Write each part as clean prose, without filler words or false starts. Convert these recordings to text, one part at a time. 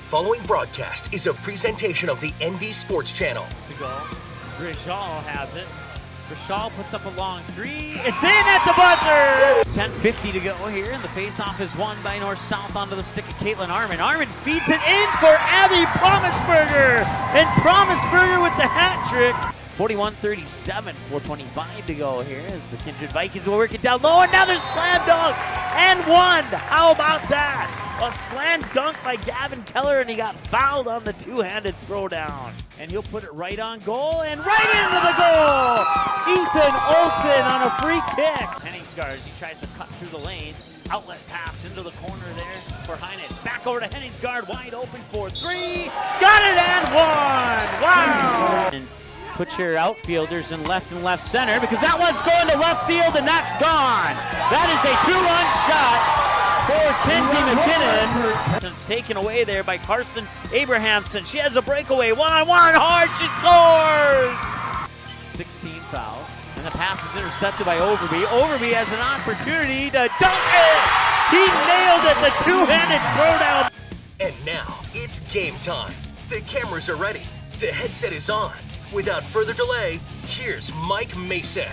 following broadcast is a presentation of the ND Sports Channel. To go. Grijal has it. Grijal puts up a long three. It's in at the buzzer! 10:50 to go here, and the faceoff is won by North-South onto the stick of Caitlin Armin. Armin feeds it in for Abby Promisberger! And Promisberger with the hat trick. 41-37, 4:25 to go here as the Kindred Vikings will work it down low. Another slam dunk! And one! How about that? A slam dunk by Gavin Keller, and he got fouled on the two-handed throwdown. And he'll put it right on goal and right into the goal! Ethan Olsen on a free kick. Henningsgaard, as he tries to cut through the lane. Outlet pass into the corner there for Heinitz. Back over to Henningsgaard, wide open for three. Got it and one! Wow! And put your outfielders in left and left center because that one's going to left field and that's gone. That is a two-run shot for Kenzie McKinnon. It's taken away there by Carson Abrahamson. She has a breakaway. One-on-one hard. She scores! 16 fouls. And the pass is intercepted by Overby. Overby has an opportunity to dunk it! He nailed it, the two-handed throwdown. And now, it's game time. The cameras are ready. The headset is on. Without further delay, here's Mike Mason.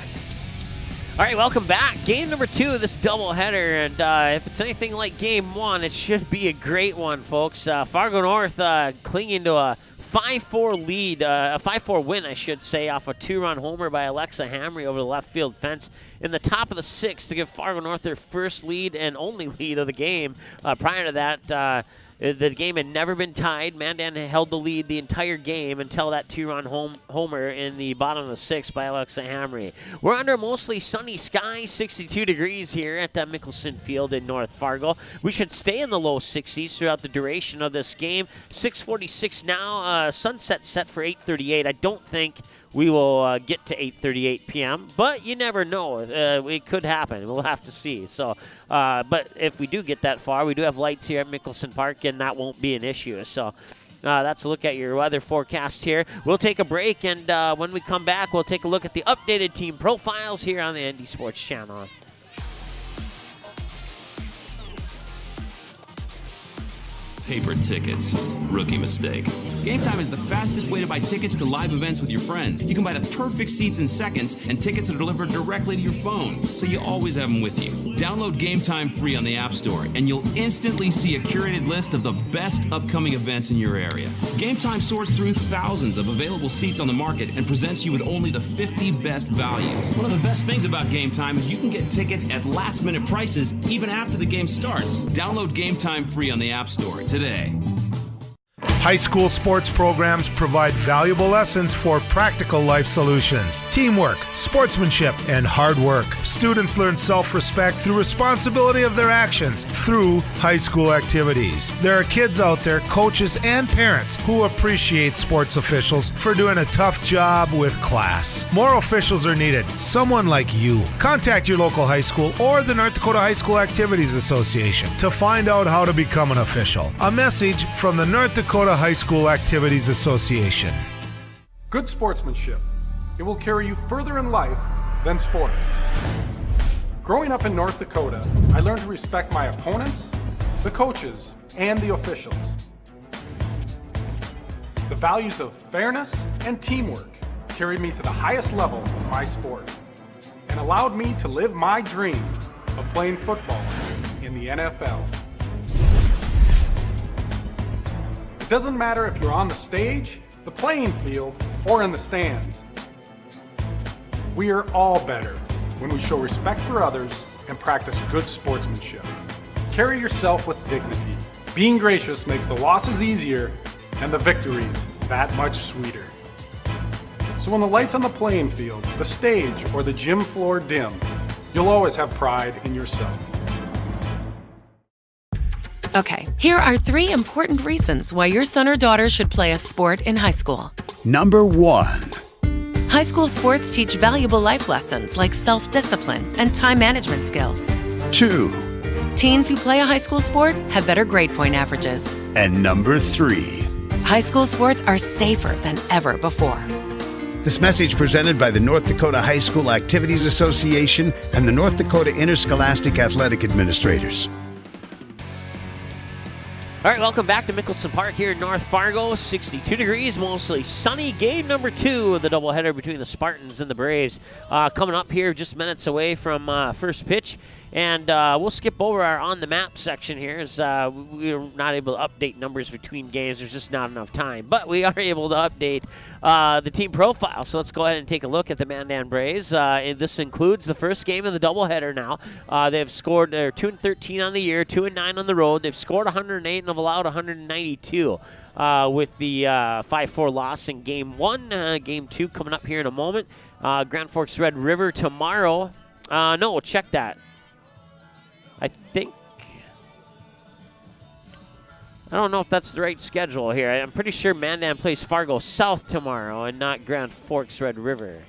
All right, welcome back. Game number 2 of this doubleheader, and if it's anything like game 1, it should be a great one, folks. Fargo North clinging to a 5-4 lead, a 5-4 win, I should say, off a 2-run homer by Alexa Hamry over the left field fence in the top of the 6th to give Fargo North their first lead and only lead of the game. Prior to that, the game had never been tied. Mandan held the lead the entire game until that 2-run homer in the bottom of the 6th by Alexa Hamry. We're under mostly sunny skies, 62 degrees here at the Mickelson Field in North Fargo. We should stay in the low 60s throughout the duration of this game. 6:46 now. Sunset set for 8:38. I don't think we will get to 8:38 p.m., but you never know. It could happen. We'll have to see. So, but if we do get that far, we do have lights here at Mickelson Park, and that won't be an issue. So that's a look at your weather forecast here. We'll take a break, and when we come back, we'll take a look at the updated team profiles here on the ND Sports Channel. Paper tickets. Rookie mistake. Game Time is the fastest way to buy tickets to live events with your friends. You can buy the perfect seats in seconds, and tickets are delivered directly to your phone, so you always have them with you. Download Game Time free on the App Store, and you'll instantly see a curated list of the best upcoming events in your area. Game Time sorts through thousands of available seats on the market and presents you with only the 50 best values. One of the best things about Game Time is you can get tickets at last-minute prices even after the game starts. Download Game Time free on the App Store today. High school sports programs provide valuable lessons for practical life solutions, teamwork, sportsmanship, and hard work. Students learn self-respect through responsibility of their actions through high school activities. There are kids out there, coaches and parents, who appreciate sports officials for doing a tough job with class. More officials are needed. Someone like you. Contact your local high school or the North Dakota High School Activities Association to find out how to become an official. A message from the North Dakota High School Activities Association. Good sportsmanship. It will carry you further in life than sports. Growing up in North Dakota, I learned to respect my opponents, the coaches, and the officials. The values of fairness and teamwork carried me to the highest level of my sport and allowed me to live my dream of playing football in the NFL. It doesn't matter if you're on the stage, the playing field, or in the stands. We are all better when we show respect for others and practice good sportsmanship. Carry yourself with dignity. Being gracious makes the losses easier and the victories that much sweeter. So when the lights on the playing field, the stage, or the gym floor dim, you'll always have pride in yourself. Okay, here are 3 important reasons why your son or daughter should play a sport in high school. Number 1. High school sports teach valuable life lessons like self-discipline and time management skills. 2. Teens who play a high school sport have better grade point averages. And number 3. High school sports are safer than ever before. This message presented by the North Dakota High School Activities Association and the North Dakota Interscholastic Athletic Administrators. All right, welcome back to Mickelson Park here in North Fargo. 62 degrees, mostly sunny. Game number 2 of the doubleheader between the Spartans and the Braves. Coming up here just minutes away from first pitch. And we'll skip over our on the map section here as we're not able to update numbers between games. There's just not enough time. But we are able to update the team profile. So let's go ahead and take a look at the Mandan Braves. And this includes the first game of the doubleheader now. They've scored, they're 2-13 on the year, 2-9 on the road. They've scored 108 and have allowed 192 with the 5-4 loss in Game 1. Game 2 coming up here in a moment. Grand Forks Red River tomorrow. No, check that. I don't know if that's the right schedule here. I'm pretty sure Mandan plays Fargo South tomorrow and not Grand Forks Red River.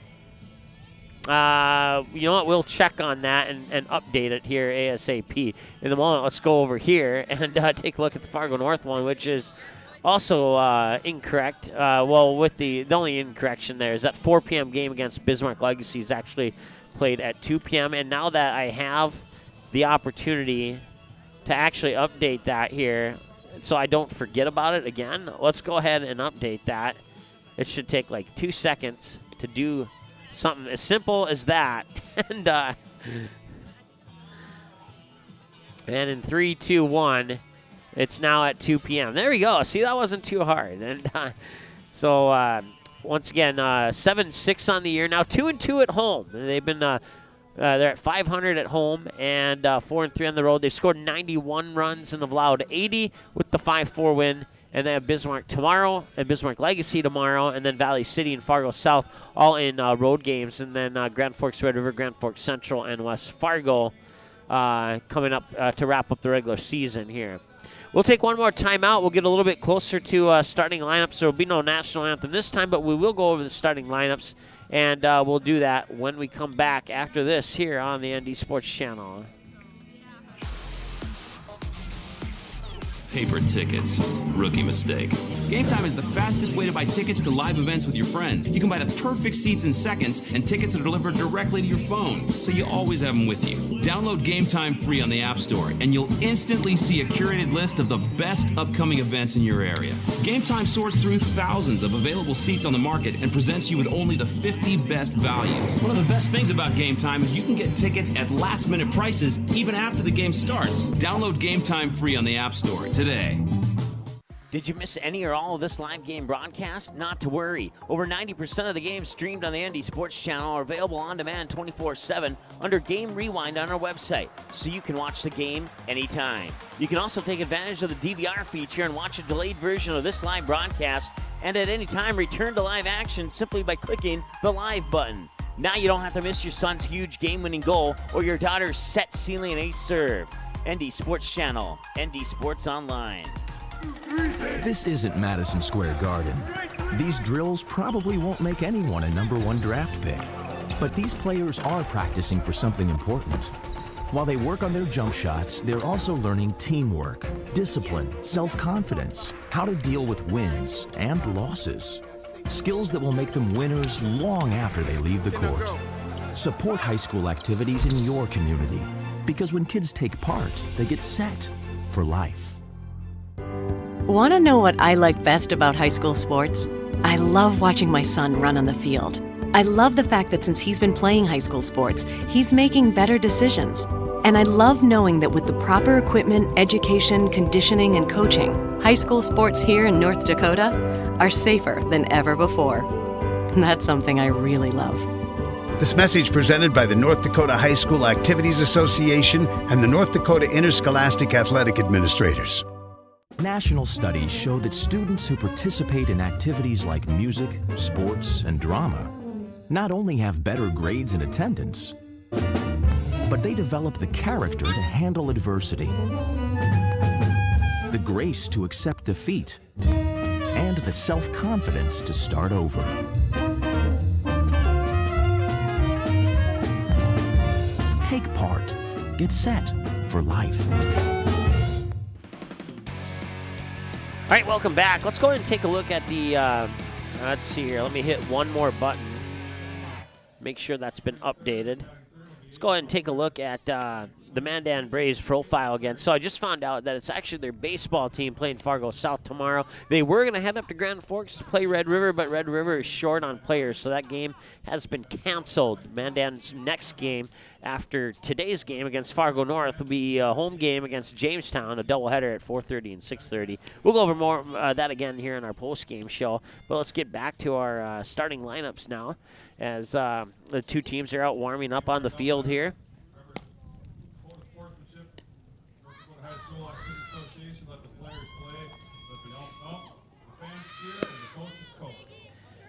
You know what? We'll check on that and update it here ASAP. In the moment, let's go over here and take a look at the Fargo North one, which is also incorrect. Well, with the only incorrection there is that 4 p.m. game against Bismarck Legacy is actually played at 2 p.m. And now that I have the opportunity to actually update that here so I don't forget about it again, let's go ahead and update that. It should take like 2 seconds to do something as simple as that. And in 3, 2, 1, it's now at 2 p.m. There we go. See, that wasn't too hard. And so once again, 7-6 on the year. Now 2-2 at home. They've been they're at 500 at home and 4-3 on the road. They've scored 91 runs and have allowed 80 with the 5-4 win. And they have Bismarck tomorrow and Bismarck Legacy tomorrow, and then Valley City and Fargo South all in road games. And then Grand Forks Red River, Grand Forks Central, and West Fargo coming up to wrap up the regular season here. We'll take one more timeout. We'll get a little bit closer to starting lineups. There will be no national anthem this time, but we will go over the starting lineups, and we'll do that when we come back after this here on the ND Sports Channel. Paper tickets. Rookie mistake. Game Time is the fastest way to buy tickets to live events with your friends. You can buy the perfect seats in seconds, and tickets are delivered directly to your phone, so you always have them with you. Download Game Time free on the App Store, and you'll instantly see a curated list of the best upcoming events in your area. Game Time sorts through thousands of available seats on the market and presents you with only the 50 best values. One of the best things about Game Time is you can get tickets at last-minute prices even after the game starts. Download Game Time free on the App Store today. Did you miss any or all of this live game broadcast? Not to worry. Over 90% of the games streamed on the ND Sports Channel are available on demand 24/7 under Game Rewind on our website, so you can watch the game anytime. You can also take advantage of the DVR feature and watch a delayed version of this live broadcast, and at any time return to live action simply by clicking the live button. Now you don't have to miss your son's huge game-winning goal or your daughter's set-sealing ace serve. ND Sports Channel, ND Sports Online. This isn't Madison Square Garden. These drills probably won't make anyone a #1 draft pick. But these players are practicing for something important. While they work on their jump shots, they're also learning teamwork, discipline, self-confidence, how to deal with wins and losses. Skills that will make them winners long after they leave the court. Support high school activities in your community, because when kids take part, they get set for life. Want to know what I like best about high school sports? I love watching my son run on the field. I love the fact that since he's been playing high school sports, he's making better decisions. And I love knowing that with the proper equipment, education, conditioning, and coaching, high school sports here in North Dakota are safer than ever before. And that's something I really love. This message presented by the North Dakota High School Activities Association and the North Dakota Interscholastic Athletic Administrators. National studies show that students who participate in activities like music, sports, and drama not only have better grades and attendance, but they develop the character to handle adversity, the grace to accept defeat, and the self-confidence to start over. Take part. Get set for life. All right, welcome back. Let's go ahead and take a look at the, let's see here. Let me hit one more button. Make sure that's been updated. Let's go ahead and take a look at the Mandan Braves profile again. So I just found out that it's actually their baseball team playing Fargo South tomorrow. They were going to head up to Grand Forks to play Red River, but Red River is short on players, so that game has been canceled. Mandan's next game after today's game against Fargo North will be a home game against Jamestown, a doubleheader at 4:30 and 6:30. We'll go over more that again here in our post-game show, but let's get back to our starting lineups now as the two teams are out warming up on the field here.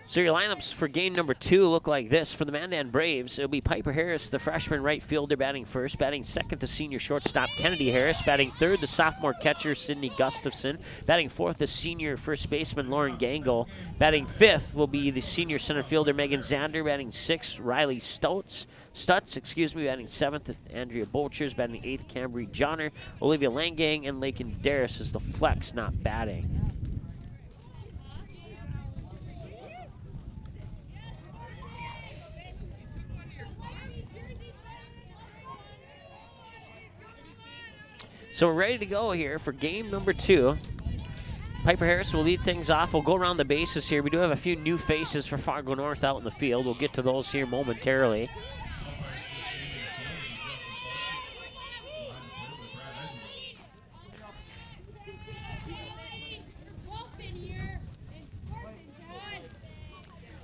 So your lineups for game number 2 look like this. For the Mandan Braves, it'll be Piper Harris, the freshman right fielder, batting first. Batting second, the senior shortstop, Kennedy Harris. Batting third, the sophomore catcher, Sydney Gustafson. Batting fourth, the senior first baseman, Lauren Gangle. Batting fifth will be the senior center fielder, Megan Zander. Batting sixth, Riley Stutz. Batting seventh, Andrea Bolchers. Batting eighth, Cambry Johnner. Olivia Langang and Lakin Darris is the flex, not batting. So we're ready to go here for game number 2. Piper Harris will lead things off. We'll go around the bases here. We do have a few new faces for Fargo North out in the field. We'll get to those here momentarily.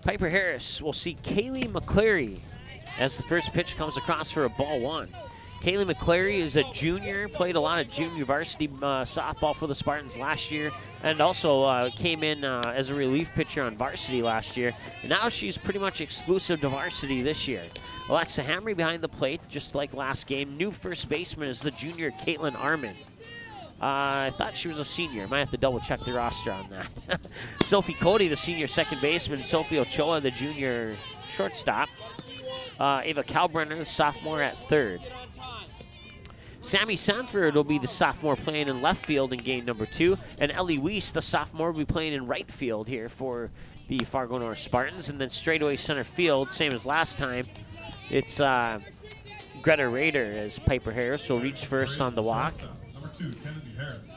Piper Harris will see Kaylee McCleary as the first pitch comes across for a ball 1. Kaylee McCleary is a junior, played a lot of junior varsity softball for the Spartans last year, and also came in as a relief pitcher on varsity last year. And now she's pretty much exclusive to varsity this year. Alexa Hamry behind the plate, just like last game. New first baseman is the junior Caitlin Armin. I thought she was a senior. Might have to double check the roster on that. Sophie Cody, the senior second baseman. Sophie Ochoa, the junior shortstop. Ava Kalbrenner, the sophomore at third. Sammy Sanford will be the sophomore playing in left field in game number 2. And Ellie Weiss, the sophomore, will be playing in right field here for the Fargo North Spartans. And then straightaway center field, same as last time. It's Greta Rader as Piper Harris will reach first on the walk. Number 2, Kennedy Harris.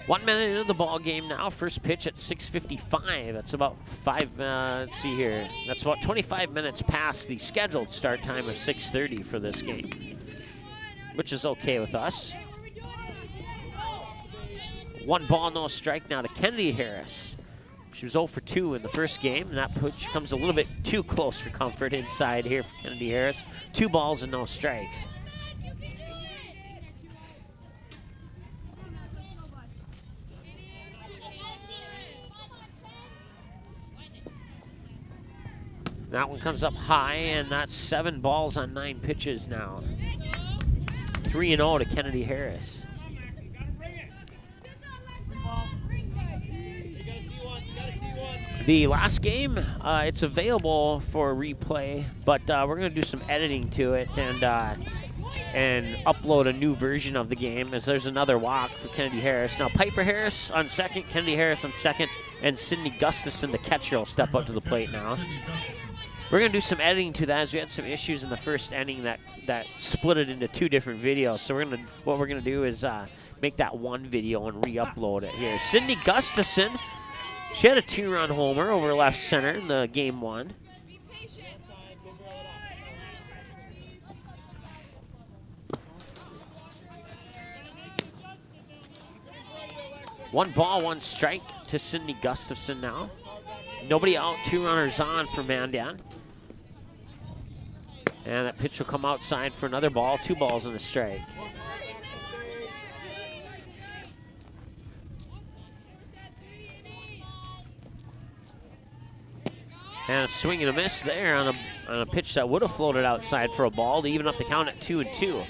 One minute into the ball game now. First pitch at 6:55. That's about let's see here. That's about 25 minutes past the scheduled start time of 6:30 for this game, which is okay with us. 1 ball, no strike now to Kennedy Harris. She was 0 for 2 in the first game, and that pitch comes a little bit too close for comfort inside here for Kennedy Harris. 2 balls and no strikes. That one comes up high, and that's 7 balls on 9 pitches now. 3-0 to Kennedy Harris. The last game, it's available for replay, but we're going to do some editing to it and upload a new version of the game, as there's another walk for Kennedy Harris. Now, Piper Harris on second, Kennedy Harris on second, and Sydney Gustafson, the catcher, will step up to the plate now. We're going to do some editing to that, as we had some issues in the first inning that split it into 2 different videos. So what we're going to do is make that one video and re-upload it here. Sydney Gustafson, she had a 2-run homer over left center in the game 1. One ball, 1 strike to Sydney Gustafson now. Nobody out, 2 runners on for Mandan. And that pitch will come outside for another ball, 2 balls and a strike. And a swing and a miss there on a pitch that would have floated outside for a ball to even up the count at 2-2.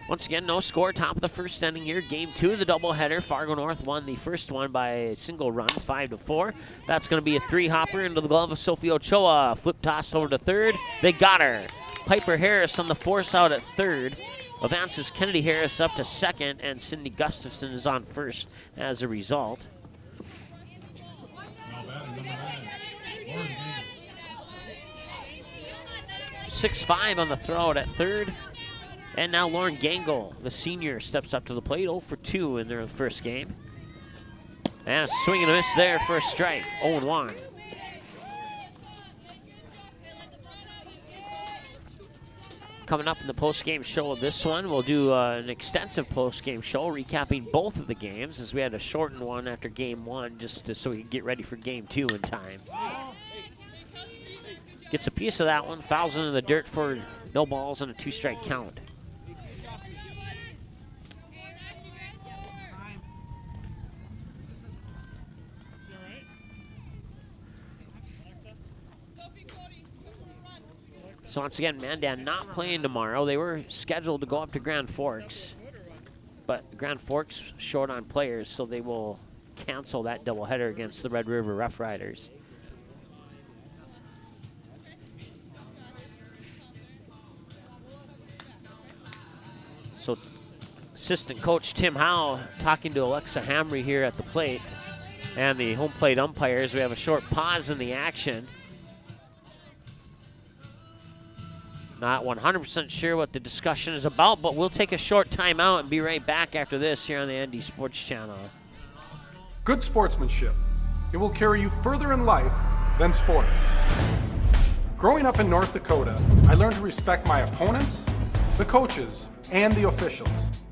Once again, no score, top of the first inning here. Game 2 of the doubleheader. Fargo North won the first one by a single run, 5-4. That's going to be a 3-hopper into the glove of Sophie Ochoa. Flip toss over to third. They got her. Piper Harris on the force out at third. Advances Kennedy Harris up to second, and Sydney Gustafson is on first as a result. Now batting number 6'5" on the throw at third. And now Lauren Gangle, the senior, steps up to the plate, 0 for 2 in their first game. And a swing and a miss there for a strike, 0-1. Coming up in the post-game show of this one, we'll do an extensive post-game show recapping both of the games, as we had a shortened one after game 1 so we could get ready for game 2 in time. Gets a piece of that one, fouls into the dirt for no balls and a 2-strike count. So once again, Mandan not playing tomorrow. They were scheduled to go up to Grand Forks, but Grand Forks short on players, so they will cancel that doubleheader against the Red River Rough Riders. So assistant coach Tim Howe talking to Alexa Hamry here at the plate, and the home plate umpires. We have a short pause in the action. Not 100% sure what the discussion is about, but we'll take a short timeout and be right back after this here on the ND Sports Channel. Good sportsmanship. It will carry you further in life than sports. Growing up in North Dakota, I learned to respect my opponents, the coaches, and the officials.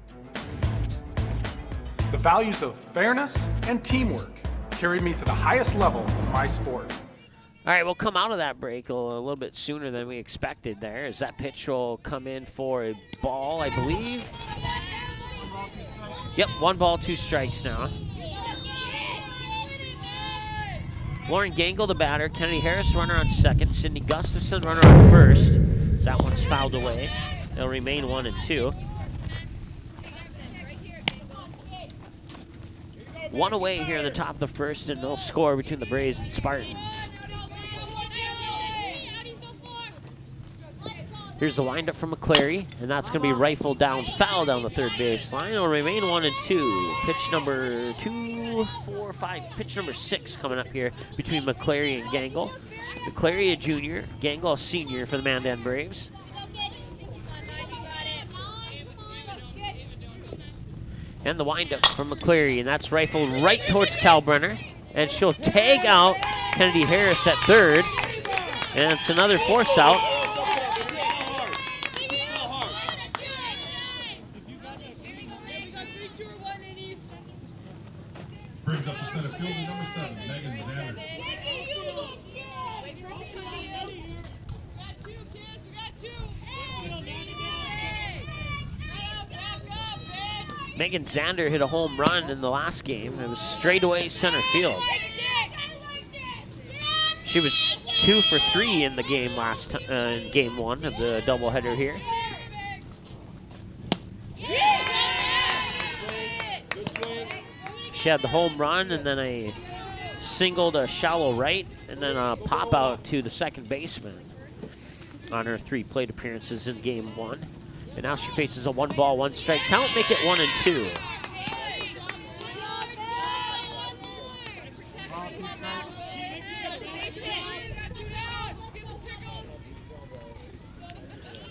The values of fairness and teamwork carried me to the highest level of my sport. All right, we'll come out of that break a little bit sooner than we expected there, as that pitch will come in for a ball, I believe. Yep, 1 ball, 2 strikes now. Lauren Gangle, the batter. Kennedy Harris, runner on second. Sydney Gustafson, runner on first. As that one's fouled away. It'll remain 1 and 2. 1 away here in the top of the first, and no score between the Braves and Spartans. Here's the windup from McClary, and that's going to be rifled down, foul down the third baseline. It'll remain 1 and 2. Pitch number 2, 4, 5. Pitch number 6 coming up here between McClary and Gangle. McClary, a junior. Gangle, a senior for the Mandan Braves. And the windup from McClary, and that's rifled right towards Kalbrenner. And she'll tag out Kennedy Harris at third. And it's another force out. Brings up the center fielder, number 7, Megan Zander. Megan Zander hit a home run in the last game. It was straightaway center field. She was 2 for 3 in the game in game 1 of the doubleheader here. She had the home run, and then a single to shallow right, and then a pop out to the second baseman on her 3 plate appearances in game 1. And now she faces a 1 ball, 1 strike count, make it 1 and 2.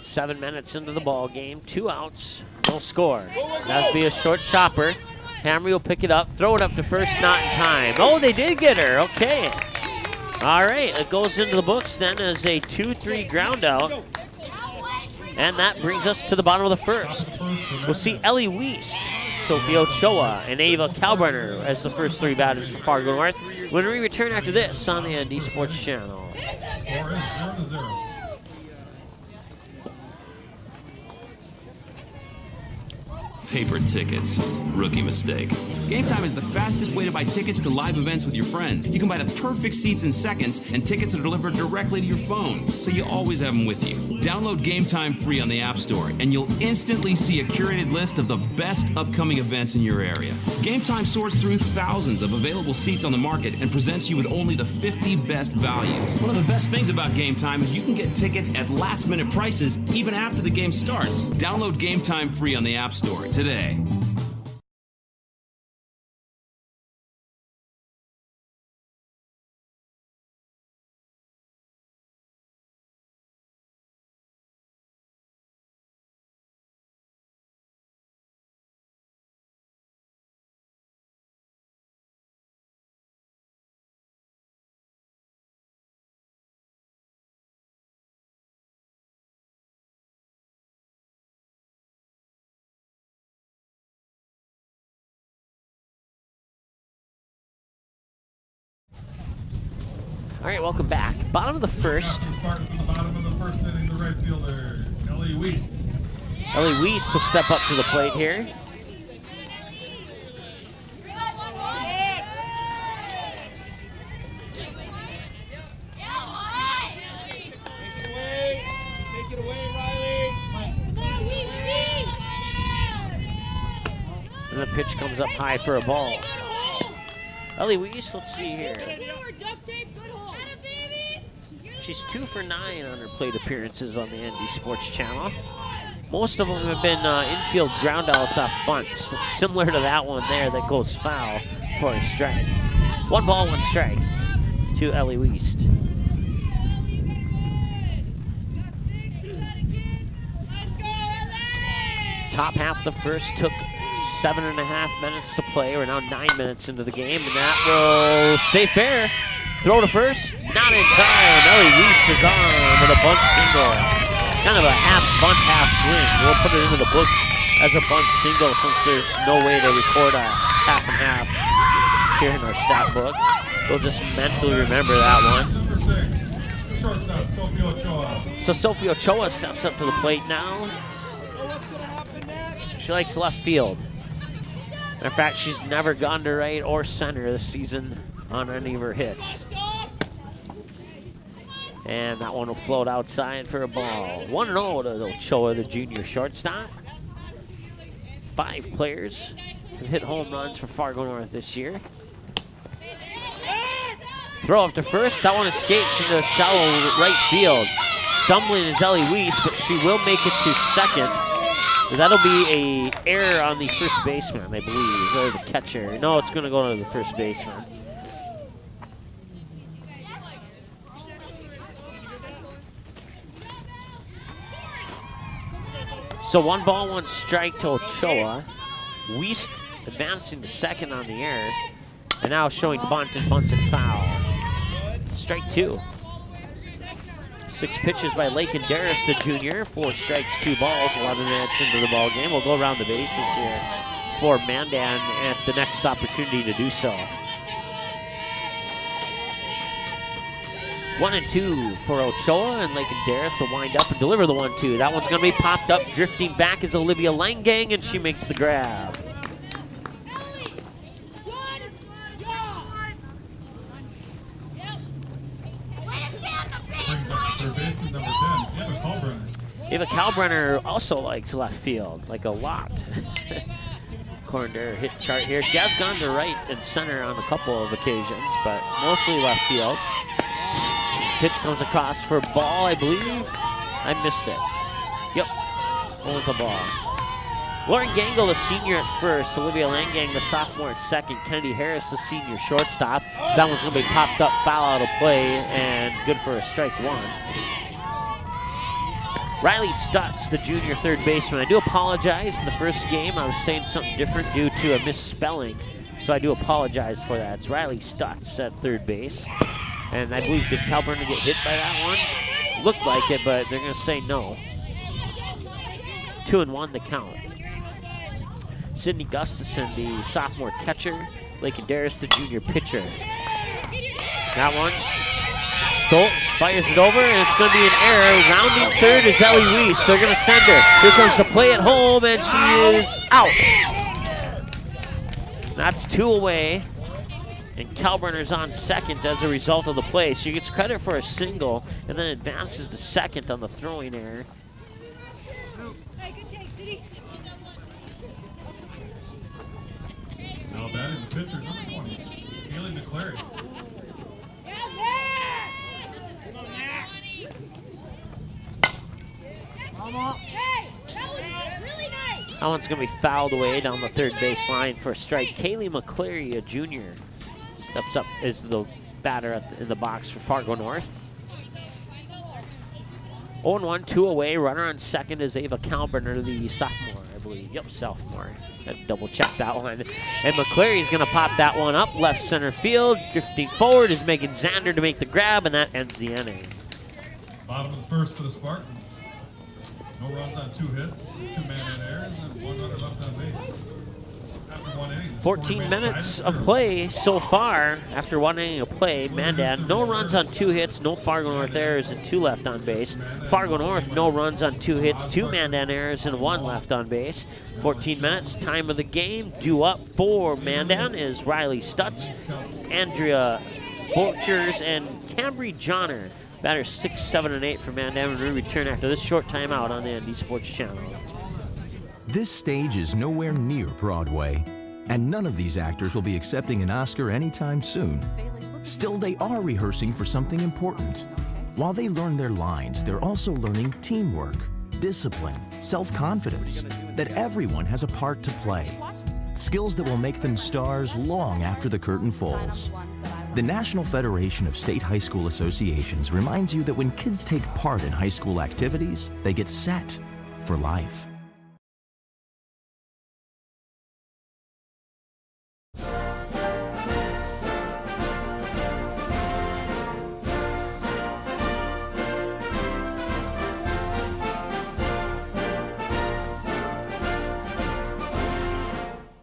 Seven minutes into the ball game, 2 outs, no score. That'd be a short chopper. Hamry will pick it up, throw it up to first, not in time. Oh, they did get her, okay. All right, it goes into the books then as a 2-3 ground out. And that brings us to the bottom of the first. We'll see Ellie Wiest, Sophie Ochoa, and Ava Kalbrenner as the first 3 batters for Fargo North when we return after this on the ND Sports Channel. Score is 0-0. Paper tickets. Rookie mistake. Game Time is the fastest way to buy tickets to live events with your friends. You can buy the perfect seats in seconds, and tickets are delivered directly to your phone, so you always have them with you. Download Game Time free on the App Store, and you'll instantly see a curated list of the best upcoming events in your area. Game Time sorts through thousands of available seats on the market and presents you with only the 50 best values. One of the best things about Game Time is you can get tickets at last-minute prices even after the game starts. Download Game Time free on the App Store today. All right, welcome back. Bottom of the first. The Spartans in the bottom of the first inning, the right fielder, Ellie Wiest. Ellie Wiest will step up to the plate here. And the pitch comes up high for a ball. Ellie Wiest, let's see here. She's 2 for 9 on her plate appearances on the ND Sports Channel. Most of them have been infield ground outs off bunts, similar to that one there that goes foul for a strike. 1 ball, 1 strike to Ellie Wiest. Top half of the first took 7.5 minutes to play. We're now 9 minutes into the game, and that will stay fair. Throw to first, not in time. Ellie Wiest is on with a bunt single. It's kind of a half bunt, half swing. We'll put it into the books as a bunt single since there's no way to record a half and half here in our stat book. We'll just mentally remember that one. Number 6, shortstop, Sophie Ochoa. So Sophie Ochoa steps up to the plate now. She likes left field. In fact, she's never gone to right or center this season on any of her hits. And that one will float outside for a ball. 1-0 to Ochoa, the junior shortstop. 5 players have hit home runs for Fargo North this year. Throw up to first. That one escapes into shallow right field. Stumbling is Ellie Wiest, but she will make it to second. That'll be a error on the first baseman, I believe, or the catcher. No, it's going to go to the first baseman. So 1 ball, 1 strike to Ochoa. Wiest advancing to second on the error, and now showing bunt and bunts and foul. Strike 2. 6 pitches by Lakin Darris, the junior. 4 strikes, 2 balls, 11 minutes into the ball game. We'll go around the bases here for Mandan at the next opportunity to do so. 1-2 for Ochoa, and Lakin Darris will wind up and deliver the 1-2. That one's going to be popped up. Drifting back is Olivia Langang, and she makes the grab. Ava Kalbrenner also likes left field, like a lot. According to her hit chart here, she has gone to right and center on a couple of occasions, but mostly left field. Pitch comes across for a ball, I believe. I missed it. Yep, going with the ball. Lauren Gangle, the senior at first. Olivia Langang, the sophomore at second. Kennedy Harris, the senior shortstop. That one's going to be popped up, foul out of play, and good for a strike 1. Riley Stutz, the junior third baseman. I do apologize. In the first game, I was saying something different due to a misspelling, so I do apologize for that. It's Riley Stutz at third base. And I believe, did Kalbrenner get hit by that one? Looked like it, but they're going to say no. 2-1 the count. Sydney Gustafson, the sophomore catcher. Lakin Darris, the junior pitcher. That one. Stoltz fires it over, and it's going to be an error. Rounding third is Ellie Wiest. They're going to send her. Here comes the play at home, and she is out. That's 2 away. And Kalbrenner's on second as a result of the play. She gets credit for a single and then advances to second on the throwing error. Now batting the pitcher, number 20, Kaylee McClary. That one's going to be fouled away down the third base line for a strike. Kaylee McClary, a junior, steps up as the batter in the box for Fargo North. 0-1, 2 away. Runner on second is Ava Kalbrenner, the sophomore, I believe. Yep, sophomore. Had to double check that one. And McClary's going to pop that one up left center field. Drifting forward is Megan Zander to make the grab, and that ends the inning. Bottom of the first for the Spartans. No runs on 2 hits, 2 man-in errors, and 1 runner left on base. 14 minutes of play so far after 1 inning of play. Mandan, no runs on 2 hits, no Fargo North errors, and 2 left on base. Fargo North, no runs on 2 hits, 2 Mandan errors, and 1 left on base. 14 minutes, time of the game. Due up for Mandan is Riley Stutz, Andrea Borchers, and Cambry Johnner. Batters 6, 7, and 8 for Mandan when we return after this short timeout on the ND Sports Channel. This stage is nowhere near Broadway, and none of these actors will be accepting an Oscar anytime soon. Still, they are rehearsing for something important. While they learn their lines, they're also learning teamwork, discipline, self-confidence, that everyone has a part to play. Skills that will make them stars long after the curtain falls. The National Federation of State High School Associations reminds you that when kids take part in high school activities, they get set for life.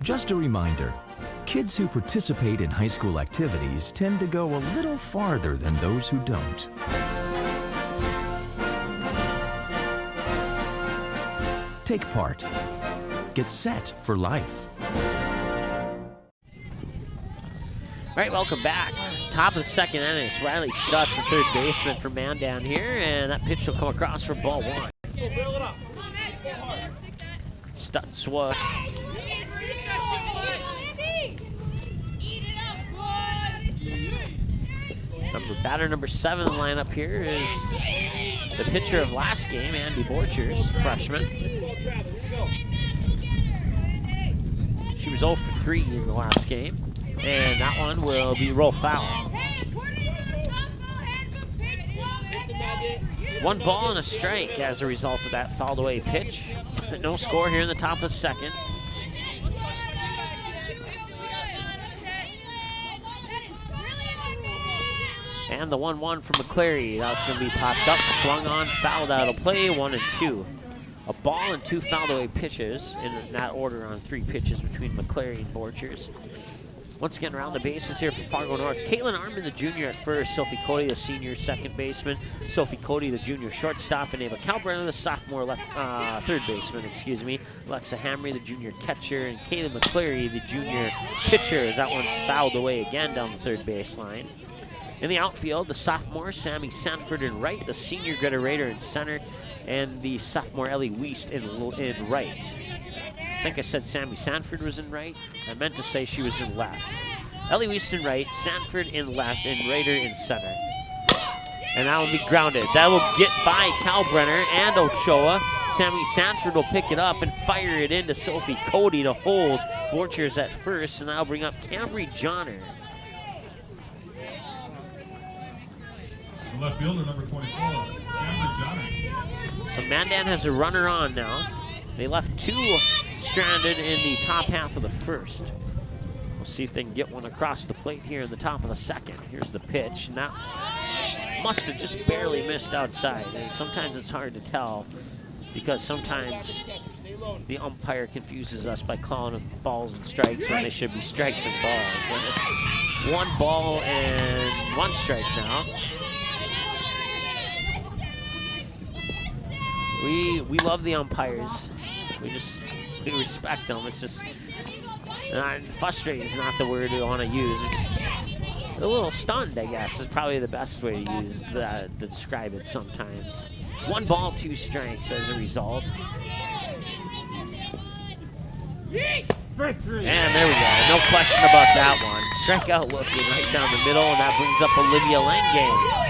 Just a reminder, kids who participate in high school activities tend to go a little farther than those who don't. Take part. Get set for life. All right, welcome back. Top of the second inning, it's Riley Stutz, the third baseman for Mandan here, and that pitch will come across for ball 1. Stutz was... Batter number 7 in the lineup here is the pitcher of last game, Andy Borchers, freshman. She was 0 for 3 in the last game, and that one will be roll foul. 1 ball and a strike as a result of that fouled away pitch. No score here in the top of the second. And the 1-1 from McCleary. That's going to be popped up, swung on, fouled out of play, 1 and 2. A ball and 2 fouled away pitches in that order on 3 pitches between McCleary and Borchers. Once again, around the bases here for Fargo North. Caitlin Arman, the junior at first. Sophie Cody, the senior second baseman. Sophie Cody, the junior shortstop. And Ava Kalbrenner, the sophomore third baseman, excuse me. Alexa Hamry, the junior catcher. And Kaylee McCleary, the junior pitcher, as that one's fouled away again down the third baseline. In the outfield, the sophomore Sammy Sanford in right, the senior Greta Rader in center, and the sophomore Ellie Wiest in right. I think I said Sammy Sanford was in right. I meant to say she was in left. Ellie Wiest in right, Sanford in left, and Rader in center. And that will be grounded. That will get by Kalbrenner and Ochoa. Sammy Sanford will pick it up and fire it into Sophie Cody to hold Borchers at first, and that'll bring up Cambry Johnner. Left fielder, number 24, Cambry Johnner. So Mandan has a runner on now. They left 2 stranded in the top half of the first. We'll see if they can get one across the plate here in the top of the second. Here's the pitch. Now, must have just barely missed outside. And sometimes it's hard to tell because sometimes the umpire confuses us by calling them balls and strikes when they should be strikes and balls. And 1 ball and 1 strike now. We love the umpires. We respect them. It's just frustrated is not the word we want to use. It's just a little stunned, I guess, is probably the best way to use that to describe it sometimes. 1 ball, 2 strikes as a result. And there we go. No question about that one. Strikeout looking right down the middle, and that brings up Olivia Langay.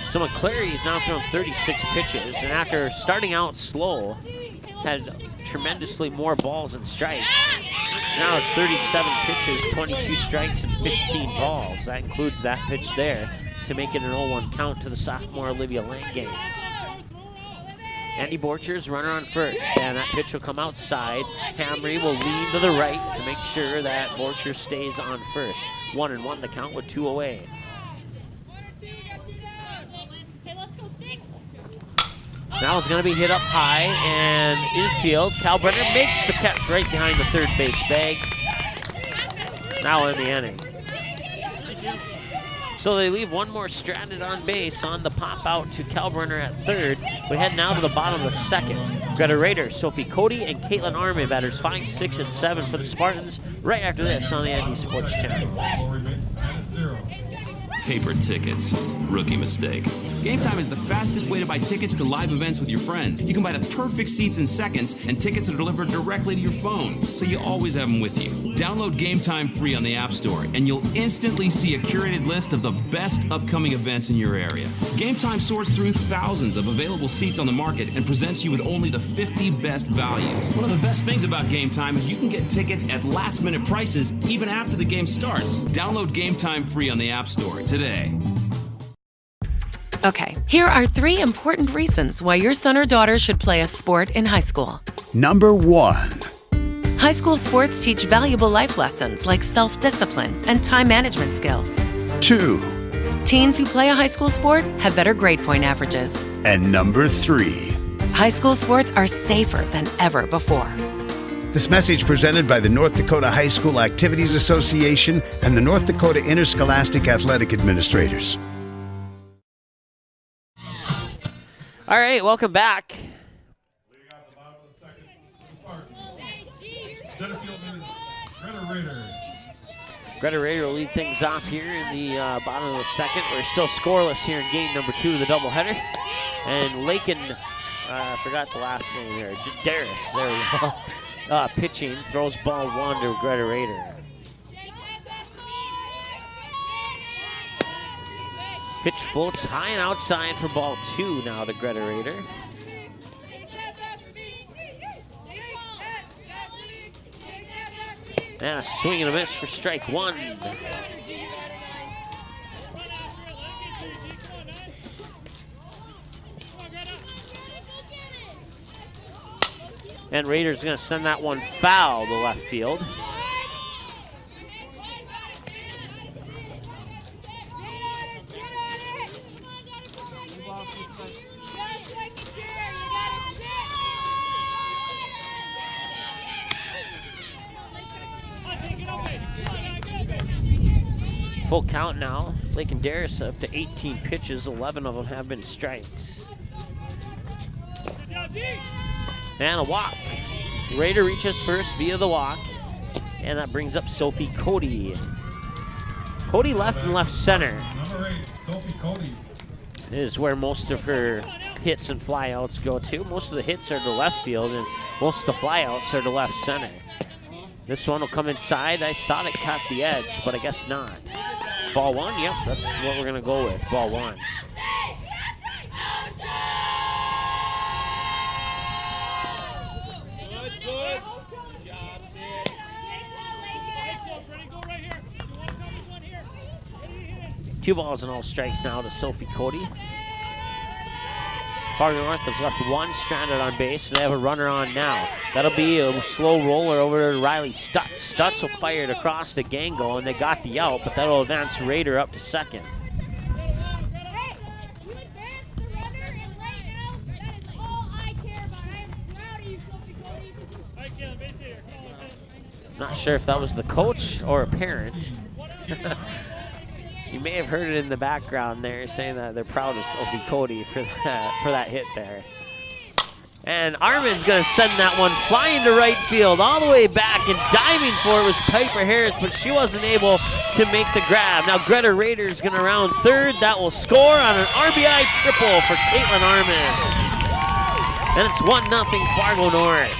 So McCleary has now thrown 36 pitches, and after starting out slow, had tremendously more balls and strikes. So now it's 37 pitches, 22 strikes, and 15 balls. That includes that pitch there to make it an 0-1 count to the sophomore Olivia Langay. Andy Borchers, runner on first, and that pitch will come outside. Hamry will lean to the right to make sure that Borchers stays on first. 1-1 the count with 2 away. Now it's going to be hit up high and infield. Kalbrenner makes the catch right behind the third base bag. Now in the inning. So they leave one more stranded on base on the pop out to Kalbrenner at third. We head now to the bottom of the second. Greta Rader, Sophie Cody, and Caitlin Armin, batters 5, 6, and 7 for the Spartans. Right after this on the ND Sports Channel. Paper tickets. Rookie mistake. Game Time is the fastest way to buy tickets to live events with your friends. You can buy the perfect seats in seconds, and tickets are delivered directly to your phone, so you always have them with you. Download Game Time free on the App Store, and you'll instantly see a curated list of the best upcoming events in your area. Game Time sorts through thousands of available seats on the market and presents you with only the 50 best values. One of the best things about Game Time is you can get tickets at last-minute prices even after the game starts. Download Game Time free on the App Store today. Okay, here are 3 important reasons why your son or daughter should play a sport in high school. Number 1. High school sports teach valuable life lessons like self-discipline and time management skills. 2. Teens who play a high school sport have better grade point averages. And number 3. High school sports are safer than ever before. This message presented by the North Dakota High School Activities Association and the North Dakota Interscholastic Athletic Administrators. All right, welcome back. Leading off the bottom of the second, the Spartans. Center field is Greta Rader. Greta Rader will lead things off here in the bottom of the second. We're still scoreless here in game number 2 of the doubleheader. And Lakin, I forgot the last name there, Darius, there we go. Pitching, throws ball 1 to Greta Rader. Pitch floats high and outside for ball 2 now to Greta Rader. And a swing and a miss for strike 1. And Rader's going to send that one foul to left field. Full count now. Lake and Darius up to 18 pitches. 11 of them have been strikes. And a walk. Rader reaches first via the walk. And that brings up Sophie Cody. Cody left and left center. Number 8, Sophie Cody. Is where most of her hits and flyouts go to. Most of the hits are to left field, and most of the flyouts are to left center. This one will come inside. I thought it caught the edge, but I guess not. Ball 1, yep, that's what we're gonna go with, ball 1. Good. 2 balls and all strikes now to Sophie Cody. Fargo North has left 1 stranded on base, and they have a runner on now. That'll be a slow roller over to Riley Stutz. Stutz will fire it across the Gango, and they got the out, but that'll advance Rader up to second. Not sure if that was the coach or a parent. You may have heard it in the background there saying that they're proud of Sophie Cody for that hit there. And Armin's going to send that one flying to right field all the way back, and diving for it was Piper Harris, but she wasn't able to make the grab. Now Greta Rader's going to round third. That will score on an RBI triple for Caitlin Armin. And it's 1-0 Fargo North.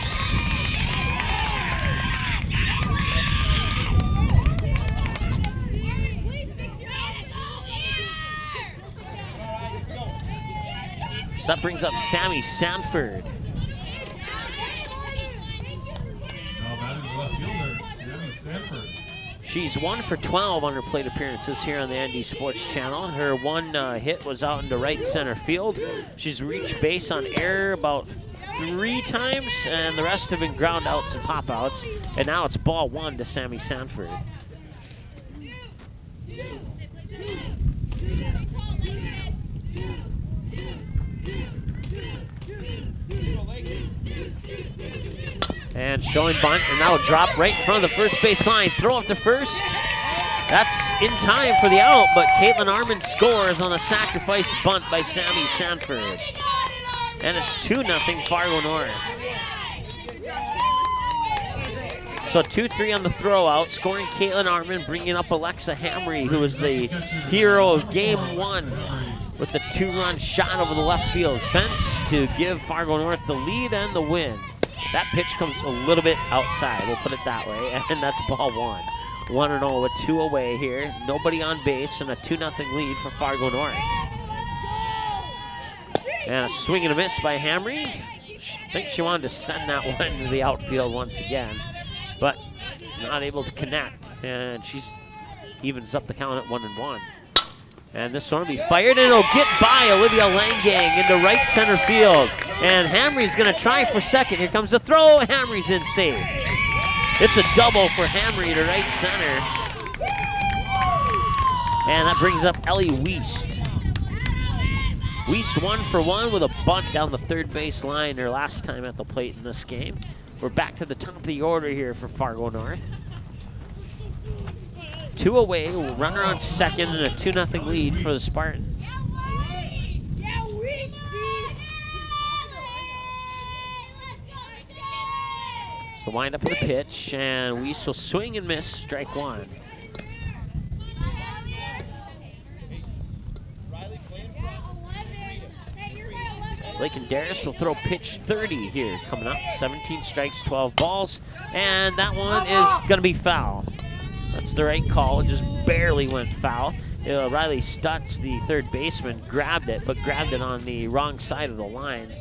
So that brings up Sammy Sanford. She's 1 for 12 on her plate appearances here on the ND Sports Channel. Her one hit was out into right center field. She's reached base on error about 3 times, and the rest have been ground outs and pop outs. And now it's ball 1 to Sammy Sanford. And showing bunt, and that'll drop right in front of the first base line. Throw up to first. That's in time for the out, but Caitlin Armand scores on the sacrifice bunt by Sammy Sanford. And it's 2-0 Fargo North. So 2-3 on the throw out, scoring Caitlin Armand, bringing up Alexa Hamry, who was the hero of game 1 with the 2-run shot over the left field fence to give Fargo North the lead and the win. That pitch comes a little bit outside, we'll put it that way, and that's ball 1. 1-0 with 2 away here. Nobody on base and a 2-0 lead for Fargo North. And a swing and a miss by Hamry. I think she wanted to send that one into the outfield once again, but is not able to connect. And she's evens up the count at 1-1. And this one will be fired, and it'll get by Olivia Langang into right center field. And Hamry's gonna try for second. Here comes the throw, Hamry's in safe. It's a double for Hamry to right center. And that brings up Ellie Wiest. Wiest 1 for 1 with a bunt down the third base line her last time at the plate in this game. We're back to the top of the order here for Fargo North. 2 away, runner on second, and a 2-0 lead for the Spartans. So the windup of the pitch, and we will swing and miss, strike 1. Lakin Darris will throw pitch 30 here coming up. 17 strikes, 12 balls, and that one is gonna be foul. That's the right call. It just barely went foul. Riley Stutz, the third baseman, grabbed it, but grabbed it on the wrong side of the line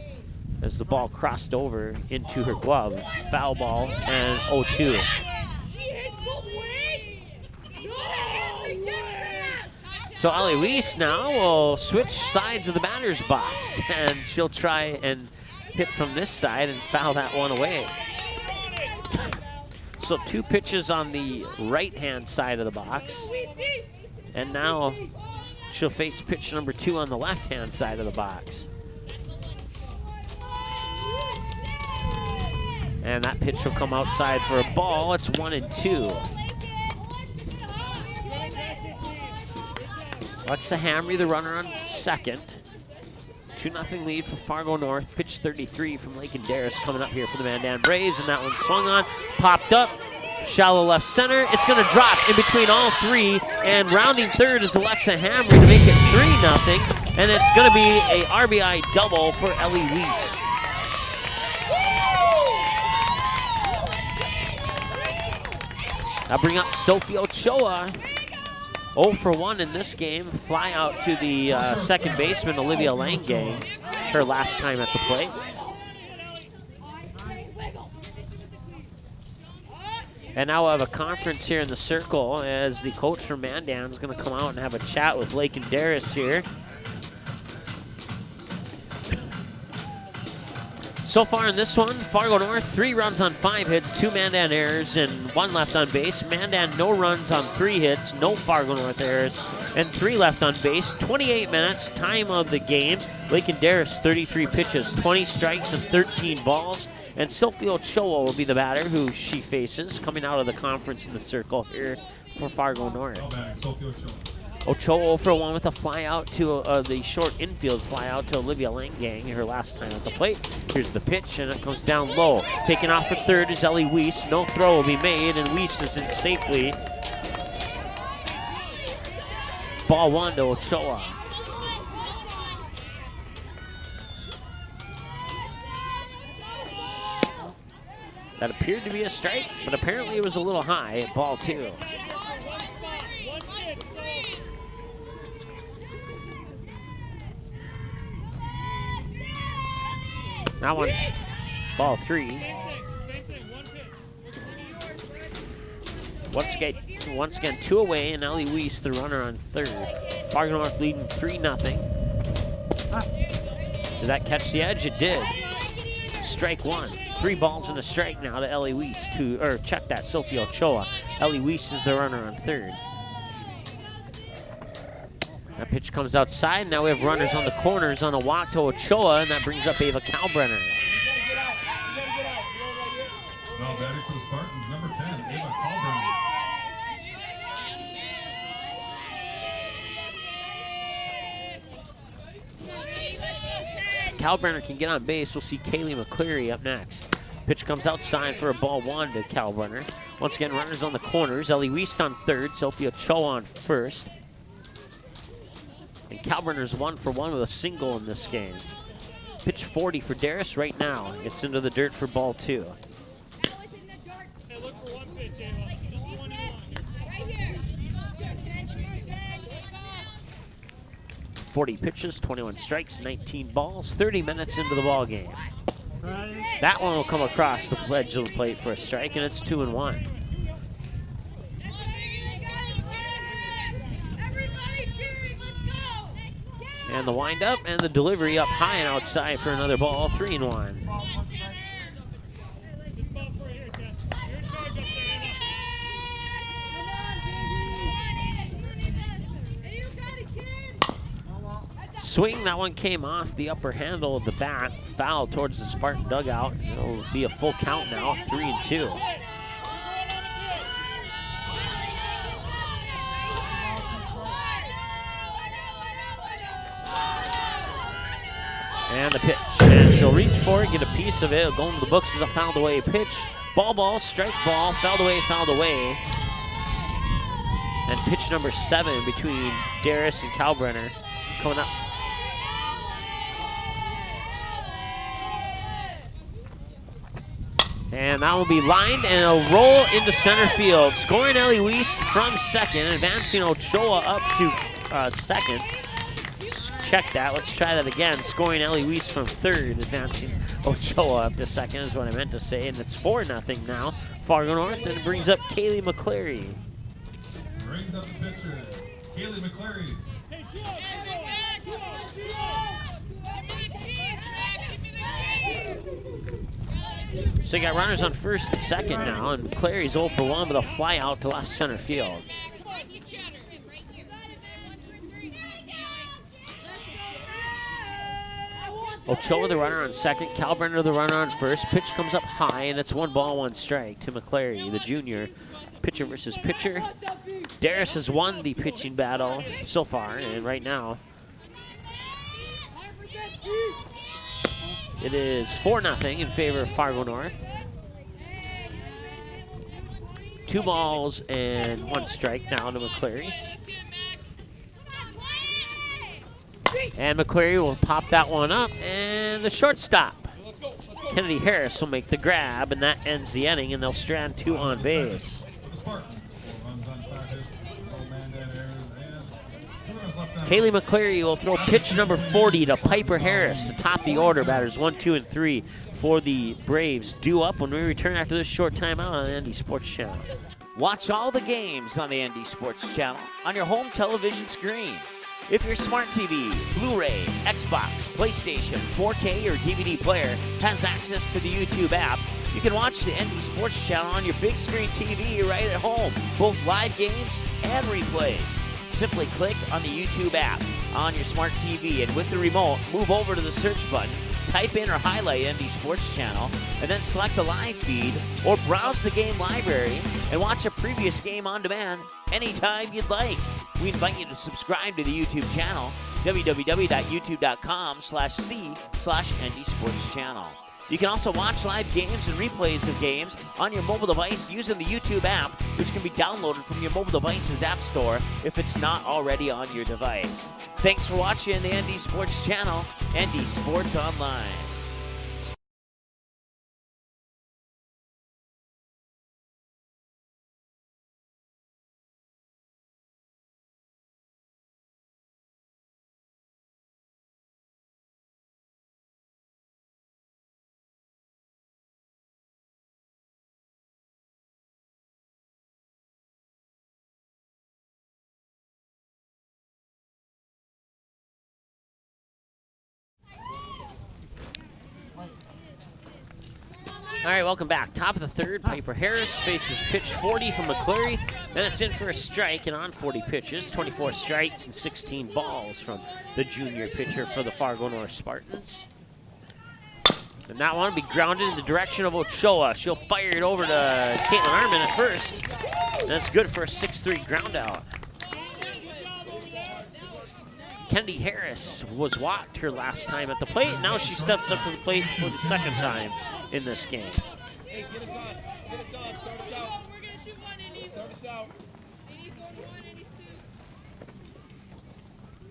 as the ball crossed over into her glove. Foul ball and 0-2. So Ellie Wiest now will switch sides of the batter's box, and she'll try and hit from this side and foul that one away. So 2 pitches on the right-hand side of the box. And now she'll face pitch number 2 on the left-hand side of the box. And that pitch will come outside for a ball. It's 1-2. Alexa Hamry, the runner on second. 2-0 lead for Fargo North. Pitch 33 from Lakin Darris coming up here for the Mandan Braves, and that one swung on, popped up, shallow left center. It's going to drop in between all 3, and rounding third is Alexa Hamry to make it 3-0, and it's going to be a RBI double for Ellie Wiest. Now bring up Sophie Ochoa. 0 for 1 in this game. Fly out to the second baseman, Olivia Langang, her last time at the plate. And now we'll have a conference here in the circle as the coach from Mandan is going to come out and have a chat with Lakin Darris here. So far in this one, Fargo North, 3 runs on 5 hits, 2 Mandan errors, and 1 left on base. Mandan, no runs on 3 hits, no Fargo North errors, and 3 left on base. 28 minutes, time of the game. Lakin Darris, 33 pitches, 20 strikes, and 13 balls. And Sophie Ochoa will be the batter who she faces, coming out of the conference in the circle here for Fargo North. Ochoa 0 for 1 with a fly out to the short infield fly out to Olivia Langang, her last time at the plate. Here's the pitch, and it comes down low. Taking off for third is Ellie Wiest. No throw will be made, and Wiest is in safely. Ball 1 to Ochoa. That appeared to be a strike, but apparently it was a little high at ball 2. That one's ball 3. Once again, 2 away, and Ellie Wiest, the runner on third. Fargo North leading 3-0. Did that catch the edge? It did. Strike 1. 3 balls and a strike now to Ellie Wiest, check that, Sophie Ochoa. Ellie Wiest is the runner on third. That pitch comes outside. Now we have runners on the corners on a walk to Ochoa, and that brings up Ava Kalbrenner. If Kalbrenner can get on base, we'll see Kaylee McCleary up next. Pitch comes outside for a ball one to Kalbrenner. Once again, runners on the corners. Ellie Wiest on third, Sophia Cho on first. And Kalbrenner's 1 for 1 with a single in this game. Pitch 40 for Darris right now. Gets into the dirt for ball 2. 40 pitches, 21 strikes, 19 balls, 30 minutes into the ball game. That one will come across the edge of the plate for a strike, and it's 2-1. And the windup and the delivery up high and outside for another ball, 3-1. Swing, that one came off the upper handle of the bat, foul towards the Spartan dugout. It'll be a full count now, 3-2. And the pitch, and she'll reach for it, get a piece of it. It'll go into the books as a fouled away pitch. Ball, strike ball, fouled away. And pitch number 7 between Darris and Kalbrenner coming up. And that will be lined and it'll roll into center field. Scoring Ellie Wiest from second, advancing Ochoa up to second. Check that, let's try that again. Scoring Ellie Wiest from third, advancing Ochoa up to second is what I meant to say. And it's 4-0 now, Fargo North, and it brings up Kaylee McCleary. Brings up the pitcher, Kaylee McCleary. So you got runners on first and second now, and McCleary's 0 for 1 with a fly out to left center field. Ochoa the runner on second, Kalbrenner the runner on first. Pitch comes up high, and it's 1 ball, 1 strike to McCleary, the junior. Pitcher versus pitcher. Darris has won the pitching battle so far, and right now it is 4-0 in favor of Fargo North. 2 balls and 1 strike now to McCleary. And McCleary will pop that one up, and the shortstop, Kennedy Harris, will make the grab, and that ends the inning, and they'll strand 2 on base. Kaylee McCleary will throw pitch number 40 to Piper Harris, the top of the order. Batters 1, 2, and 3 for the Braves. Due up when we return after this short timeout on the ND Sports Channel. Watch all the games on the ND Sports Channel on your home television screen. If your smart TV, Blu-ray, Xbox, PlayStation, 4K, or DVD player has access to the YouTube app, you can watch the ND Sports Channel on your big screen TV right at home, both live games and replays. Simply click on the YouTube app on your smart TV, and with the remote, move over to the search button, type in or highlight ND Sports Channel, and then select the live feed or browse the game library and watch a previous game on demand anytime you'd like. We invite you to subscribe to the YouTube channel, www.youtube.com/c/ND Sports Channel. You can also watch live games and replays of games on your mobile device using the YouTube app, which can be downloaded from your mobile device's app store if it's not already on your device. Thanks for watching the ND Sports Channel, ND Sports Online. All right, welcome back. Top of the third, Piper Harris faces pitch 40 from McCleary. Then it's in for a strike, and on 40 pitches, 24 strikes and 16 balls from the junior pitcher for the Fargo North Spartans. And that one will be grounded in the direction of Ochoa. She'll fire it over to Caitlin Armin at first. And that's good for a 6-3 ground out. Kennedy Harris was walked her last time at the plate. Now she steps up to the plate for the second time in this game.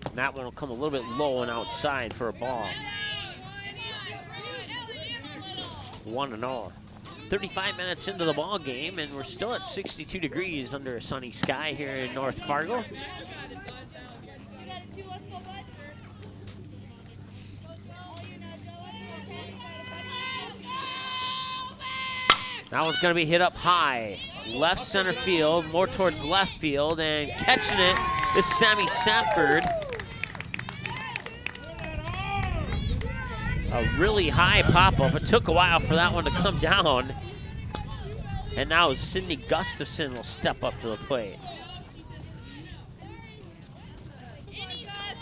And that one will come a little bit low and outside for a ball. 1-0. 35 minutes into the ball game, and we're still at 62 degrees under a sunny sky here in North Fargo. That one's going to be hit up high. Left center field, more towards left field, and catching it is Sammy Sanford. A really high pop-up. It took a while for that one to come down. And now Sydney Gustafson will step up to the plate.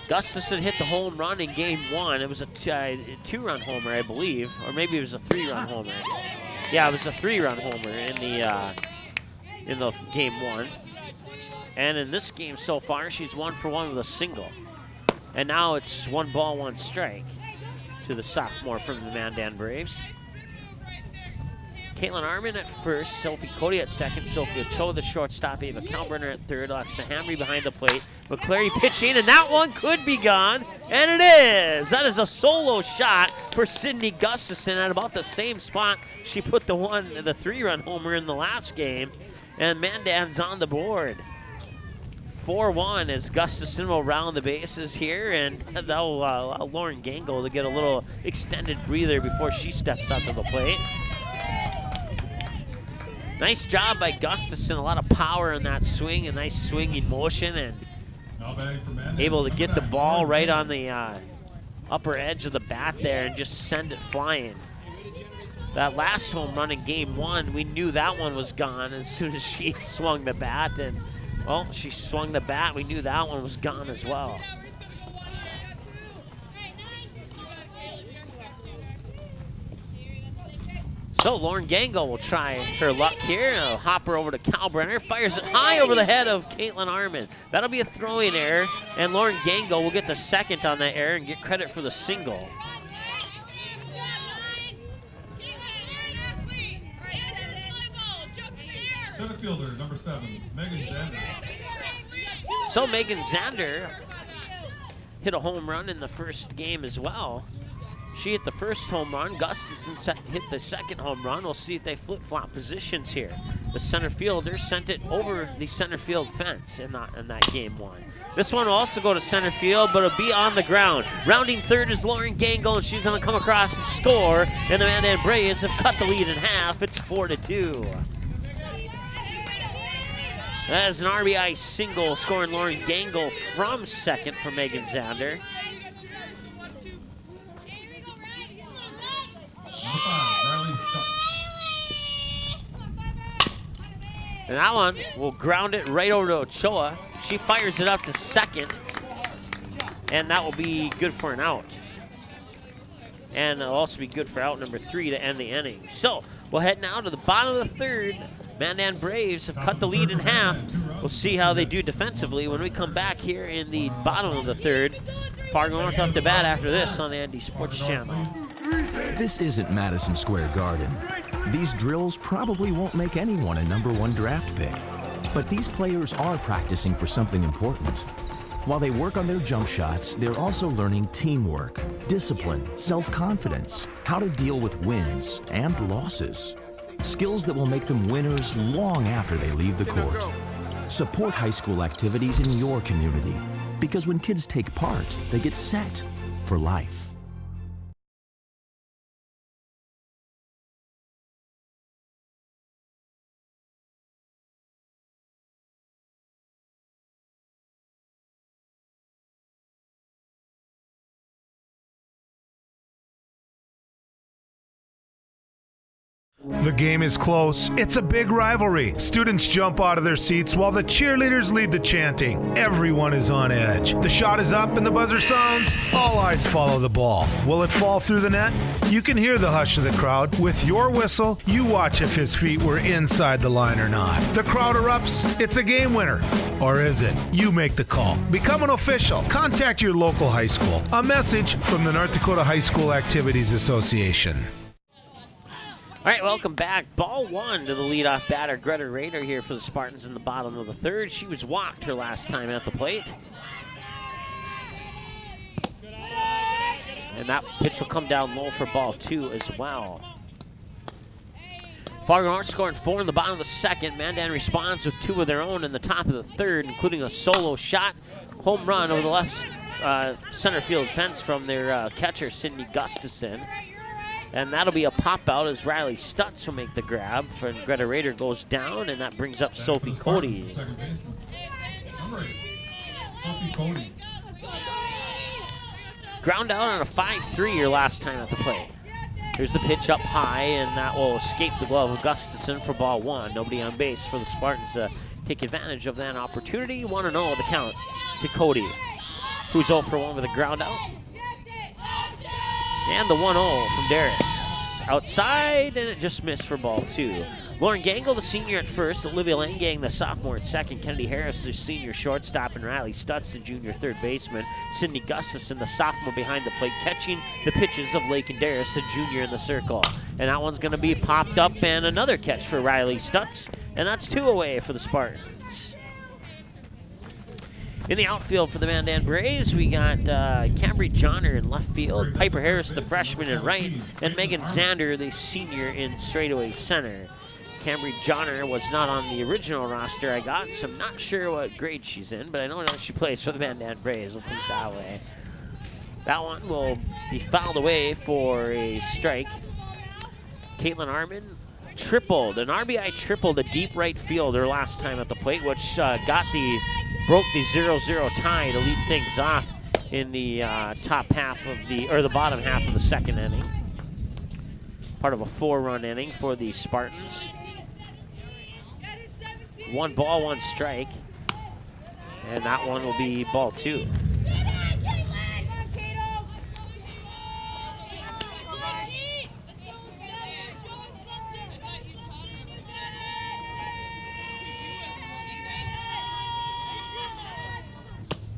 Gustafson hit the home run in game 1. It was a two-run homer, I believe, or maybe it was a 3-run homer. Yeah, it was a 3-run homer in the game 1. And in this game so far, she's 1 for 1 with a single. And now it's 1 ball, 1 strike to the sophomore from the Mandan Braves. Caitlin Armin at first, Sophie Cody at second, Sophia Cho the shortstop, Ava Kalbrenner at third, Alexa Hamry behind the plate. McClary pitching, and that one could be gone, and it is! That is a solo shot for Sydney Gustafson at about the same spot she put the 3-run homer in the last game, and Mandan's on the board. 4-1 as Gustafson will round the bases here, and that'll allow Lauren Gangle to get a little extended breather before she steps up to the plate. Nice job by Gustafson, a lot of power in that swing, a nice swinging motion, and able to get the ball right on the upper edge of the bat there and just send it flying. That last home run in game 1, we knew that one was gone as soon as she swung the bat, and well, she swung the bat, we knew that one was gone as well. So Lauren Gangle will try her luck here. A hopper over to Kalbrenner, fires it high over the head of Caitlin Armin. That'll be a throwing error, and Lauren Gangle will get the second on that error and get credit for the single. Center fielder, number 7, Megan Zander. So Megan Zander hit a home run in the first game as well. She hit the first home run. Gustafson hit the second home run. We'll see if they flip-flop positions here. The center fielder sent it over the center field fence in that game 1. This one will also go to center field, but it'll be on the ground. Rounding third is Lauren Gangle, and she's going to come across and score. And the Mandan Braves have cut the lead in half. It's 4-2. That is an RBI single, scoring Lauren Gangle from second for Megan Zander. And that one will ground it right over to Ochoa. She fires it up to second, and that will be good for an out. And it'll also be good for out number 3 to end the inning. So we'll head now to the bottom of the third. Mandan Braves have cut the lead in half. We'll see how they do defensively when we come back here in the bottom of the third. Fargo North up to bat after this on the ND Sports Channel. This isn't Madison Square Garden. These drills probably won't make anyone a #1 draft pick. But these players are practicing for something important. While they work on their jump shots, they're also learning teamwork, discipline, self-confidence, how to deal with wins and losses. Skills that will make them winners long after they leave the court. Support high school activities in your community, because when kids take part, they get set for life. The game is close. It's a big rivalry. Students jump out of their seats while the cheerleaders lead the chanting. Everyone is on edge. The shot is up and the buzzer sounds. All eyes follow the ball. Will it fall through the net? You can hear the hush of the crowd. With your whistle, you watch if his feet were inside the line or not. The crowd erupts. It's a game winner. Or is it? You make the call. Become an official. Contact your local high school. A message from the North Dakota High School Activities Association. All right, welcome back. Ball one to the leadoff batter, Greta Rader here for the Spartans in the bottom of the third. She was walked her last time at the plate. And that pitch will come down low for ball two as well. Fargo North scoring 4 in the bottom of the second. Mandan responds with 2 of their own in the top of the third, including a solo shot, home run over the left center field fence from their catcher, Sydney Gustafson. And that'll be a pop out as Riley Stutz will make the grab. And Greta Rader goes down, and that brings up Sophie Cody. Ground out on a 5-3 your last time at the plate. Here's the pitch up high, and that will escape the glove of Gustafson for ball one. Nobody on base for the Spartans to take advantage of that opportunity. 1-0 the count to Cody, who's 0 for 1 with a ground out. And the 1-0 from Darris. Outside, and it just missed for ball two. Lauren Gangle, the senior at first. Olivia Langang, the sophomore at second. Kennedy Harris, the senior shortstop. And Riley Stutz, the junior third baseman. Sydney Gustafson, the sophomore behind the plate, catching the pitches of Lakin Darris, the junior in the circle. And that one's going to be popped up, and another catch for Riley Stutz. And that's 2 away for the Spartans. In the outfield for the Mandan Braves, we got Cambry Johnner in left field, Piper Harris, the freshman, in right, and Megan Zander, the senior, in straightaway center. Cambry Johnner was not on the original roster I got, so I'm not sure what grade she's in, but I know that she plays for the Mandan Braves. We'll put it that way. That one will be fouled away for a strike. Caitlin Armin tripled, an RBI tripled a deep right fielder last time at the plate, which broke the 0-0 tie to lead things off in the the bottom half of the second inning. Part of a 4-run inning for the Spartans. 1 ball, 1 strike, and that one will be ball two.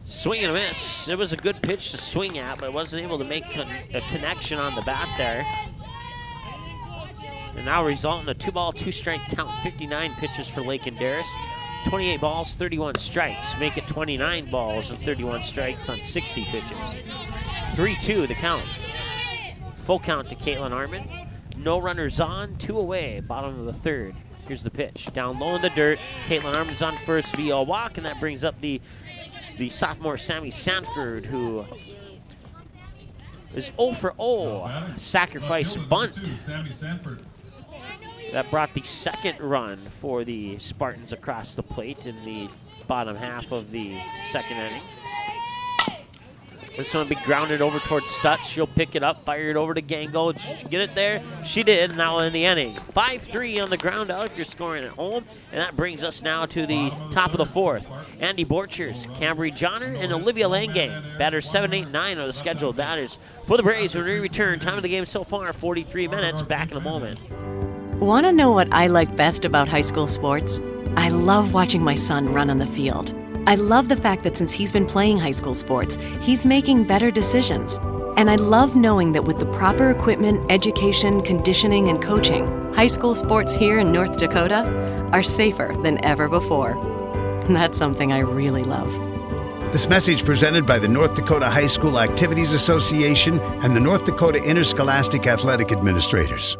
Swing and a miss. It was a good pitch to swing at, but wasn't able to make a connection on the bat there. And now result in a 2-ball, 2-strike count. 59 pitches for Lakin Darris. 28 balls, 31 strikes. Make it 29 balls and 31 strikes on 60 pitches. 3-2 the count. Full count to Caitlin Armin. No runners on, 2 away, bottom of the third. Here's the pitch. Down low in the dirt. Caitlin Armin's on first via a walk, and that brings up the sophomore Sammy Sanford, who is 0 for 0. Sacrifice bunt. That brought the second run for the Spartans across the plate in the bottom half of the second inning. This one will be grounded over towards Stutz. She'll pick it up, fire it over to Gangle. Did she get it there? She did, now in the inning. 5-3 on the ground out if you're scoring at home. And that brings us now to the top of the fourth. Andy Borchers, Cambry Johnner, and Olivia Langang. Batters 7, 8, 9 are the scheduled batters for the Braves when we return. Time of the game so far, 43 minutes. Back in a moment. Want to know what I like best about high school sports? I love watching my son run on the field. I love the fact that since he's been playing high school sports, he's making better decisions. And I love knowing that with the proper equipment, education, conditioning, and coaching, high school sports here in North Dakota are safer than ever before. And that's something I really love. This message presented by the North Dakota High School Activities Association and the North Dakota Interscholastic Athletic Administrators.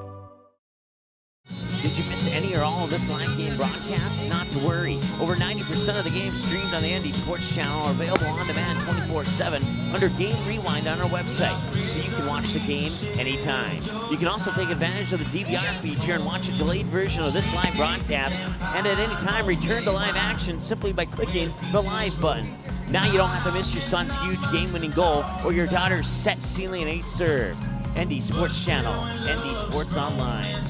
Did you miss any or all of this live game broadcast? Not to worry. Over 90% of the games streamed on the ND Sports Channel are available on demand 24/7 under Game Rewind on our website, so you can watch the game anytime. You can also take advantage of the DVR feature and watch a delayed version of this live broadcast, and at any time return to live action simply by clicking the live button. Now you don't have to miss your son's huge game-winning goal or your daughter's set ceiling ace serve. ND Sports Channel, ND Sports Online.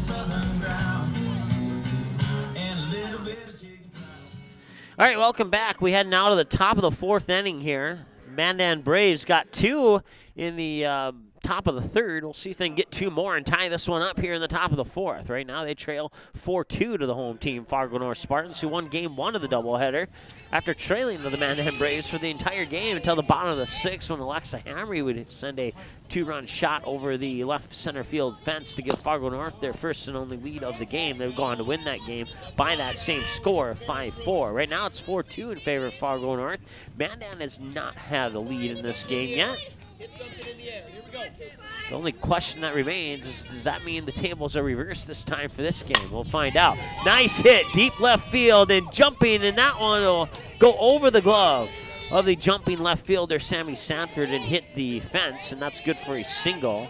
All right, welcome back. We head now to the top of the 4th inning here. Mandan Braves got 2 in the top of the 3rd. We'll see if they can get 2 more and tie this one up here in the top of the 4th. Right now they trail 4-2 to the home team, Fargo North Spartans, who won game 1 of the doubleheader after trailing to the Mandan Braves for the entire game until the bottom of the 6th when Alexa Hamry would send a 2-run shot over the left center field fence to give Fargo North their first and only lead of the game. They would go on to win that game by that same score of 5-4. Right now it's 4-2 in favor of Fargo North. Mandan has not had a lead in this game yet. The only question that remains is, does that mean the tables are reversed this time for this game? We'll find out. Nice hit, deep left field, and jumping, and that one will go over the glove of the jumping left fielder, Sammy Sanford, and hit the fence, and that's good for a single.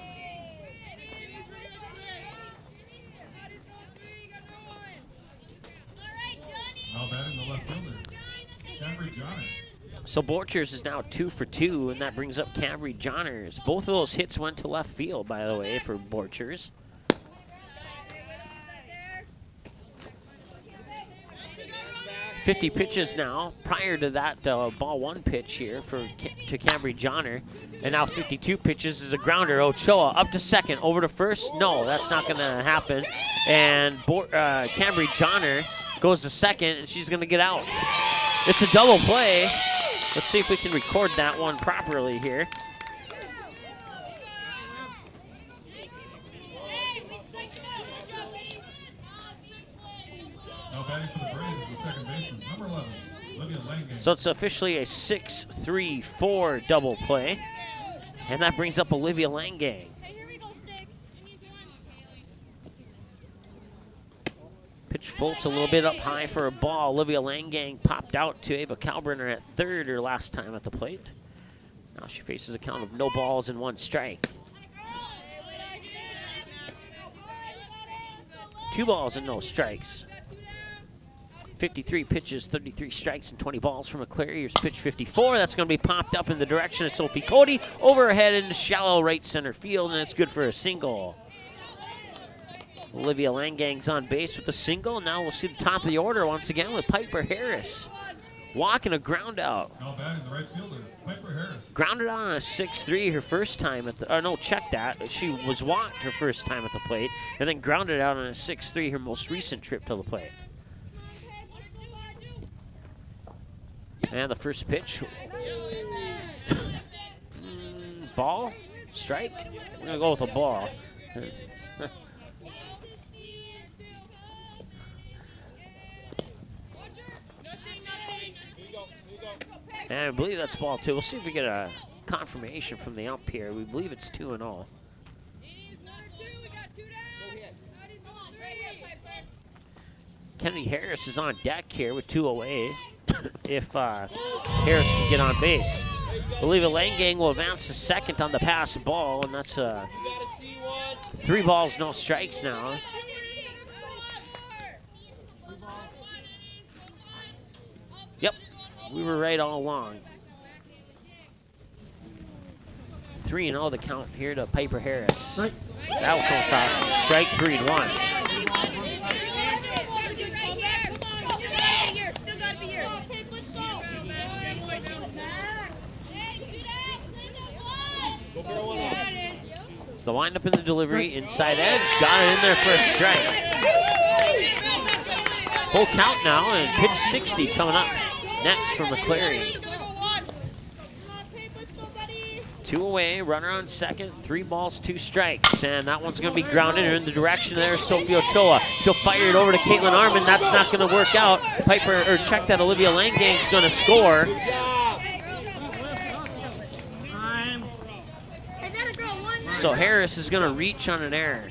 Now batting the left fielder, Cambry Johnner. So Borchers is now 2 for 2, and that brings up Cambry Johners. Both of those hits went to left field, by the way, for Borchers. .50 pitches now. Prior to that, ball 1 pitch here to Cambry Johnner. And now 52 pitches is a grounder. Ochoa up to second, over to first. No, that's not going to happen. And Cambry Johnner goes to second, and she's going to get out. It's a double play. Let's see if we can record that one properly here. Now batting for the Braves is the second baseman, number 11, Olivia Lange. So it's officially a 6-3-4 double play. And that brings up Olivia Langang. Pitch floats a little bit up high for a ball. Olivia Langang popped out to Ava Kalbrenner at third her last time at the plate. Now she faces a count of no balls and 1 strike. 2 balls and no strikes. 53 pitches, 33 strikes, and 20 balls from McCleary. Here's pitch 54. That's going to be popped up in the direction of Sophie Cody. Over her head into shallow right center field, and it's good for a single. Olivia Langang's on base with a single. Now we'll see the top of the order once again with Piper Harris. Walking a ground out. Now batting the right fielder, Piper Harris. Grounded on a 6-3 her first time at the, no, check that. She was walked her first time at the plate, and then grounded out on a 6-3 her most recent trip to the plate. And the first pitch. Ball? Strike? We're going to go with a ball. And I believe that's ball 2. We'll see if we get a confirmation from the ump here. We believe it's 2-0. Kennedy Harris is on deck here with 2 away. If Harris can get on base. Olivia Langang will advance to second on the pass ball, and that's 3 balls, no strikes now. Yep, we were right all along. 3-0 the count here to Piper Harris. Right. That will come across. Strike 3-1. So the windup in the delivery, inside edge, got it in there for a strike. Full count now, and pitch 60 coming up next from McCleary. 2 away, runner on second, 3 balls, 2 strikes, and that one's going to be grounded in the direction there. Sophie Ochoa. She'll fire it over to Caitlin Arman. That's not going to work out. Check that. Olivia Langang's going to score. So Harris is going to reach on an error,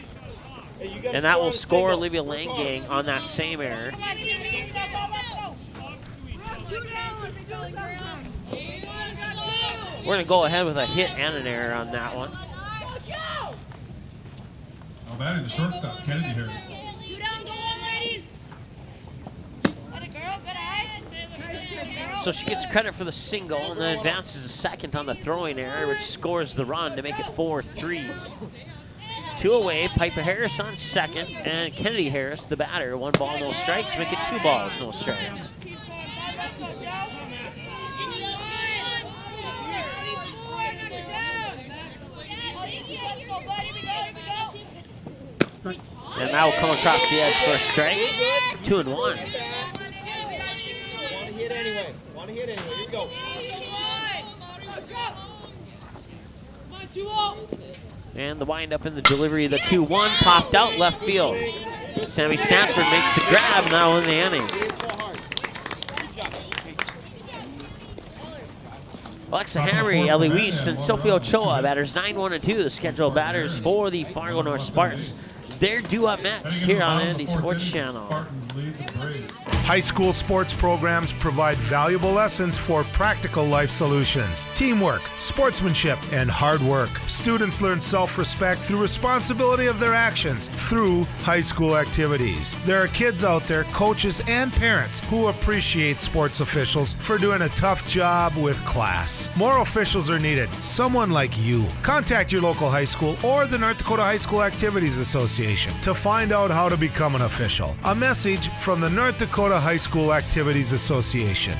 and that will score Olivia Langang on that same error. We're going to go ahead with a hit and an error on that one. Now batting the shortstop, Kennedy Harris. So she gets credit for the single and then advances a second on the throwing error, which scores the run to make it 4-3. 2 away, Piper Harris on second, and Kennedy Harris, the batter. 1 ball, no strikes, make it 2 balls, no strikes. And that will come across the edge for a strike. 2-1. Want to hit anyway. Here we go. And the windup in the delivery, the 2-1 popped out left field. Sammy Sanford makes the grab, now in the inning. Alexa Hamry, Ellie Wiest, and Sophie Ochoa, batters 9-1 and 2, the scheduled batters for the Fargo North Spartans. They're due up next here on the Indy Sports Channel. High school sports programs provide valuable lessons for practical life solutions, teamwork, sportsmanship, and hard work. Students learn self-respect through responsibility of their actions through high school activities. There are kids out there, coaches and parents, who appreciate sports officials for doing a tough job with class. More officials are needed, someone like you. Contact your local high school or the North Dakota High School Activities Association to find out how to become an official. A message from the North Dakota High School Activities Association.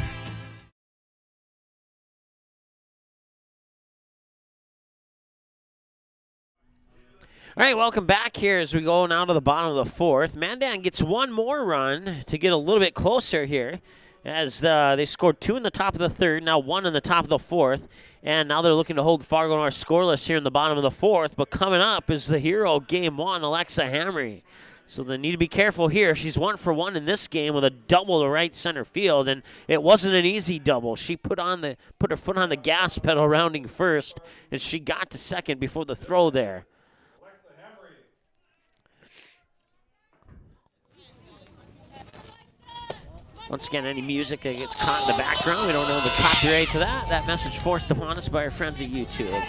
All right, welcome back here as we go now to the bottom of the fourth. Mandan gets one more run to get a little bit closer here as they scored 2 in the top of the third, now 1 in the top of the fourth. And now they're looking to hold Fargo North scoreless here in the bottom of the fourth. But coming up is the hero game 1, Alexa Hamry. So they need to be careful here. She's 1 for 1 in this game with a double to right center field, and it wasn't an easy double. She put her foot on the gas pedal rounding first, and she got to second before the throw there. Once again, any music that gets caught in the background, we don't know the copyright to that. That message forced upon us by our friends at YouTube.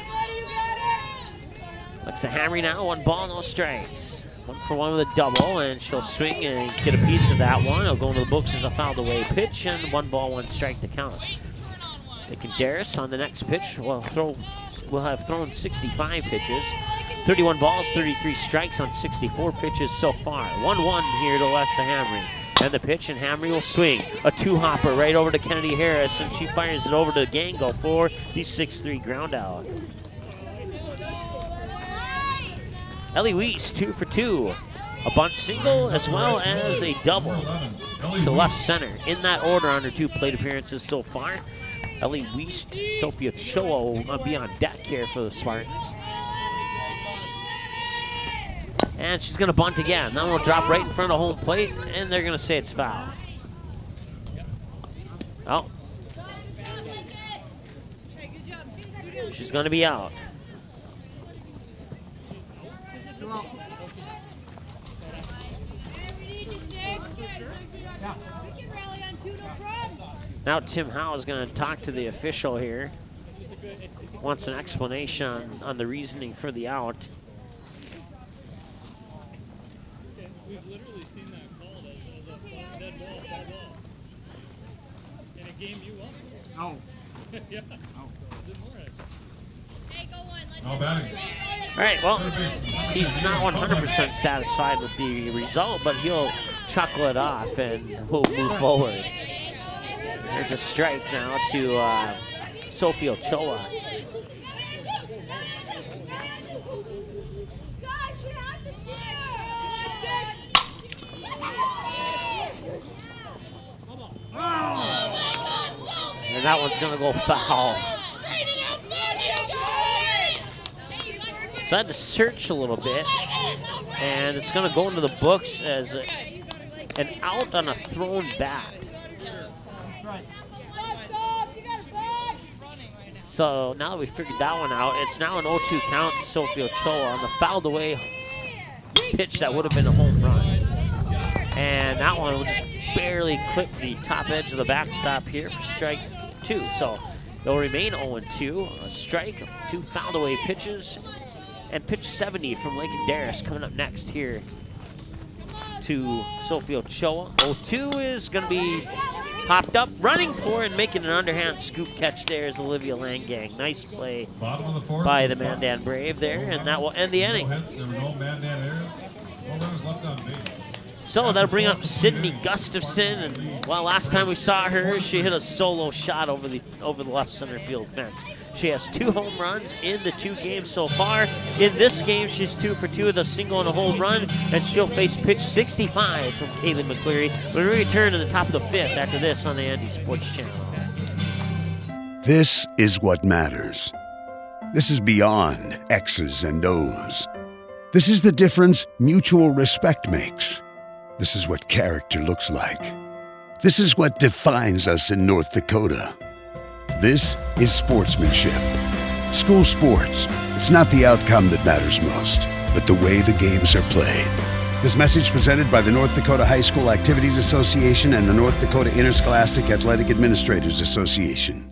Alexa Hamry now, 1 ball, no strikes. 1 for 1 with a double, and she'll swing and get a piece of that one. It'll go into the books as a fouled away pitch, and 1 ball, 1 strike to count. Nick on the next pitch will have thrown 65 pitches. 31 balls, 33 strikes on 64 pitches so far. 1-1 here to Alexa Hamry. And the pitch, and Hamry will swing. A 2-hopper right over to Kennedy Harris, and she fires it over to Gango for the 6-3 ground out. Ellie Wiest, 2 for 2. A bunt single as well as a double to left center. In that order on her 2 plate appearances so far. Ellie Wiest, Sophie Ochoa will be on deck here for the Spartans. And she's going to bunt again. That one will drop right in front of home plate, and they're going to say it's foul. Oh. She's going to be out. Now Tim Howe is going to talk to the official here. Wants an explanation on the reasoning for the out. We've literally seen that called as a dead ball. In a game you won. Oh. Yeah. Oh. No batting. All right, well, he's not 100% satisfied with the result, but he'll chuckle it off and we'll move forward. There's a strike now to Sophie Ochoa. And that one's going to go foul. So I had to search a little bit, and it's going to go into the books as an out on a thrown bat. So now that we figured that one out, it's now an 0-2 count to Sophie Ochoa on the fouled away pitch that would have been a home run. And that one will just barely clip the top edge of the backstop here for strike 2. So they'll remain 0-2. A strike, 2 fouled away pitches, and pitch 70 from Lake Darris coming up next here to Sophie Ochoa. 0-2 is going to be popped up, running for and making an underhand scoop catch there is Olivia Langang. Nice play by the Mandan Brave there, and that will end the inning. There were no Mandan errors. No runners left on base. So that'll bring up Sydney Gustafson, and well, last time we saw her, she hit a solo shot over the left center field fence. She has 2 home runs in the 2 games so far. In this game, she's 2 for 2 with a single and a home run, and she'll face pitch 65 from Kaylee McCleary when we return to the top of the 5th after this on the Andy Sports Channel. This is what matters. This is beyond X's and O's. This is the difference mutual respect makes. This is what character looks like. This is what defines us in North Dakota. This is sportsmanship. School sports. It's not the outcome that matters most, but the way the games are played. This message presented by the North Dakota High School Activities Association and the North Dakota Interscholastic Athletic Administrators Association.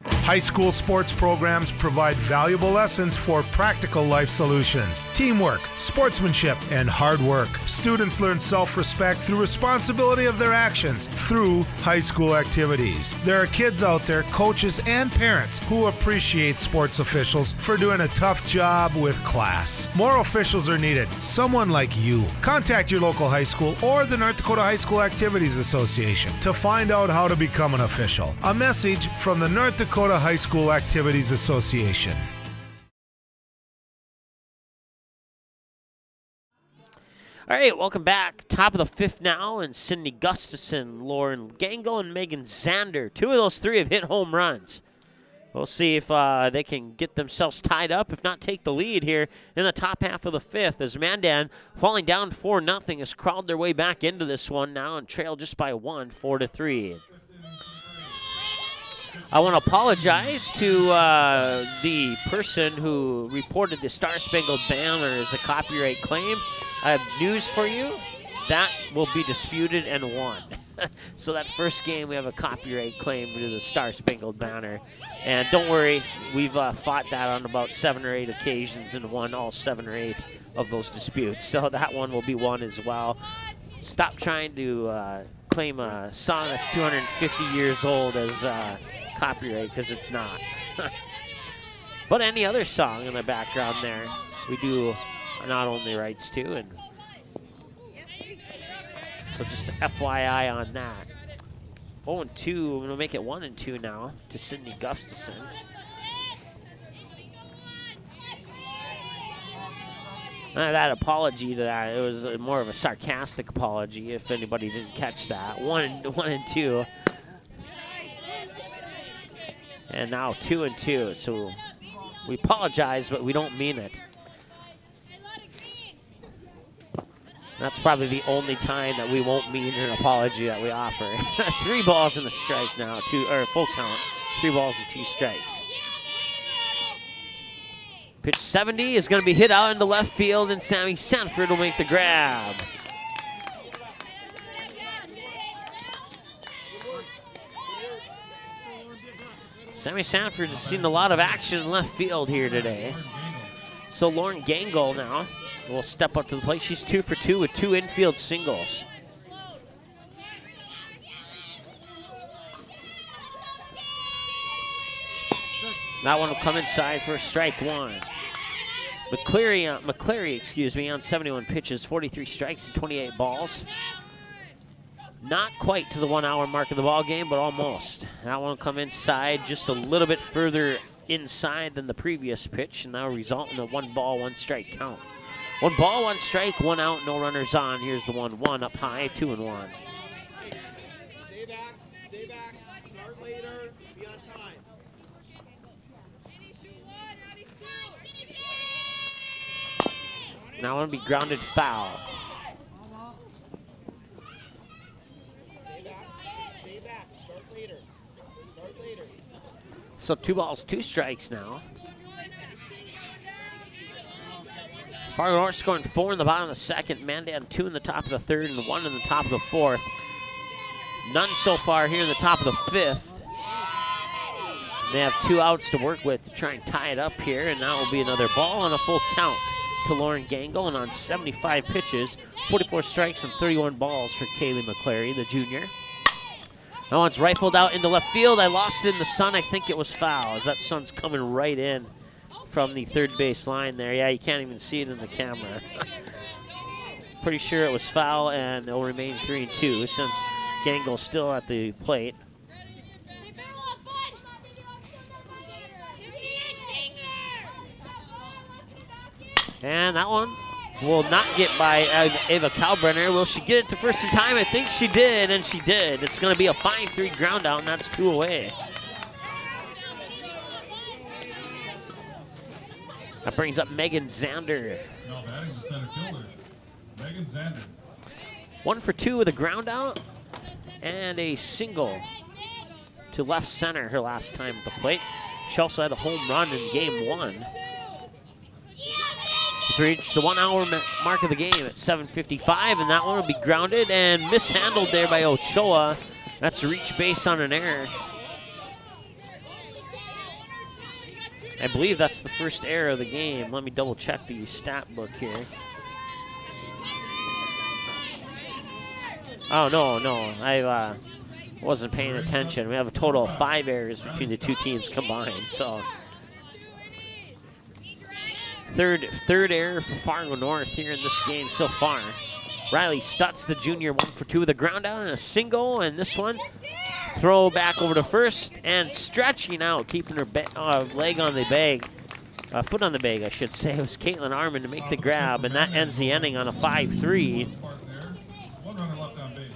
High school sports programs provide valuable lessons for practical life solutions, teamwork, sportsmanship, and hard work. Students learn self-respect through responsibility of their actions through high school activities. There are kids out there, coaches and parents, who appreciate sports officials for doing a tough job with class. More officials are needed. Someone like you. Contact your local high school or the North Dakota High School Activities Association to find out how to become an official. A message from the North Dakota High School Activities Association. All right, welcome back. Top of the 5th now, and Sydney Gustafson, Lauren Gango, and Megan Zander. 2 of those 3 have hit home runs. We'll see if they can get themselves tied up, if not take the lead here in the top half of the 5th, as Mandan, falling down 4-0, has crawled their way back into this one now and trailed just by 1, 4-3. I want to apologize to the person who reported the Star Spangled Banner as a copyright claim. I have news for you. That will be disputed and won. So that first game, we have a copyright claim to the Star Spangled Banner. And don't worry, we've fought that on about 7 or 8 occasions and won all 7 or 8 of those disputes. So that one will be won as well. Stop trying to claim a song that's 250 years old as copyright, because it's not. But any other song in the background there, we do not own the rights to, and so just FYI on that. 0-2, I'm gonna make it 1-2 now to Sydney Gustafson. That apology to that, it was more of a sarcastic apology if anybody didn't catch that. 1-2. And now 2-2, so we apologize, but we don't mean it. That's probably the only time that we won't mean an apology that we offer. 3 balls and a strike now, full count. 3 balls and 2 strikes. Pitch 70 is going to be hit out into left field, and Sammy Sanford will make the grab. Sammy Sanford has seen a lot of action in left field here today. So Lauren Gangle now will step up to the plate. She's 2 for 2 with 2 infield singles. That one will come inside for a strike 1. McCleary, on 71 pitches, 43 strikes and 28 balls. Not quite to the 1 hour mark of the ball game, but almost. That one will come inside just a little bit further inside than the previous pitch, and that will result in a 1 ball, 1 strike count. 1 ball, 1 strike, 1 out, no runners on. Here's the 1-1 up high, 2-1. Stay back, start later, be on time. Now one will be grounded foul. Stay back, start later. So 2 balls, 2 strikes now. Fargo North scoring 4 in the bottom of the 2nd. Mandan 2 in the top of the 3rd and 1 in the top of the 4th. None so far here in the top of the 5th. They have 2 outs to work with to try and tie it up here, and that will be another ball and a full count to Lauren Gangle, and on 75 pitches, 44 strikes and 31 balls for Kaylee McCleary, the junior. That one's rifled out into left field. I lost it in the sun. I think it was foul, as that sun's coming right in from the third base line there. Yeah, you can't even see it in the camera. Pretty sure it was foul, and it'll remain 3-2 since Gangle's still at the plate. And that one will not get by Ava Kalbrenner. Will she get it to first in time? I think she did, and she did. It's going to be a 5-3 ground out, and that's 2 away. That brings up Megan Zander. Now batting the center fielder, Megan Zander. 1 for 2 with a ground out and a single to left center her last time at the plate. She also had a home run in game 1. It's reached the 1 hour mark of the game at 7:55, and that one will be grounded and mishandled there by Ochoa. That's a reach base on an error. I believe that's the first error of the game. Let me double check the stat book here. Oh, no, I wasn't paying attention. We have a total of 5 errors between the two teams combined, so. Third error for Fargo North here in this game so far. Riley Stutz, the junior, 1 for 2 with a ground out and a single, and this one, throw back over to first, and stretching out, keeping her leg on the bag, foot on the bag, I should say. It was Caitlin Armand to make the grab, and that ends the inning on a 5-3. 1 runner left on base.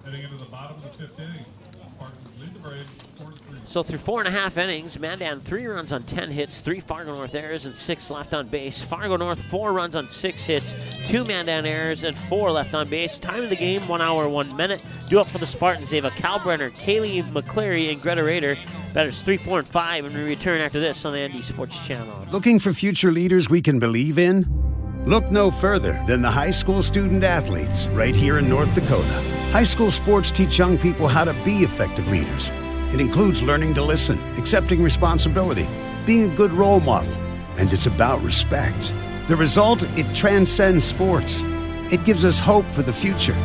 Heading into the bottom of the 5th inning, the Spartans lead the Braves 4-3. So through 4.5 innings, Mandan 3 runs on 10 hits, 3 Fargo North errors, and 6 left on base. Fargo North 4 runs on 6 hits, 2 Mandan errors, and 4 left on base. Time of the game, 1 hour, 1 minute. Due up for the Spartans, Ava Kalbrenner, Kaylee McCleary, and Greta Rader. Batters 3, 4, and 5, and we return after this on the ND Sports Channel. Looking for future leaders we can believe in? Look no further than the high school student athletes right here in North Dakota. High school sports teach young people how to be effective leaders. It includes learning to listen, accepting responsibility, being a good role model, and it's about respect. The result, it transcends sports. It gives us hope for the future.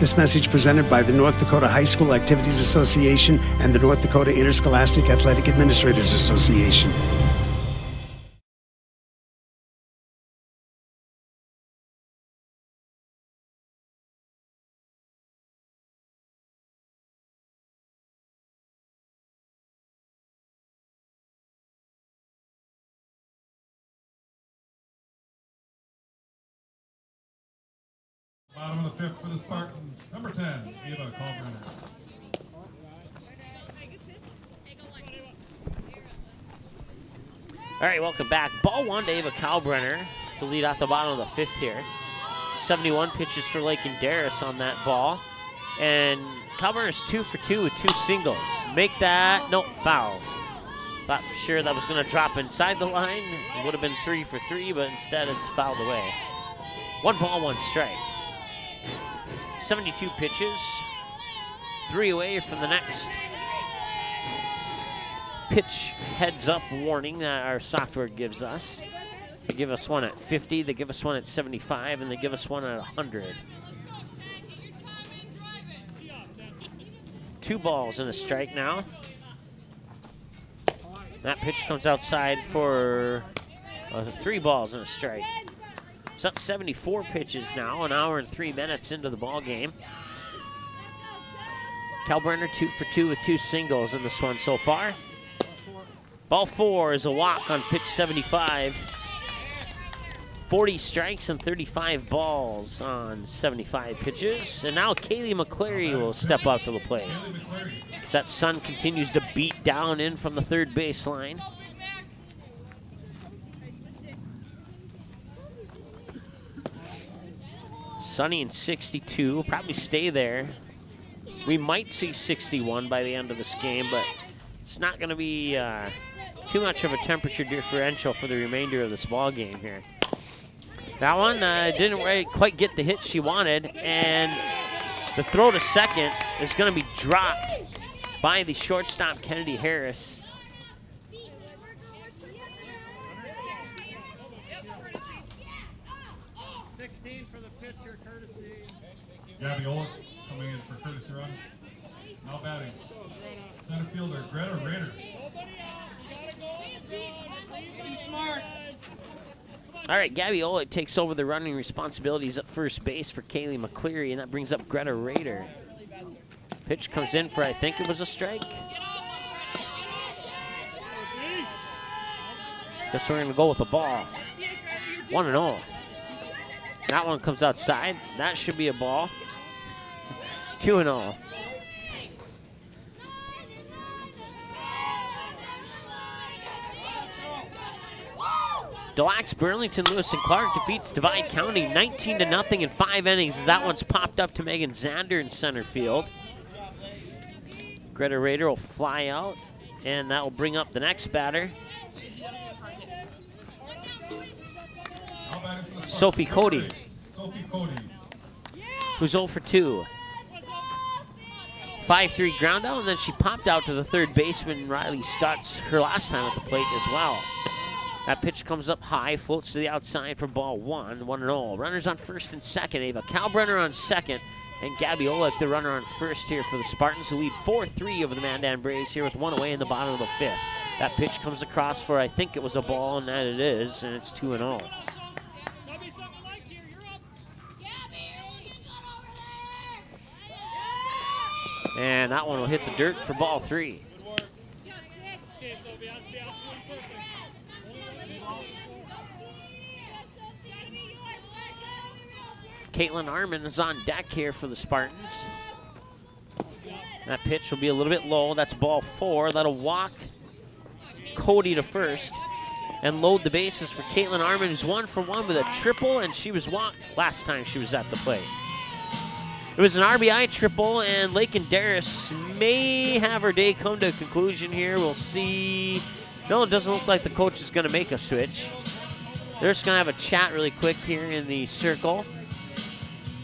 This message presented by the North Dakota High School Activities Association and the North Dakota Interscholastic Athletic Administrators Association. Bottom of the 5th for the Spartans, number 10, Ava Kalbrenner. All right, welcome back. Ball 1 to Ava Kalbrenner to lead off the bottom of the 5th here. 71 pitches for Lake and Darris on that ball. And Kalbrenner's 2 for 2 with 2 singles. Make that, nope, foul. Thought for sure that was going to drop inside the line. It would have been 3 for 3, but instead it's fouled away. 1 ball, 1 strike. 72 pitches, 3 away from the next pitch heads up warning that our software gives us. They give us one at 50, they give us one at 75, and they give us one at 100. 2 balls and a strike now. That pitch comes outside for 3 balls and a strike. So that's 74 pitches now, 1 hour and 3 minutes into the ball game. Kalbrenner 2 for 2 with 2 singles in this one so far. Ball 4 is a walk on pitch 75. 40 strikes and 35 balls on 75 pitches. And now Kaylee McCleary will step up to the plate. As that sun continues to beat down in from the third baseline. Sunny and 62, will probably stay there. We might see 61 by the end of this game, but it's not going to be too much of a temperature differential for the remainder of this ball game here. That one didn't quite get the hit she wanted, and the throw to second is going to be dropped by the shortstop, Kennedy Harris. Gabby Olick coming in for courtesy run. Now batting, center fielder Greta Rader. All right, Gabby Olick takes over the running responsibilities at first base for Kaylee McCleary, and that brings up Greta Rader. Pitch comes in for, I think it was a strike. Guess we're going to go with a ball. 1-0. That one comes outside. That should be a ball. 2-0. Des Lacs, Burlington, Lewis, and Clark defeats Divide County 19-0 in 5 innings as that one's popped up to Megan Zander in center field. Greta Rader will fly out, and that will bring up the next batter. Sophie Cody, who's 0 for 2. 5-3 ground out, and then she popped out to the third baseman, Riley Stutz, her last time at the plate as well. That pitch comes up high, floats to the outside for ball 1-0. Runners on first and second. Ava Kalbrenner on second, and Gabby Olick, the runner on first here for the Spartans, who lead 4-3 over the Mandan Braves here with 1 away in the bottom of the 5th. That pitch comes across for, I think it was a ball, and that it is, and it's 2-0. And that one will hit the dirt for ball 3. Caitlin Arman is on deck here for the Spartans. That pitch will be a little bit low. That's ball 4. That'll walk Cody to first and load the bases for Caitlin Arman, who's 1 for 1 with a triple, and she was walked last time she was at the plate. It was an RBI triple, and Lakin Darris may have her day come to a conclusion here. We'll see. No, it doesn't look like the coach is going to make a switch. They're just going to have a chat really quick here in the circle.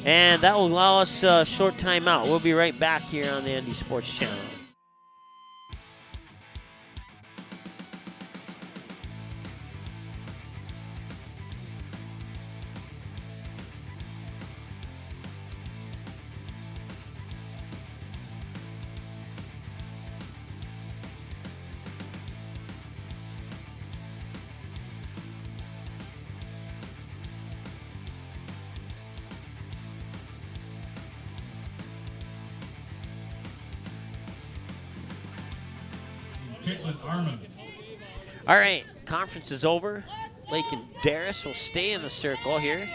And that will allow us a short timeout. We'll be right back here on the ND Sports Channel. Caitlin Arman. All right, conference is over. Lakin Darris will stay in the circle here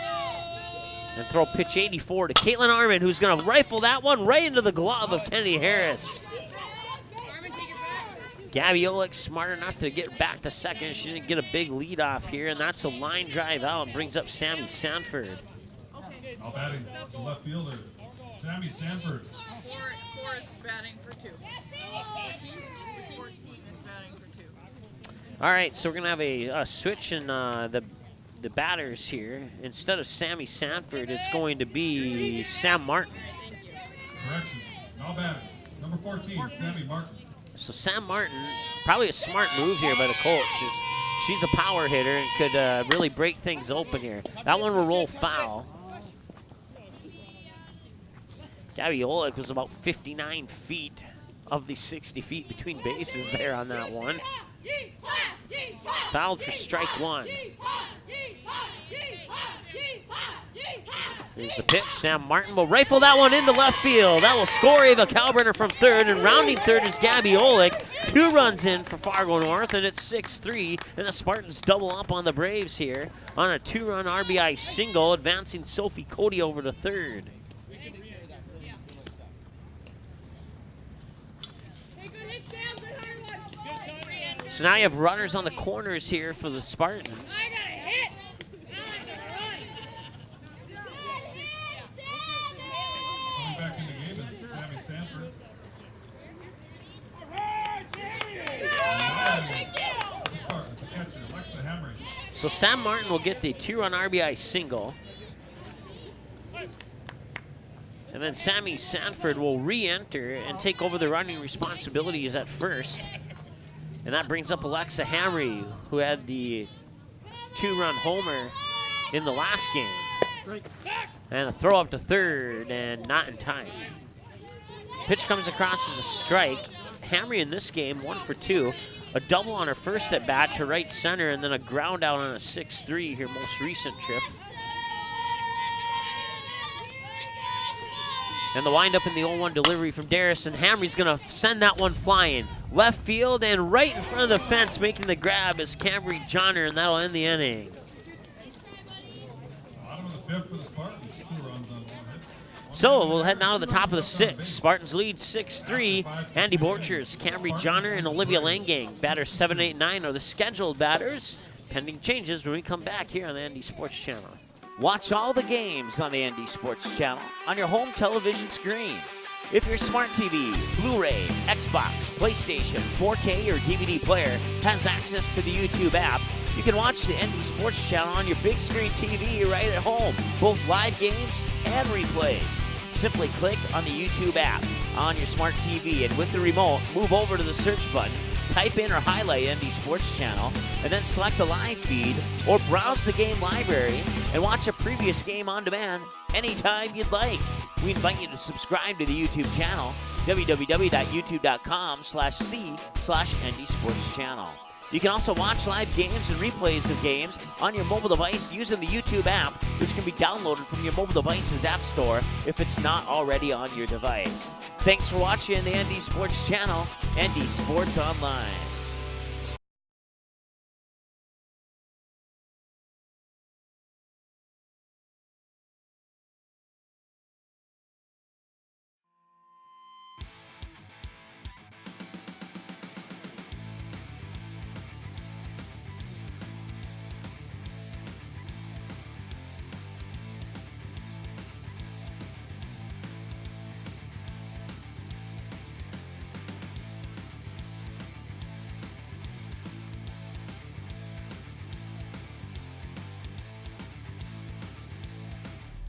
and throw pitch 84 to Caitlin Arman, who's going to rifle that one right into the glove of Kennedy Harris. Gabby Olick smart enough to get back to second. She didn't get a big lead off here, and that's a line drive out and brings up Sammy Sanford. Now batting the left fielder, Sammy Sanford. Four is batting for 2. 14 is batting for 2. All right, so we're going to have a switch in the batters here. Instead of Sammy Sanford, it's going to be Sam Martin. Correction. Now batting number 14, Sammy Martin. So Sam Martin, probably a smart move here by the coach. She's a power hitter and could really break things open here. That one will roll foul. Gabby Olick was about 59 feet of the 60 feet between bases there on that one. Fouled for strike 1. Here's the pitch. Sam Martin will rifle that one into left field. That will score Ava Kalbrenner from third, and rounding third is Gabby Olick. 2 runs in for Fargo North, and it's 6-3, and the Spartans double up on the Braves here on a 2-run RBI single, advancing Sophie Cody over to third. So now you have runners on the corners here for the Spartans. Coming back in the game is Sammy Sanford. This part is the catcher, Alexa Hamry. So Sam Martin will get the 2-run RBI single. And then Sammy Sanford will re-enter and take over the running responsibilities at first. And that brings up Alexa Hamry, who had the 2-run homer in the last game. And a throw up to third, and not in time. Pitch comes across as a strike. Hamry in this game, 1 for 2. a double on her first at bat to right center, and then a ground out on a 6-3 her most recent trip. And the windup in the 0-1 delivery from Darris, and Hamry's gonna send that one flying. Left field and right in front of the fence, making the grab is Camry Johnner, and that'll end the inning. Bottom of the fifth for the Spartans, 2 runs on 1 hit. So we'll head now to the top of the 6th. Spartans lead 6-3. Andy Borchers, Camry Johnner, and Olivia Langang. Batters 7, 8, 9 are the scheduled batters. Pending changes when we come back here on the ND Sports Channel. Watch all the games on the ND Sports Channel on your home television screen. If your smart TV, Blu-ray, Xbox, PlayStation, 4K, or DVD player has access to the YouTube app, you can watch the ND Sports Channel on your big screen TV right at home, both live games and replays. Simply click on the YouTube app on your smart TV, and with the remote, move over to the search button, type in or highlight ND Sports Channel, and then select the live feed or browse the game library and watch a previous game on demand anytime you'd like. We invite you to subscribe to the YouTube channel, www.youtube.com/c/ND Sports Channel. You can also watch live games and replays of games on your mobile device using the YouTube app, which can be downloaded from your mobile device's app store if it's not already on your device. Thanks for watching the ND Sports Channel, ND Sports Online.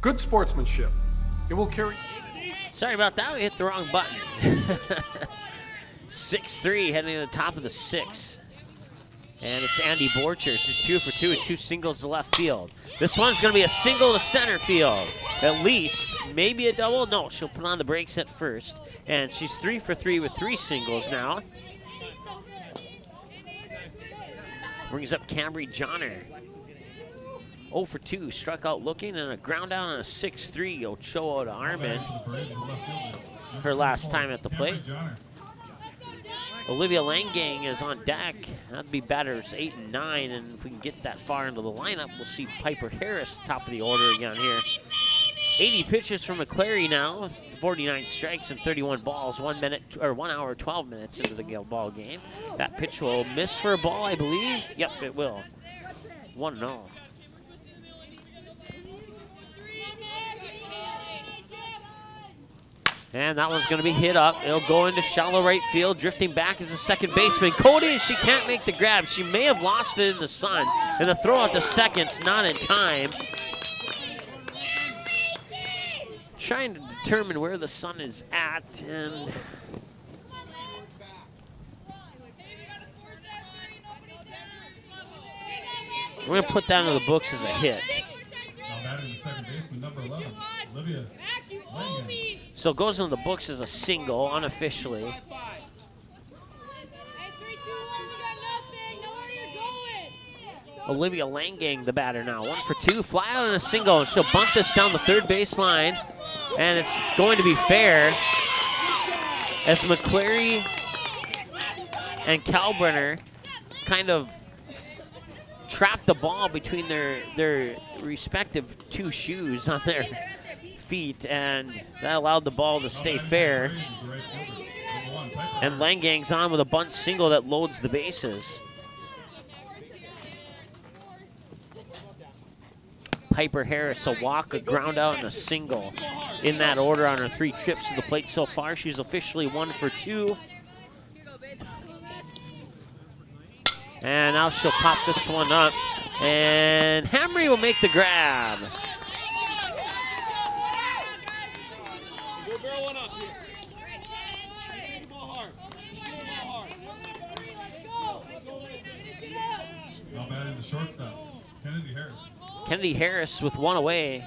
Good sportsmanship. It will carry. Sorry about that, we hit the wrong button. 6-3 heading to the top of the 6th. And it's Andy Borchers, who's 2 for 2 with 2 singles to left field. This one's going to be a single to center field. At least, maybe a double. No, she'll put on the brakes at first. And she's 3 for 3 with 3 singles now. Brings up Camry Johnner. 0 for 2, struck out looking, and a ground out on a 6-3. Ochoa to Armin. Her last time at the plate. Olivia Langang is on deck. That'd be batters 8 and 9, and if we can get that far into the lineup, we'll see Piper Harris top of the order again here. 80 pitches from McClary now, 49 strikes and 31 balls. 1 hour 12 minutes into the ball game. That pitch will miss for a ball, I believe. Yep, it will. 1-0. And that one's going to be hit up. It'll go into shallow right field. Drifting back is the second baseman. Cody, she can't make the grab. She may have lost it in the sun. And the throw out to second's not in time. Trying to determine where the sun is at. And we're going to put that into the books as a hit. Now batting the second baseman, number 11, Olivia Langang. So it goes into the books as a single, unofficially. Olivia Langang, the batter now. 1 for 2, fly out on a single, and she'll bunt this down the third base line. And it's going to be fair as McClary and Kalbrenner kind of trap the ball between their respective 2 shoes on their feet, and that allowed the ball to stay fair. And Langang's on with a bunt single that loads the bases. Piper Harris, a walk, a ground out, and a single in that order on her 3 trips to the plate so far. She's officially 1 for 2. And now she'll pop this one up, and Hamry will make the grab. Now batting the shortstop, Kennedy Harris. Kennedy Harris with 1 away.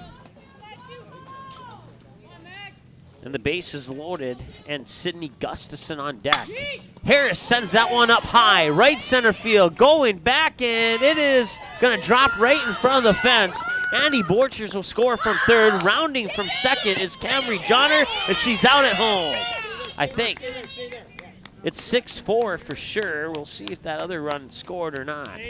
And the base is loaded, and Sydney Gustafson on deck. Harris sends that one up high, right center field, going back, and it is going to drop right in front of the fence. Andy Borchers will score from third. Rounding from second is Camry Johnner, and she's out at home, I think. It's 6-4 for sure. We'll see if that other run scored or not.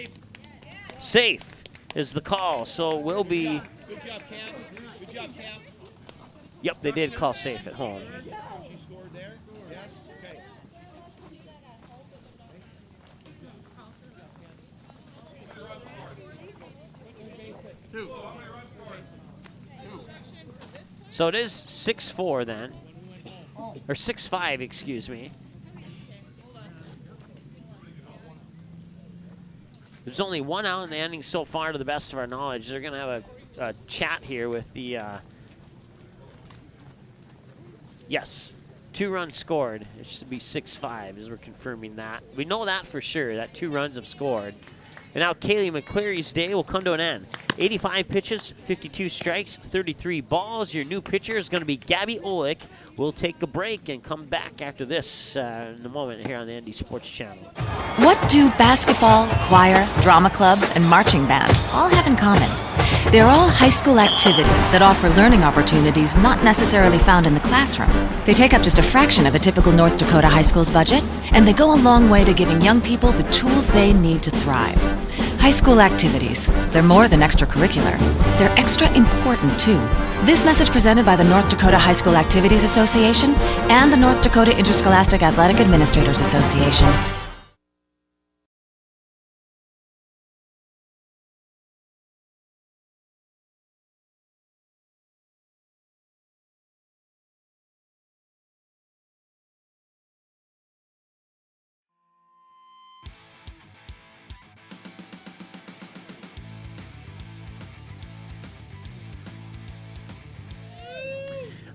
Safe is the call, so it will be. Good job, Cam. Good job, Cam. Yep, they did call safe at home. She scored there? Yes? Okay. So it is 6-4 then. Or 6-5, excuse me. There's only one out in the inning so far to the best of our knowledge. They're going to have a chat here with the... Yes, 2 runs scored. It should be 6-5 as we're confirming that. We know that for sure, that 2 runs have scored. And now Kaylee McCleary's day will come to an end. 85 pitches, 52 strikes, 33 balls. Your new pitcher is going to be Gabby Olick. We'll take a break and come back after this in a moment here on the ND Sports Channel. What do basketball, choir, drama club, and marching band all have in common? They're all high school activities that offer learning opportunities not necessarily found in the classroom. They take up just a fraction of a typical North Dakota high school's budget, and they go a long way to giving young people the tools they need to thrive. High school activities, they're more than extracurricular. They're extra important, too. This message presented by the North Dakota High School Activities Association and the North Dakota Interscholastic Athletic Administrators Association.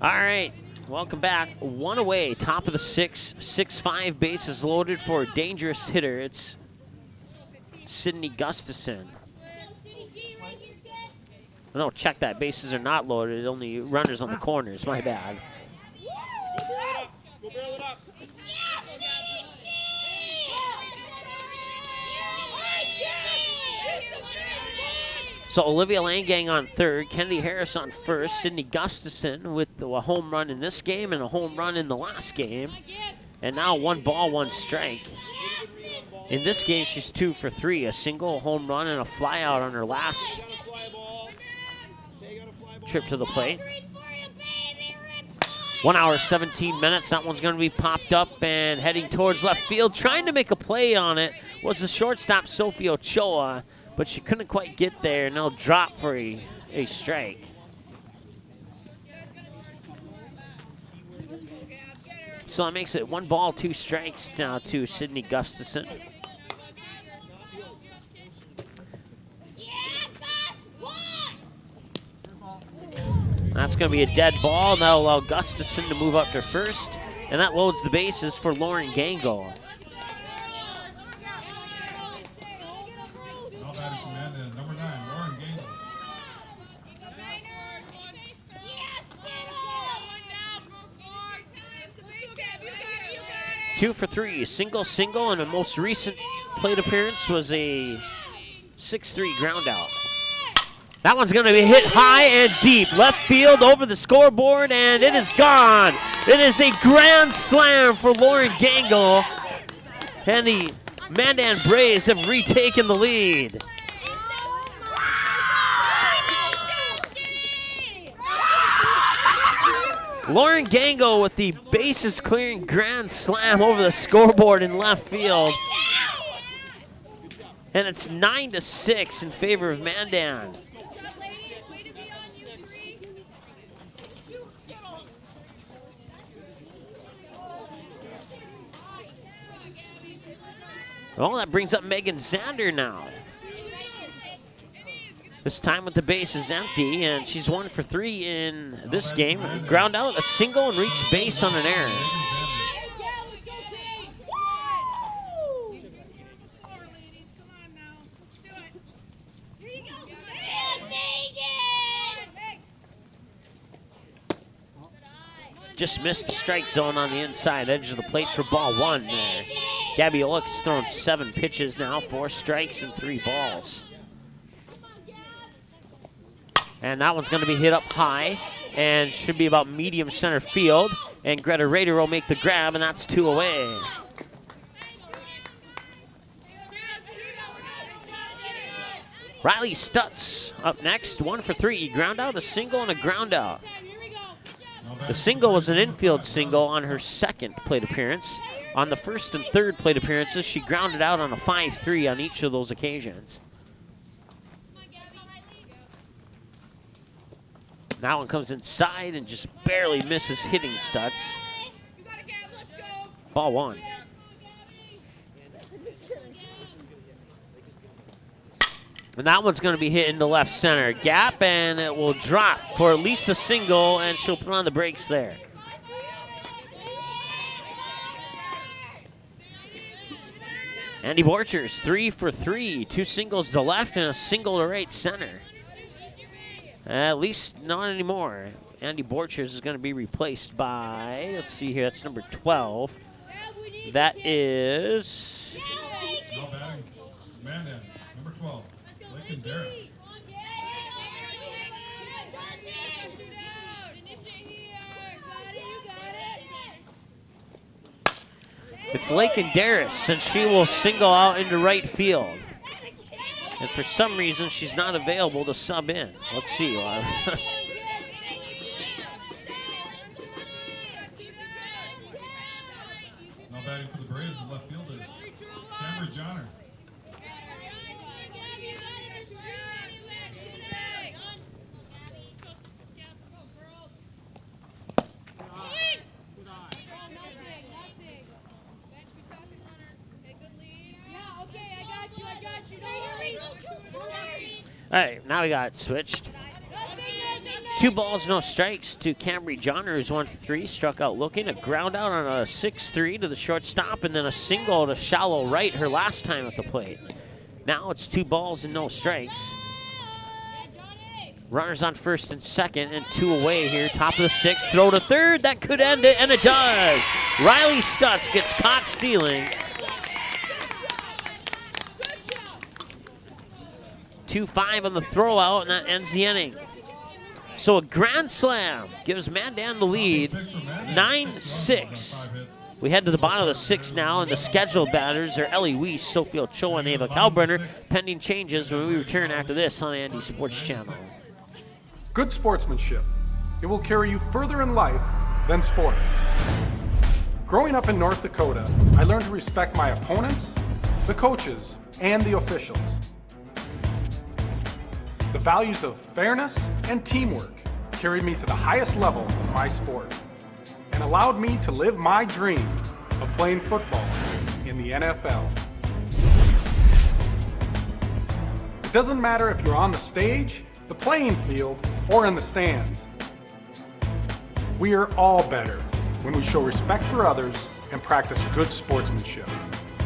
All right, welcome back. 1 away, top of the 6th, 6-5, bases loaded for a dangerous hitter. It's Sydney Gustafson. No, check that. Bases are not loaded. Only runners on the corners. My bad. Go barrel it up. So Olivia Langang on third, Kennedy Harris on first, Sydney Gustafson with a home run in this game and a home run in the last game. And now 1 ball, 1 strike. In this game, she's 2 for 3, a single, home run, and a fly out on her last trip to the plate. 1 hour, 17 minutes. That one's going to be popped up and heading towards left field. Trying to make a play on it was the shortstop, Sophie Ochoa, but she couldn't quite get there, and they'll drop for a strike. So that makes it 1 ball, 2 strikes now to Sydney Gustafson. That's going to be a dead ball, and that'll allow Gustafson to move up to first, and that loads the bases for Lauren Gangle. Now batting from Mandan, number 9, Lauren Gangle. 2 for 3, single, and the most recent plate appearance was a 6-3 ground out. That one's going to be hit high and deep. Left field over the scoreboard, and it is gone. It is a grand slam for Lauren Gangle. And the Mandan Braves have retaken the lead. Lauren Gangle with the bases clearing grand slam over the scoreboard in left field. And it's 9-6 in favor of Mandan. Well, that brings up Megan Zander now. This time with the bases empty, and she's 1 for 3 in this game. Ground out, a single, and reached base on an error. Just missed the strike zone on the inside edge of the plate for ball 1 there. Gabby Olick has thrown 7 pitches now, 4 strikes and 3 balls. And that one's going to be hit up high and should be about medium center field. And Greta Rader will make the grab, and that's 2 away. Riley Stutz up next, 1 for 3. He ground out, a single, and a ground out. The single was an infield single on her 2nd plate appearance. On the 1st and 3rd plate appearances, she grounded out on a 5-3 on each of those occasions. That one comes inside and just barely misses hitting Stutz. Ball 1. And that one's going to be hit into left center gap, and it will drop for at least a single, and she'll put on the brakes there. Andy Borchers, 3 for 3. 2 singles to left and a single to right center. At least not anymore. Andy Borchers is going to be replaced by, let's see here, that's number 12. That is... No batting. Mandan, number 12. Lakin Darris. It's Lakin Darris, and she will single out into right field. And for some reason, she's not available to sub in. Let's see. No batting for the Braves in left fielder. Camry Johnner. All right, now we got it switched. 2 balls, no strikes to Camry Johnner, who's 1 for 3, struck out looking. A ground out on a 6-3 to the shortstop, and then a single to shallow right her last time at the plate. Now it's 2 balls and no strikes. Runners on 1st and 2nd, and 2 away here. Top of the 6th, throw to 3rd. That could end it, and it does. Riley Stutz gets caught stealing. 2-5 on the throw out, and that ends the inning. So a grand slam gives Mandan the lead, 9-6. We head to the bottom of the 6th now, and the scheduled batters are Ellie Weiss, Sophie Ochoa, and Ava Kalbrenner. Pending changes when we return after this on the Andy Sports Channel. Good sportsmanship. It will carry you further in life than sports. Growing up in North Dakota, I learned to respect my opponents, the coaches, and the officials. The values of fairness and teamwork carried me to the highest level of my sport and allowed me to live my dream of playing football in the NFL. It doesn't matter if you're on the stage, the playing field, or in the stands. We are all better when we show respect for others and practice good sportsmanship.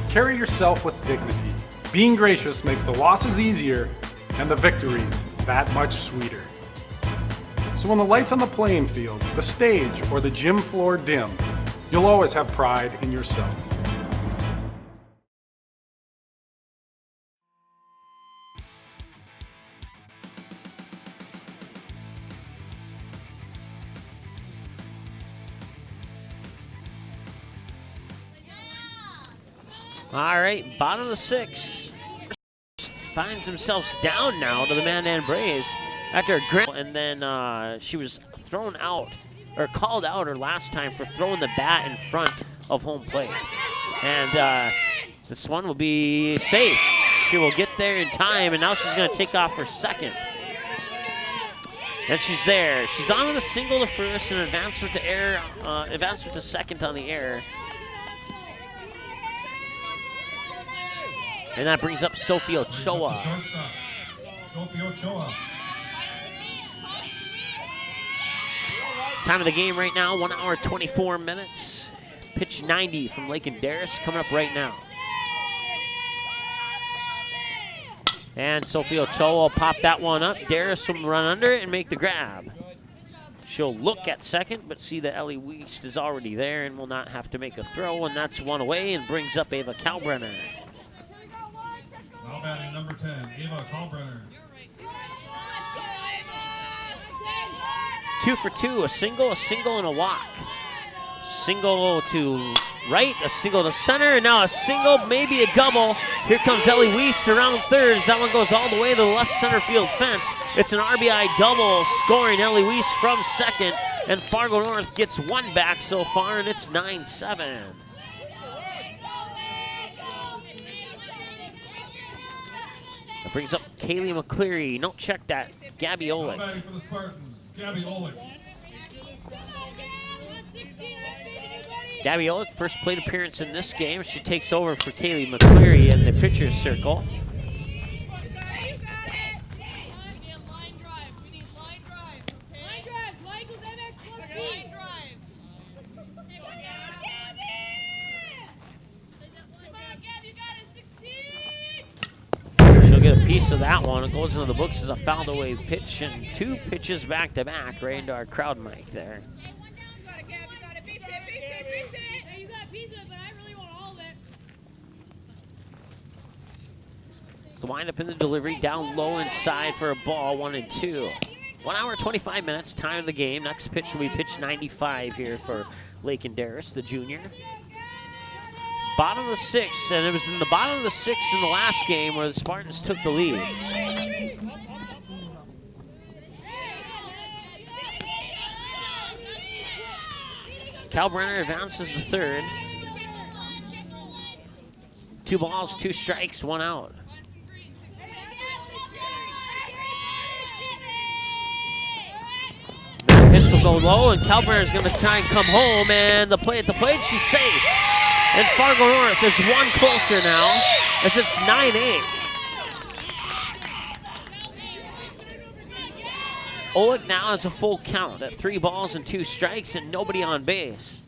Carry yourself with dignity. Being gracious makes the losses easier and the victories that much sweeter. So when the lights on the playing field, the stage, or the gym floor dim, you'll always have pride in yourself. All right, bottom of the 6th. Finds themselves down now to the Mandan Braves after a grand, and then she was thrown out, or called out her last time for throwing the bat in front of home plate. And this one will be safe. She will get there in time, and now she's going to take off for 2nd. And she's there. She's on with a single to 1st and advancement to air, advancement to 2nd on the air. And that brings up Sophie Ochoa. Sophie Ochoa. Time of the game right now, 1 hour, 24 minutes. Pitch 90 from Lakin Darris coming up right now. And Sophie Ochoa will pop that one up. Darris will run under it and make the grab. She'll look at second, but see that Ellie Wiest is already there and will not have to make a throw, and that's one away and brings up Ava Kalbrenner. Now batting number 10, Ava Kalbrenner. 2 for 2, a single, and a walk. Single to right, a single to center, and now a single, maybe a double. Here comes Ellie Wiest around third as that one goes all the way to the left center field fence. It's an RBI double, scoring Ellie Wiest from second, and Fargo North gets one back so far, and it's 9-7. That brings up Kaylee McCleary. No, check that. Gabby Olick. Batting for the Spartans, Gabby Olick. Gabby Olick, first plate appearance in this game. She takes over for Kaylee McCleary in the pitcher's circle. She'll get a piece of that one. It goes into the books as a fouled away pitch, and 2 pitches back to back right into our crowd mic there. The windup in the delivery, down low inside for a ball, 1-2. 1 hour, 25 minutes, time of the game. Next pitch will be pitch 95 here for Lake and Darris, the junior. Bottom of the 6th, and it was in the bottom of the 6th in the last game where the Spartans took the lead. Kalbrenner advances the third. 2 balls, 2 strikes, 1 out. Pitch will go low, and Kalbrenner is going to try and come home, and the play at the plate, she's safe. And Fargo North is 1 closer now, as it's 9-8. Olick now has a full count at 3 balls and 2 strikes and nobody on base.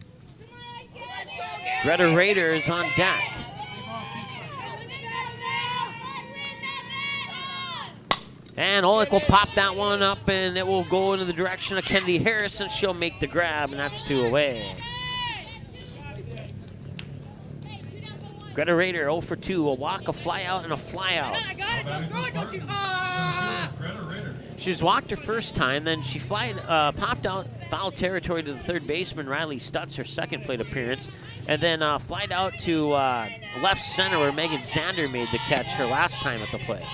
Greta Rader is on deck. And Olick will pop that one up, and it will go into the direction of Kennedy Harris, and she'll make the grab, and that's 2 away. Greta Rader 0 for 2, a walk, a fly out, and a fly out. She was walked her first time, then she popped out foul territory to the third baseman, Riley Stutz, her second plate appearance, and then flied out to left center where Megan Zander made the catch her last time at the plate.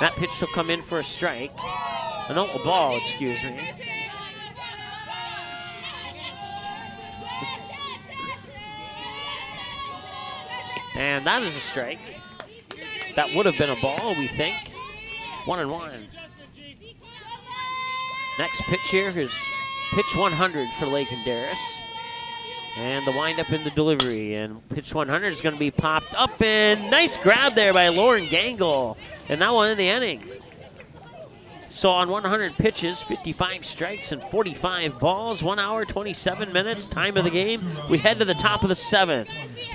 That pitch will come in for a strike. No, a ball, excuse me. And that is a strike. That would have been a ball, we think. 1-1. Next pitch here is pitch 100 for Lake and Darris. And the windup in the delivery. And pitch 100 is going to be popped up, and nice grab there by Lauren Gangle. And that one in the inning. So on 100 pitches, 55 strikes and 45 balls, 1 hour, 27 minutes, time of the game. We head to the top of the 7th.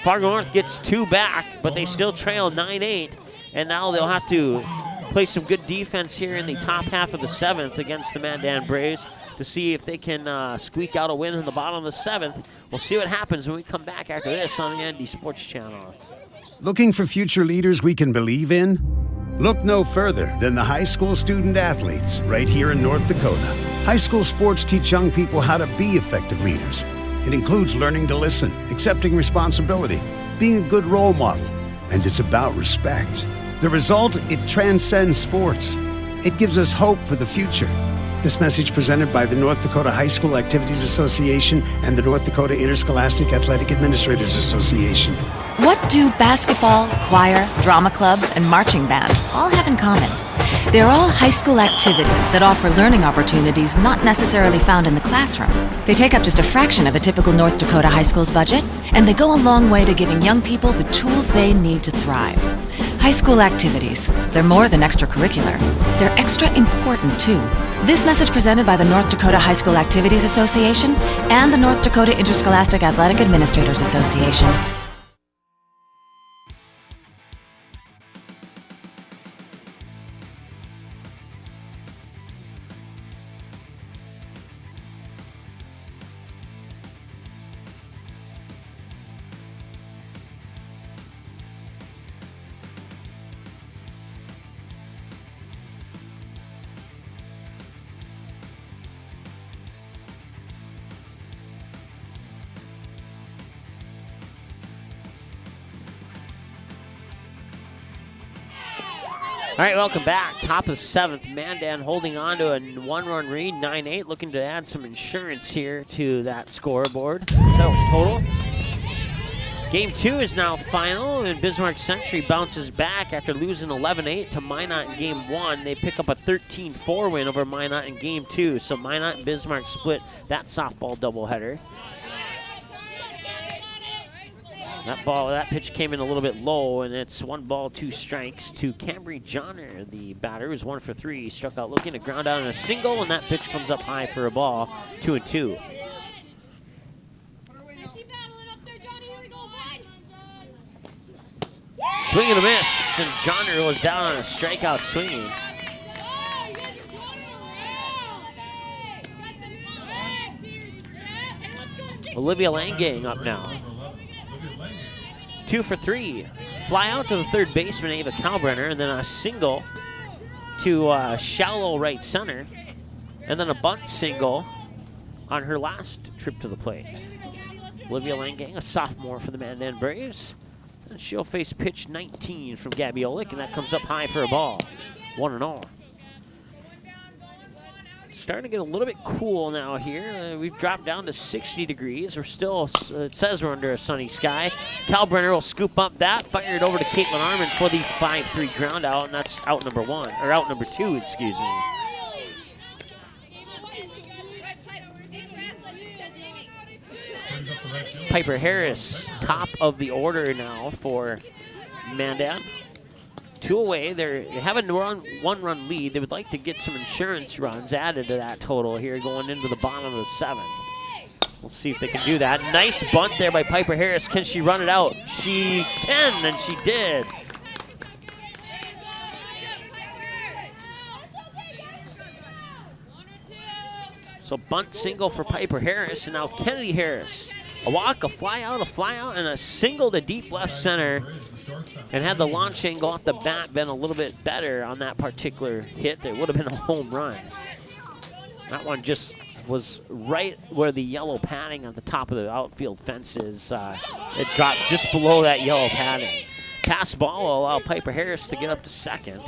Fargo North gets 2 back, but they still trail 9-8. And now they'll have to play some good defense here in the top half of the 7th against the Mandan Braves to see if they can squeak out a win in the bottom of the 7th. We'll see what happens when we come back after this on the ND Sports Channel. Looking for future leaders we can believe in? Look no further than the high school student athletes right here in North Dakota. High school sports teach young people how to be effective leaders. It includes learning to listen, accepting responsibility, being a good role model, and it's about respect. The result, it transcends sports. It gives us hope for the future. This message presented by the North Dakota High School Activities Association and the North Dakota Interscholastic Athletic Administrators Association. What do basketball, choir, drama club, and marching band all have in common? They're all high school activities that offer learning opportunities not necessarily found in the classroom. They take up just a fraction of a typical North Dakota high school's budget, and they go a long way to giving young people the tools they need to thrive. High school activities, they're more than extracurricular. They're extra important, too. This message presented by the North Dakota High School Activities Association and the North Dakota Interscholastic Athletic Administrators Association. right, welcome back. Top of the 7th. Mandan holding on to a 1-run lead, 9-8, looking to add some insurance here to that scoreboard total. Game 2 is now final, and Bismarck Century bounces back after losing 11-8 to Minot in Game 1. They pick up a 13-4 win over Minot in Game 2, so Minot and Bismarck split that softball doubleheader. That pitch came in a little bit low, and it's 1 ball, 2 strikes to Cambry Johnner, the batter, who's 1 for 3. Struck out looking to ground out on a single, and that pitch comes up high for a ball, 2-2. Swing and a miss, and Johnner was down on a strikeout swinging. Olivia Langang up now. 2 for 3. Fly out to the third baseman, Ava Kalbrenner, and then a single to shallow right center, and then a bunt single on her last trip to the plate. Olivia Langang, a sophomore for the Mandan Braves. And she'll face pitch 19 from Gabby Olick, and that comes up high for a ball. 1-0. Starting to get a little bit cool now here. We've dropped down to 60 degrees. We're still, it says we're under a sunny sky. Kalbrenner will scoop up that, fire it over to Caitlin Arman for the 5-3 ground out, and that's out number 2, excuse me. Piper Harris, top of the order now for Mandan. 2 away. They have a 1-run lead. They would like to get some insurance runs added to that total here going into the bottom of the 7th. We'll see if they can do that. Nice bunt there by Piper Harris. Can she run it out? She can, and she did. So bunt single for Piper Harris, and now Kennedy Harris. A walk, a fly out, and a single to deep left center. And had the launch angle off the bat been a little bit better on that particular hit, it would have been a home run. That one just was right where the yellow padding at the top of the outfield fence is. It dropped just below that yellow padding. Pass ball will allow Piper Harris to get up to second.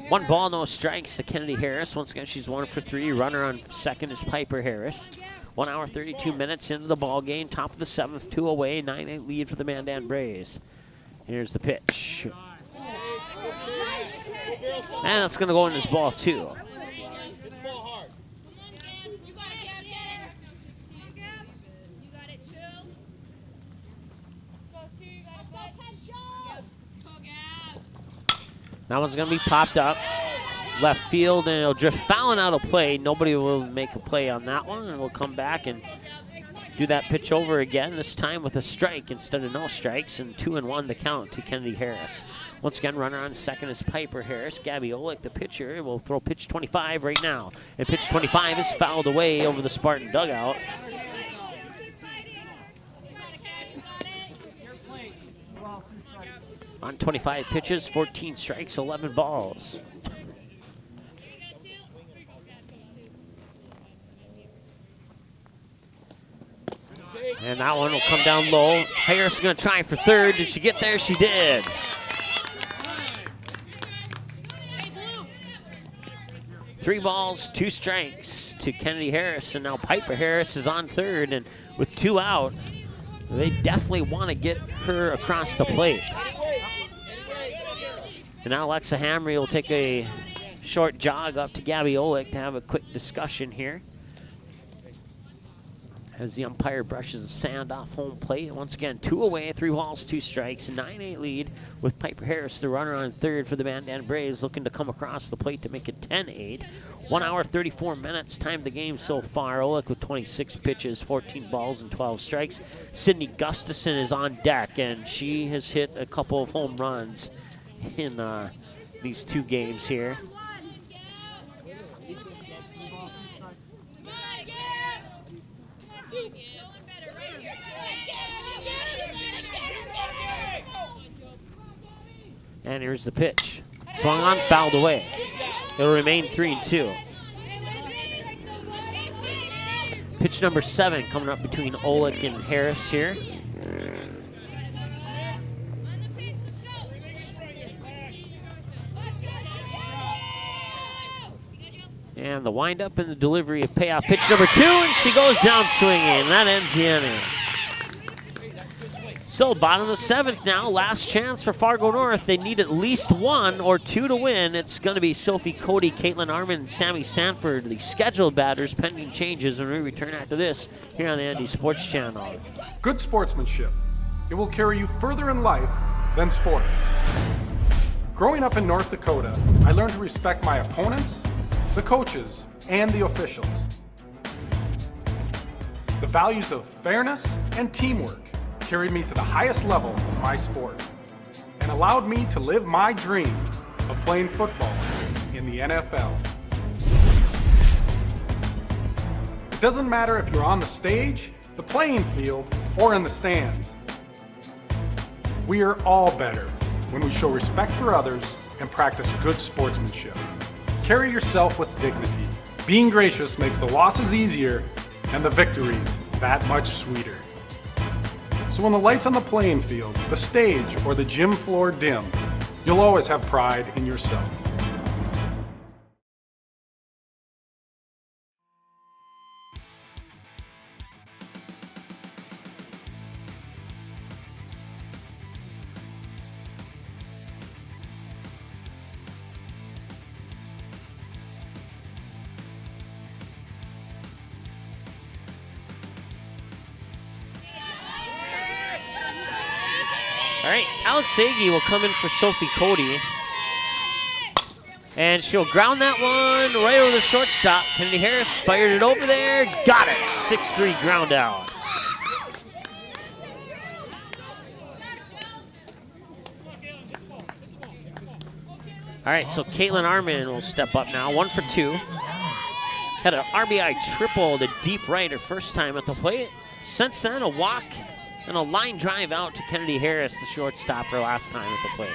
1 ball, no strikes to Kennedy Harris. Once again, she's 1 for 3. Runner on second is Piper Harris. 1 hour, 32 minutes into the ball game. Top of the 7th, 2 away, 9-8 lead for the Mandan Braves. Here's the pitch. And that's going to go in this ball, too. That one's going to be popped up. Left field, and it'll drift fouling out of play. Nobody will make a play on that one, and we'll come back and do that pitch over again, this time with a strike instead of no strikes, and 2-1 the count to Kennedy Harris. Once again, runner on second is Piper Harris. Gabby Olick, the pitcher, will throw pitch 25 right now. And pitch 25 is fouled away over the Spartan dugout. On 25 pitches, 14 strikes, 11 balls. And that one will come down low. Harris is going to try for third. Did she get there? She did. Three balls, 2 strikes to Kennedy Harris. And now Piper Harris is on third. And with 2 out, they definitely want to get her across the plate. And now Alexa Hamry will take a short jog up to Gabby Olick to have a quick discussion here. As the umpire brushes the sand off home plate. Once again, 2 away, 3 balls, 2 strikes, 9-8 lead with Piper Harris, the runner on third for the Mandan Braves, looking to come across the plate to make it 10-8. 1 hour, 34 minutes, time of the game so far. Olick with 26 pitches, 14 balls, and 12 strikes. Sydney Gustafson is on deck, and she has hit a couple of home runs in these 2 games here. And here's the pitch. Swung on, fouled away. It'll remain 3-2. Pitch number 7 coming up between Olick and Harris here. And the windup and the delivery of payoff pitch number 2, and she goes down swinging. That ends the inning. So bottom of the 7th now, last chance for Fargo North. They need at least 1 or 2 to win. It's going to be Sophie Cody, Caitlin Arman, and Sammy Sanford, the scheduled batters, pending changes when we return after this here on the Andy Sports Channel. Good sportsmanship. It will carry you further in life than sports. Growing up in North Dakota, I learned to respect my opponents, the coaches, and the officials. The values of fairness and teamwork carried me to the highest level of my sport and allowed me to live my dream of playing football in the NFL. It doesn't matter if you're on the stage, the playing field, or in the stands. We are all better when we show respect for others and practice good sportsmanship. Carry yourself with dignity. Being gracious makes the losses easier and the victories that much sweeter. So when the lights on the playing field, the stage, or the gym floor dim, you'll always have pride in yourself. All right, Alex Agee will come in for Sophie Cody. And she'll ground that one right over the shortstop. Kennedy Harris fired it over there. Got it. 6-3 ground out. All right, so Caitlin Arman will step up now. 1 for 2. Had an RBI triple to deep right her first time at the plate. Since then, a walk and a line drive out to Kennedy Harris, the shortstop, her last time at the plate.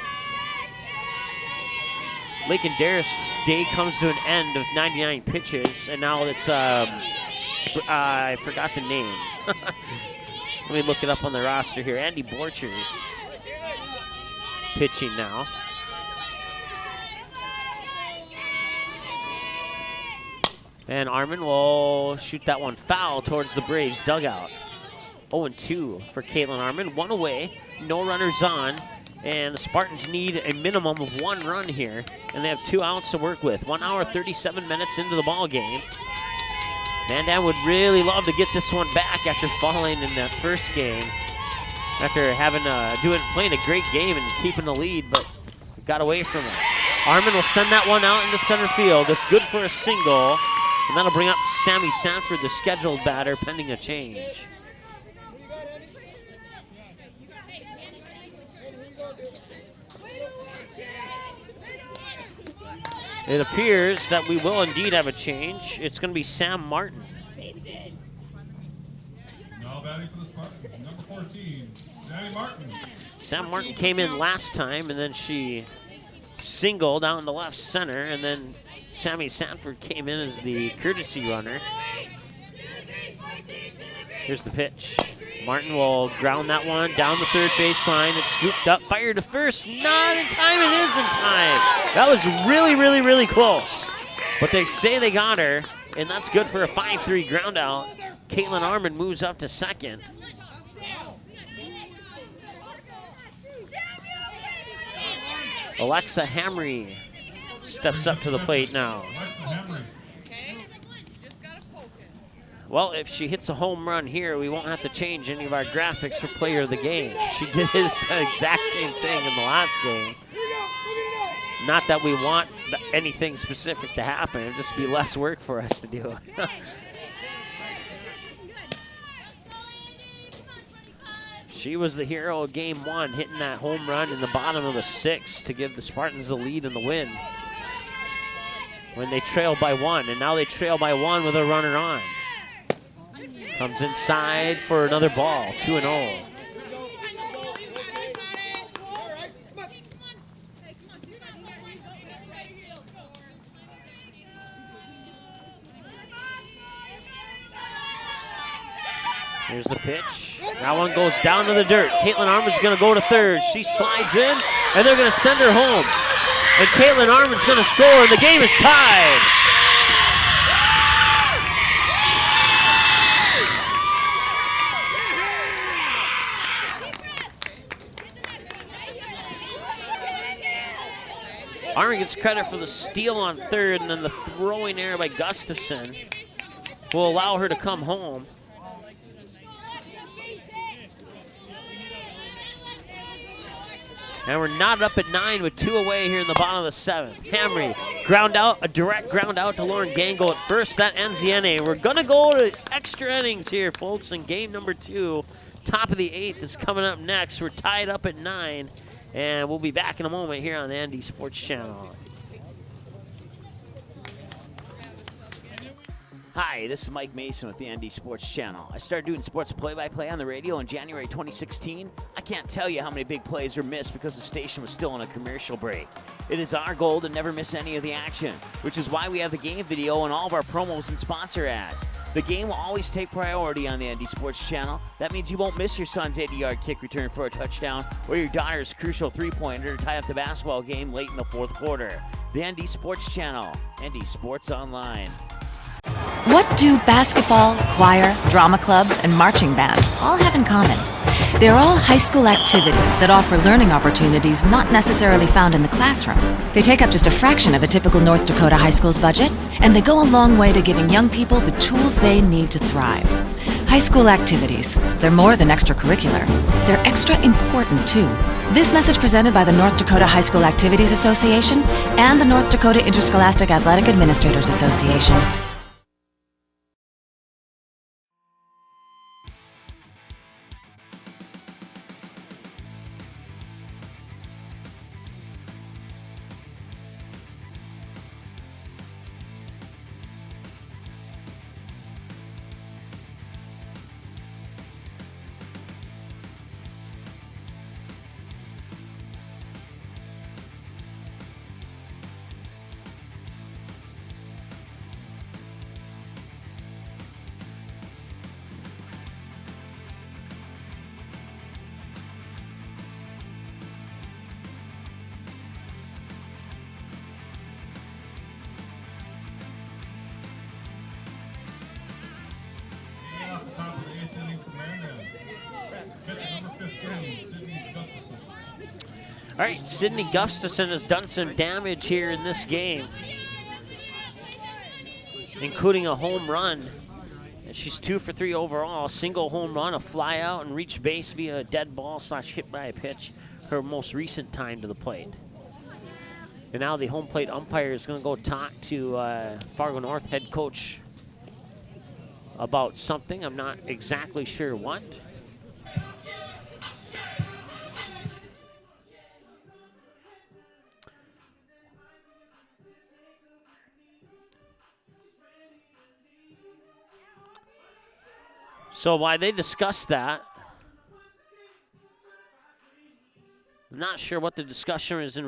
Lake and Darris day comes to an end of 99 pitches, and now it's, I forgot the name. Let me look it up on the roster here. Andy Borchers pitching now. And Arman will shoot that one foul towards the Braves dugout. 0-2 for Caitlin Arman. 1 away, no runners on, and the Spartans need a minimum of 1 run here, and they have 2 outs to work with. 1 hour, 37 minutes into the ball game. Mandan would really love to get this one back after falling in that first game, after having playing a great game and keeping the lead, but got away from it. Arman will send that one out into center field. It's good for a single, and that'll bring up Sammy Sanford, the scheduled batter, pending a change. It appears that we will indeed have a change. It's going to be Sam Martin. Now batting for the Spartans, number 14, Sammy Martin. Sam Martin came in last time, and then she singled out into left center, and then Sammy Sanford came in as the courtesy runner. Here's the pitch. Martin will ground that one down the third baseline. It's scooped up, fired to first. Not in time. It is in time. That was really, really, really close. But they say they got her, and that's good for a 5-3 ground out. Caitlin Arman moves up to second. Alexa Hamry steps up to the plate now. Well, if she hits a home run here, we won't have to change any of our graphics for player of the game. She did the exact same thing in the last game. Not that we want anything specific to happen. It'd just be less work for us to do. She was the hero of game 1, hitting that home run in the bottom of the 6th to give the Spartans the lead in the win when they trailed by 1, and now they trail by 1 with a runner on. Comes inside for another ball, 2-0. Here's the pitch. That one goes down to the dirt. Caitlin Arman's going to go to third. She slides in, and they're going to send her home. And Caitlin Arman's going to score, and the game is tied. Armin gets credit for the steal on third, and then the throwing error by Gustafson will allow her to come home. And we're knotted up at 9 with 2 away here in the bottom of the 7th. Hamry, ground out, a direct ground out to Lauren Gangle at first. That ends the inning. We're going to go to extra innings here, folks, in game number 2. Top of the 8th is coming up next. We're tied up at 9, and we'll be back in a moment here on the ND Sports Channel. Hi, this is Mike Mason with the ND Sports Channel. I started doing sports play-by-play on the radio in January 2016. I can't tell you how many big plays were missed because the station was still on a commercial break. It is our goal to never miss any of the action, which is why we have the game video and all of our promos and sponsor ads. The game will always take priority on the ND Sports Channel. That means you won't miss your son's 80-yard kick return for a touchdown or your daughter's crucial three-pointer to tie up the basketball game late in the 4th quarter. The ND Sports Channel, ND Sports Online. What do basketball, choir, drama club, and marching band all have in common? They're all high school activities that offer learning opportunities not necessarily found in the classroom. They take up just a fraction of a typical North Dakota high school's budget, and they go a long way to giving young people the tools they need to thrive. High school activities, they're more than extracurricular. They're extra important, too. This message presented by the North Dakota High School Activities Association and the North Dakota Interscholastic Athletic Administrators Association. Off the top of the 8th inning for Mandan. Catcher number 15, Sydney Gustafson. All right, Sydney Gustafson has done some damage here in this game, including a home run. And she's 2 for 3 overall. A single home run, a fly out, and reached base via a dead ball / hit by a pitch, her most recent time to the plate. And now the home plate umpire is going to go talk to Fargo North head coach about something. I'm not exactly sure what. So while they discuss that, I'm not sure what the discussion is in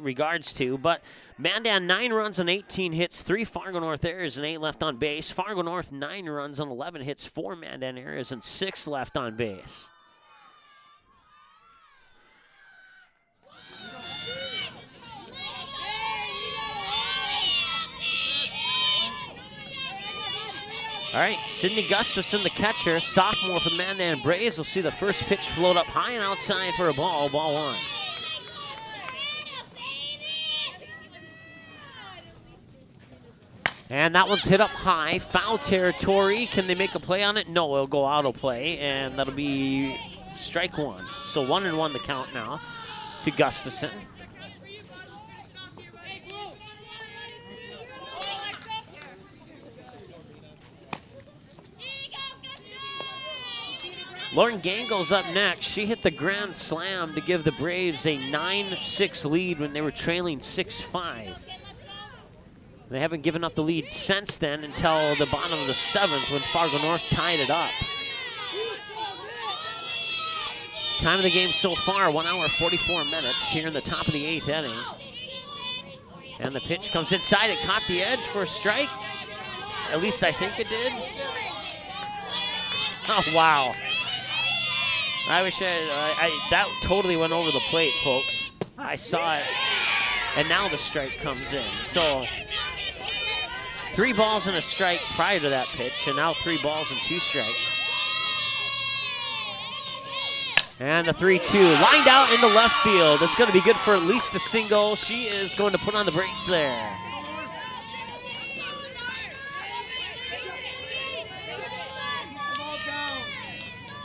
regards to, but Mandan 9 runs on 18 hits, 3 Fargo North errors, and 8 left on base. Fargo North 9 runs on 11 hits, 4 Mandan errors, and 6 left on base. All right, Sydney Gustafson, the catcher, sophomore for the Mandan Braves. We'll see the first pitch float up high and outside for a ball 1. And that one's hit up high, foul territory. Can they make a play on it? No, it'll go auto play, and that'll be strike 1. So 1-1 the count now to Gustafson. Lauren Gangle's up next. She hit the grand slam to give the Braves a 9-6 lead when they were trailing 6-5. They haven't given up the lead since then until the bottom of the 7th when Fargo North tied it up. Time of the game so far, 1 hour, 44 minutes here in the top of the 8th inning. And the pitch comes inside. It caught the edge for a strike. At least I think it did. Oh, wow. I wish that totally went over the plate, folks. I saw it, and now the strike comes in. So 3 balls and a strike prior to that pitch, and now 3 balls and 2 strikes. And the 3-2 lined out into left field. It's going to be good for at least a single. She is going to put on the brakes there.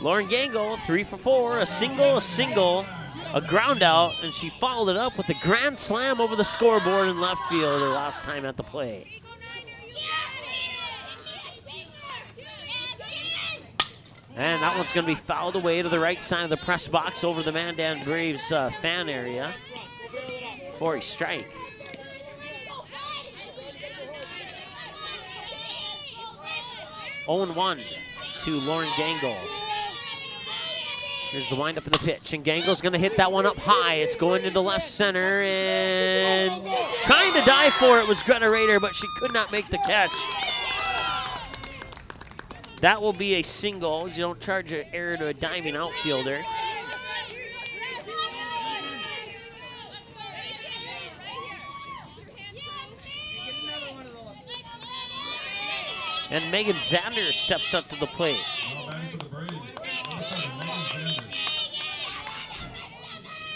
Lauren Gangle, 3 for 4, a single, a ground out, and she followed it up with a grand slam over the scoreboard in left field her last time at the plate. And that one's going to be fouled away to the right side of the press box over the Mandan Braves fan area for a strike. (0-1) to Lauren Gangle. Here's the windup of the pitch, and Gangle's going to hit that one up high. It's going into left center, and trying to dive for it was Greta Rader, but she could not make the catch. That will be a single. You don't charge an error to a diving outfielder. And Megan Zander steps up to the plate.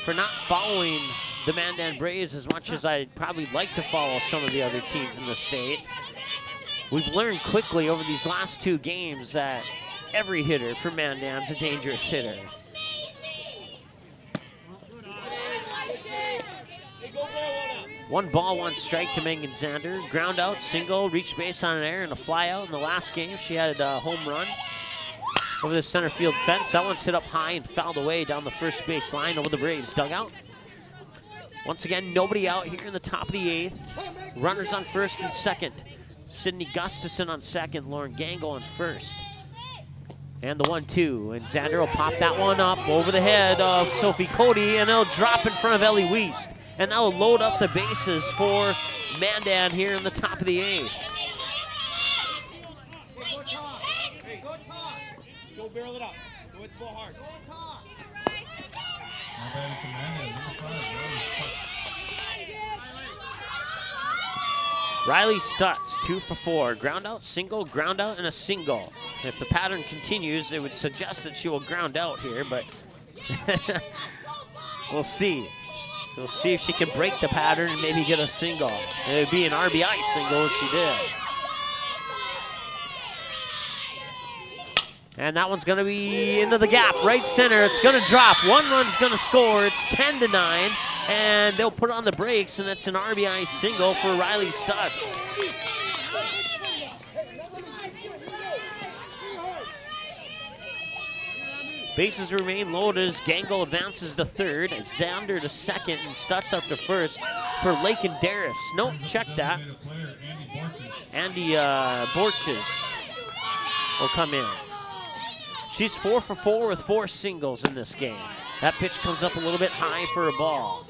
For not following the Mandan Braves as much as I'd probably like to follow some of the other teams in the state, we've learned quickly over these last 2 games that every hitter for Mandan's a dangerous hitter. One ball, 1 strike to Megan Zander. Ground out, single, reach base on an error, and a fly out in the last game. She had a home run over the center field fence. That one's hit up high and fouled away down the first base line over the Braves dugout. Once again, nobody out here in the top of the 8th. Runners on first and second. Sydney Gustafson on second, Lauren Gangle on first. And the 1-2, and Zander will pop that one up over the head of Sophie Cody, and it'll drop in front of Ellie Wiest. And that will load up the bases for Mandan here in the top of the 8th. Hey, go top. Just go barrel it up. Go full hard. Go top. Riley Stutz, 2 for 4. Ground out, single, ground out, and a single. If the pattern continues, it would suggest that she will ground out here, but we'll see. We'll see if she can break the pattern and maybe get a single. It would be an RBI single if she did. And that one's going to be into the gap, right center. It's going to drop. 1 run's going to score. It's 10-9, and they'll put on the brakes, and it's an RBI single for Riley Stutz. Bases remain loaded as Gangle advances to third, Zander to second, and Stutz up to first for Lake and Darris. Nope, check that. Andy Borches will come in. She's 4 for 4 with 4 singles in this game. That pitch comes up a little bit high for a ball.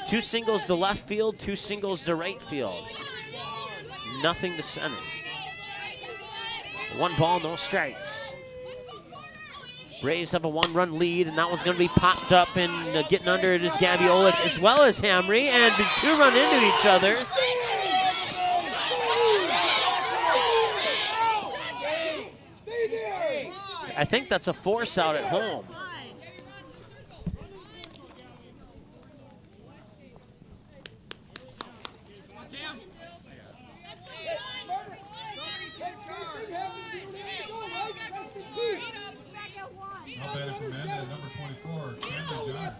2 singles to left field, 2 singles to right field. Nothing to center. 1 ball, no strikes. Braves have a 1-run lead, and that one's going to be popped up, and getting under it is Gabby Olick as well as Hamry, and 2 run into each other. I think that's a force out at home. Now batting for Mandan, number 24, Cameron John.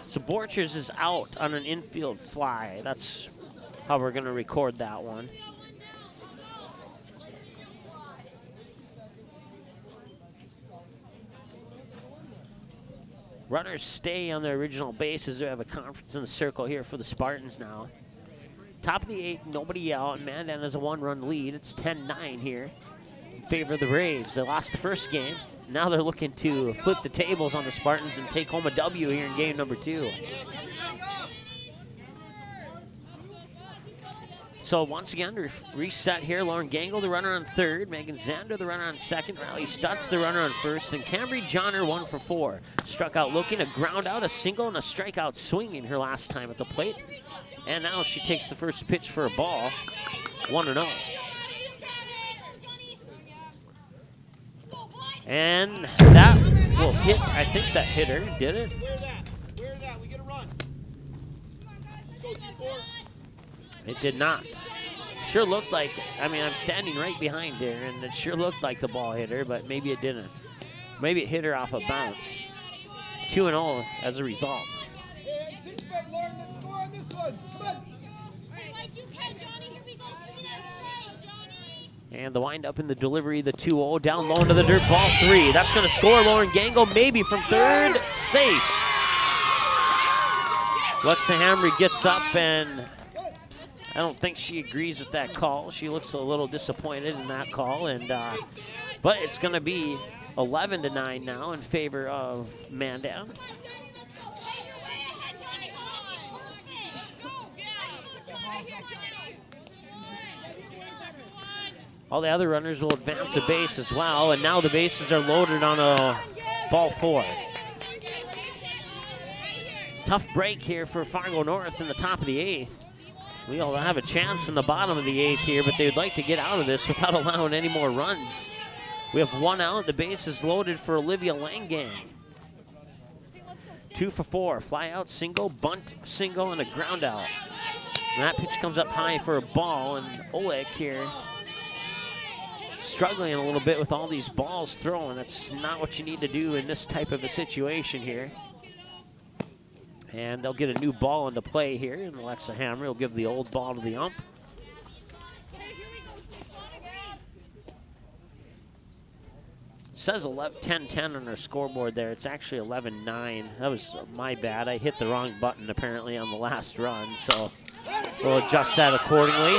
So Borchers is out on an infield fly. That's how we're going to record that one. Runners stay on their original bases. We have a conference in the circle here for the Spartans now. Top of the 8th, nobody out, and Mandan has a 1-run lead. It's 10-9 here in favor of the Braves. They lost the first game. Now they're looking to flip the tables on the Spartans and take home a W here in game number 2. So once again, reset here. Lauren Gangle, the runner on third. Megan Zander, the runner on second. Riley Stutz, the runner on first. And Cambry Johnner, 1 for 4. Struck out looking, a ground out, a single, and a strikeout swinging her last time at the plate. And now she takes the first pitch for a ball. 1-0. And that will hit, I think that hit her, did it? Where that? We get a run. Let's go, G4. It did not. Sure looked like, I mean, I'm standing right behind her, and it sure looked like the ball hit her, but maybe it didn't. Maybe it hit her off a bounce. 2-0 as a result. Hey, anticipate, Lauren. Let's score on this one. And the windup in the delivery, the 2-0, down low into the dirt, ball 3. That's going to score. Lauren Gangle maybe from third. Safe. Alexa Hamry gets up, and I don't think she agrees with that call. She looks a little disappointed in that call, and but it's going to be 11-9 now in favor of Mandan. All the other runners will advance a base as well, and now the bases are loaded on a ball 4. Tough break here for Fargo North in the top of the 8th. We'll have a chance in the bottom of the 8th here, but they would like to get out of this without allowing any more runs. We have 1 out. The base is loaded for Olivia Langang. 2 for 4. Fly out, single, bunt, single, and a ground out. And that pitch comes up high for a ball, and Oleg here struggling a little bit with all these balls thrown. That's not what you need to do in this type of a situation here. And they'll get a new ball into play here, and Alexa Hammer will give the old ball to the ump. It says 10-10 on our scoreboard there. It's actually 11-9. That was my bad. I hit the wrong button apparently on the last run, so we'll adjust that accordingly.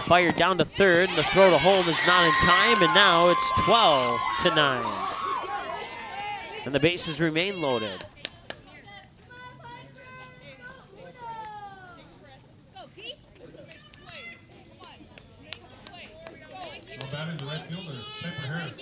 Fired down to third, and the throw to home is not in time, and now it's 12-9. And the bases remain loaded. No batting to right fielder, Piper Harris.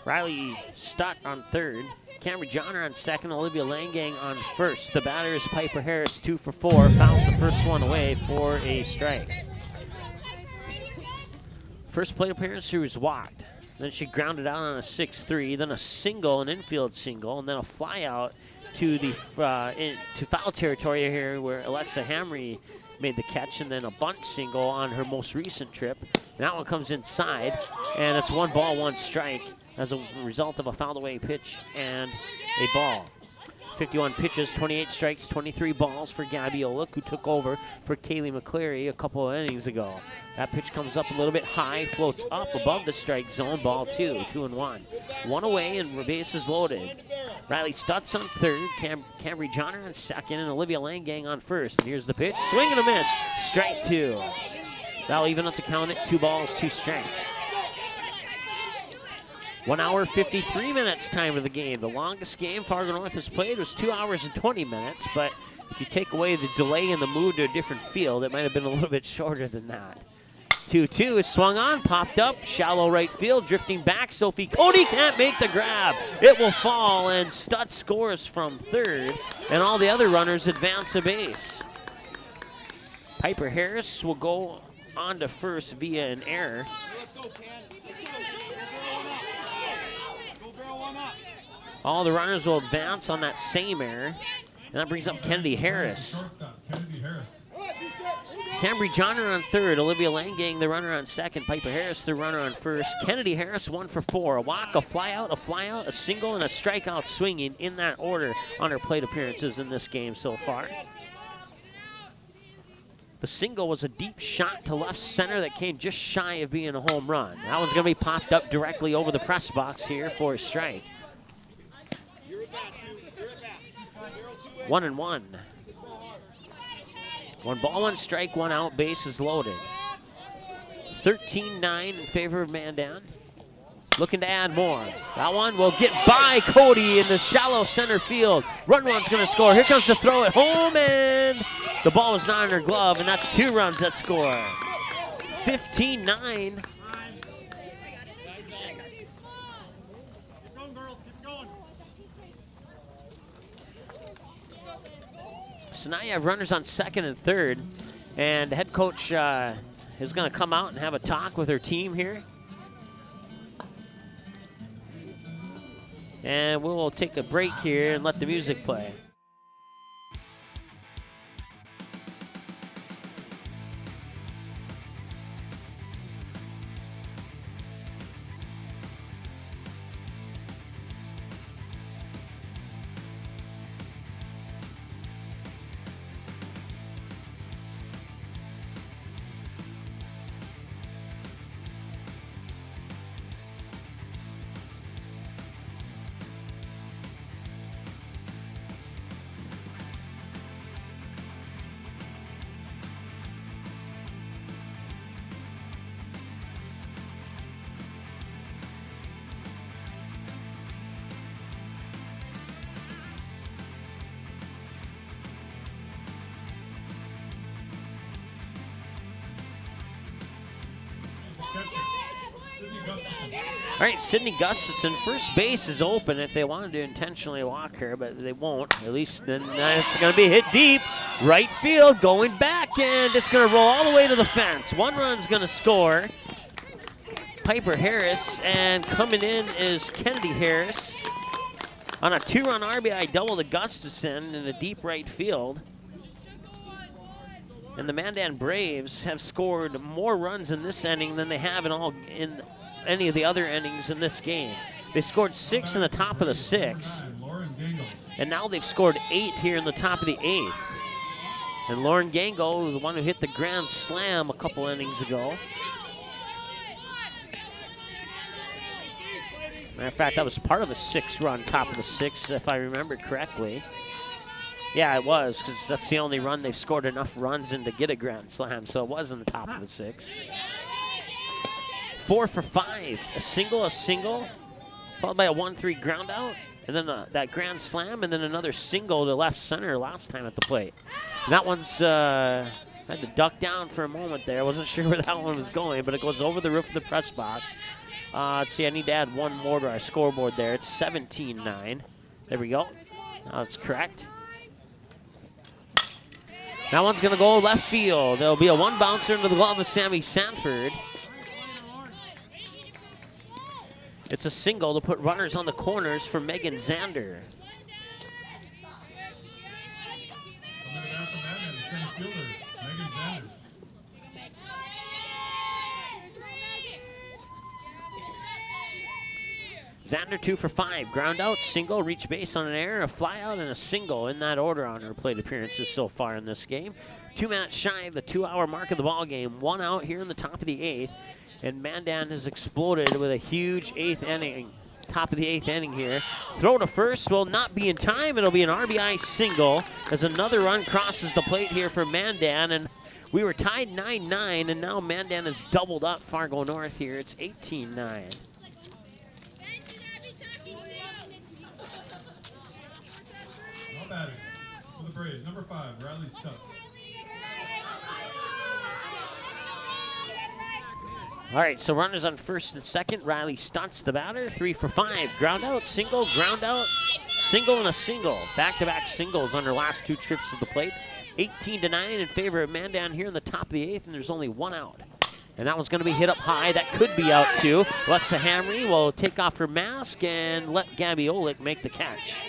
Riley Stutt on third. Camry Johnner on second. Olivia Langang on first. The batter is Piper Harris, 2 for 4. Fouls the first one away for a strike. First plate appearance, she was walked. Then she grounded out on a 6-3. Then a single, an infield single, and then a fly out to the to foul territory here where Alexa Hamry made the catch, and then a bunt single on her most recent trip. And that one comes inside, and it's 1 ball, 1 strike as a result of a fouled away pitch and a ball. 51 pitches, 28 strikes, 23 balls for Gabby Olick, who took over for Kaylee McCleary a couple of innings ago. That pitch comes up a little bit high, floats up above the strike zone, ball 2, 2-1. 1 away and bases loaded. Riley Stutz on third, Camry Johnner on second, and Olivia Langang on first. And here's the pitch, swing and a miss, strike 2. That'll even up the count at 2 balls, 2 strikes. 1 hour, 53 minutes time of the game. The longest game Fargo North has played was 2 hours and 20 minutes, but if you take away the delay and the move to a different field, it might have been a little bit shorter than that. 2-2 is swung on, popped up, shallow right field, drifting back. Sophie Cody can't make the grab. It will fall, and Stutz scores from third, and all the other runners advance a base. Piper Harris will go on to first via an error. Let's go, Ken. All the runners will advance on that same error, and that brings up Kennedy Harris. Camry Johnner on third, Olivia Langang, the runner on second, Piper Harris, the runner on first. Kennedy Harris, 1 for 4. A walk, a flyout, a single, and a strikeout swinging in that order on her plate appearances in this game so far. The single was a deep shot to left center that came just shy of being a home run. That one's going to be popped up directly over the press box here for a strike. 1-1. 1 ball, 1 strike, 1 out, bases loaded. 13-9 in favor of Mandan. Looking to add more. That one will get by Cody in the shallow center field. Run one's going to score. Here comes the throw at home, and the ball was not in her glove, and that's 2 runs that score. 15-9. So now you have runners on second and third, and the head coach is going to come out and have a talk with her team here. And we'll take a break here and let the music play. All right, Sydney Gustafson, first base is open if they wanted to intentionally walk her, but they won't. At least then it's going to be hit deep. Right field, going back, and it's going to roll all the way to the fence. One run's going to score. Piper Harris, and coming in is Kennedy Harris on a 2-run RBI double to Gustafson in the deep right field. And the Mandan Braves have scored more runs in this inning than they have in any of the other innings in this game. They scored 6 in the top of the 6th, and now they've scored 8 here in the top of the 8th. And Lauren Gango, the one who hit the grand slam a couple innings ago. Matter of fact, that was part of a 6-run top of the 6th, if I remember correctly. Yeah, it was, because that's the only run they've scored enough runs in to get a grand slam, so it was in the top of the 6th. 4 for 5, a single, followed by a 1-3 ground out, and then that grand slam, and then another single to left center last time at the plate. And that one's, had to duck down for a moment there. I wasn't sure where that one was going, but it goes over the roof of the press box. Let's see, I need to add one more to our scoreboard there. It's 17-9. There we go. Now that's correct. That one's going to go left field. There'll be a one bouncer into the glove of Sammy Sanford. It's a single to put runners on the corners for Megan Zander. Coming down from Mandan, the center fielder, Megan Zander. Zander 2 for 5. Ground out, single, reach base on an error, a fly out, and a single in that order on her plate appearances so far in this game. 2 minutes shy of the 2-hour mark of the ball game. 1 out here in the top of the 8th. And Mandan has exploded with a huge 8th inning. Top of the 8th inning here. Throw to first will not be in time. It'll be an RBI single as another run crosses the plate here for Mandan. And we were tied 9-9, and now Mandan has doubled up Fargo North here. It's 18-9. Now batting for the Braves, number 5, Riley Stutz. All right, so runners on first and second. Riley Stutz, the batter, 3 for 5. Ground out, single, single, and a single. Back-to-back singles on her last 2 trips to the plate. 18-9 in favor of Mandan here in the top of the 8th, and there's only 1 out. And that one's going to be hit up high. That could be out too. Alexa Hamry will take off her mask and let Gabby Olick make the catch.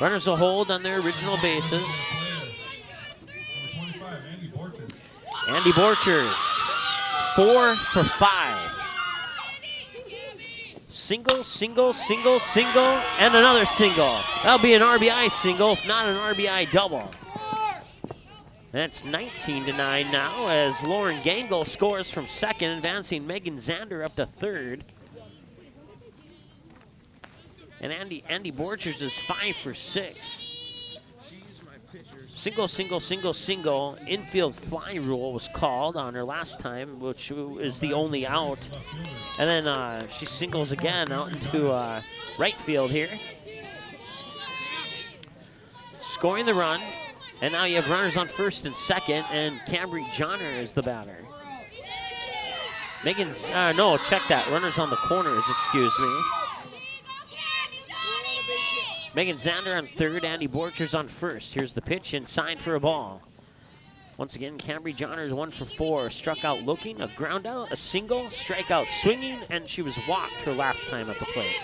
Runners will hold on their original bases. Andy Borchers, 4 for 5. Single, single, single, single, and another single. That'll be an RBI single, if not an RBI double. That's 19-9 now as Lauren Gangle scores from second, advancing Megan Zander up to third. And Andy Borchers is 5 for 6. Single, single, single, single. Infield fly rule was called on her last time, which is the only out. And then she singles again out into right field here. scoring the run. And now you have runners on first and second, and Cambry Johnner is the batter. Check that. Runners on the corners, excuse me. Megan Zander on third, Andy Borchers on first. Here's the pitch and signed for a ball. Once again, Cambry Johnner is 1 for 4. Struck out looking, a ground out, a single, strikeout swinging, and she was walked her last time at the plate.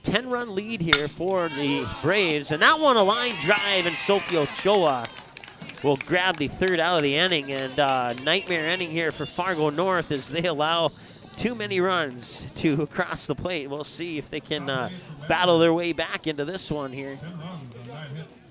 10-run lead here for the Braves, and that one a line drive, and Sophie Ochoa will grab the third out of the inning, and nightmare inning here for Fargo North as they allow too many runs to cross the plate. We'll see if they can battle their way back into this one here. 10 runs on 9 hits.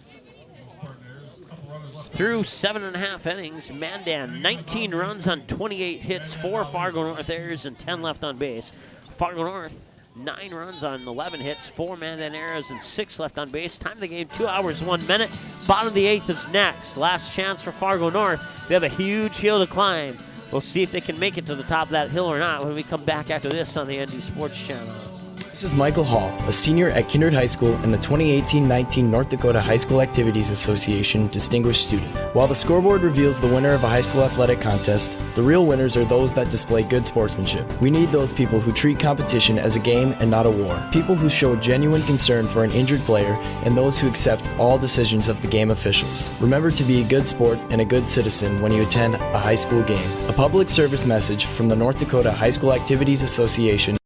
Through 7.5 innings, Mandan 19 runs on 28 hits, 4 Fargo North errors, and 10 left on base. Fargo North 9 runs on 11 hits, 4 Mandan errors, and 6 left on base. Time of the game, 2 hours, 1 minute. Bottom of the 8th is next. Last chance for Fargo North. They have a huge hill to climb. We'll see if they can make it to the top of that hill or not when we come back after this on the ND Sports Channel. This is Michael Hall, a senior at Kindred High School and the 2018-19 North Dakota High School Activities Association Distinguished Student. While the scoreboard reveals the winner of a high school athletic contest, the real winners are those that display good sportsmanship. We need those people who treat competition as a game and not a war. People who show genuine concern for an injured player and those who accept all decisions of the game officials. Remember to be a good sport and a good citizen when you attend a high school game. A public service message from the North Dakota High School Activities Association.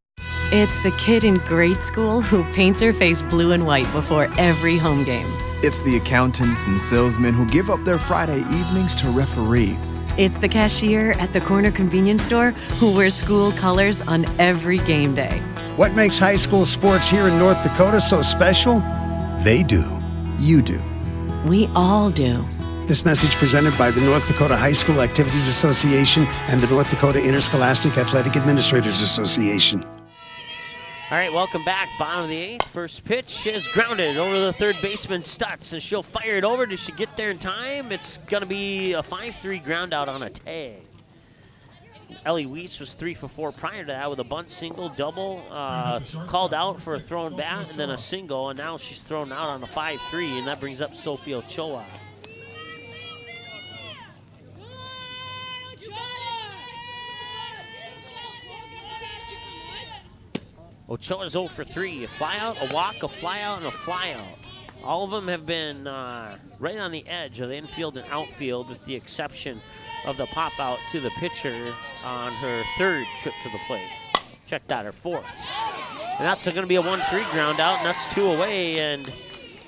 It's the kid in grade school who paints her face blue and white before every home game. It's the accountants and salesmen who give up their Friday evenings to referee. It's the cashier at the corner convenience store who wears school colors on every game day. What makes high school sports here in North Dakota so special? They do. You do. We all do. This message presented by the North Dakota High School Activities Association and the North Dakota Interscholastic Athletic Administrators Association. All right, welcome back. Bottom of the 8th. First pitch is grounded over the third baseman, Stutz, and she'll fire it over. Does she get there in time? It's going to be a 5-3 ground out on a tag. Ellie Weiss was 3 for 4 prior to that with a bunt, single, double, called out for a thrown bat, and then a single, and now she's thrown out on a 5-3, and that brings up Sophie Ochoa. Ochoa's 0 for 3. A fly out, a walk, a fly out, and a fly out. All of them have been right on the edge of the infield and outfield with the exception of the pop out to the pitcher on her third trip to the plate. Check that, her fourth. And that's going to be a 1-3 ground out, and that's 2 away. And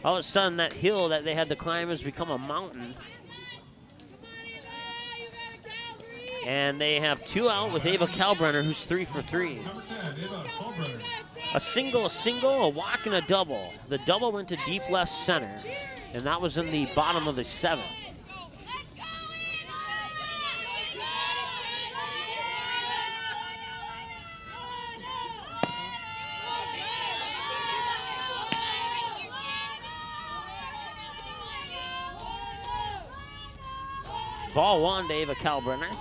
all of a sudden, that hill that they had to climb has become a mountain. And they have 2 out with Ava Kalbrenner, who's 3 for 3. A single, a walk, and a double. The double went to deep left center, and that was in the bottom of the 7th. Ball 1 to Ava Kalbrenner.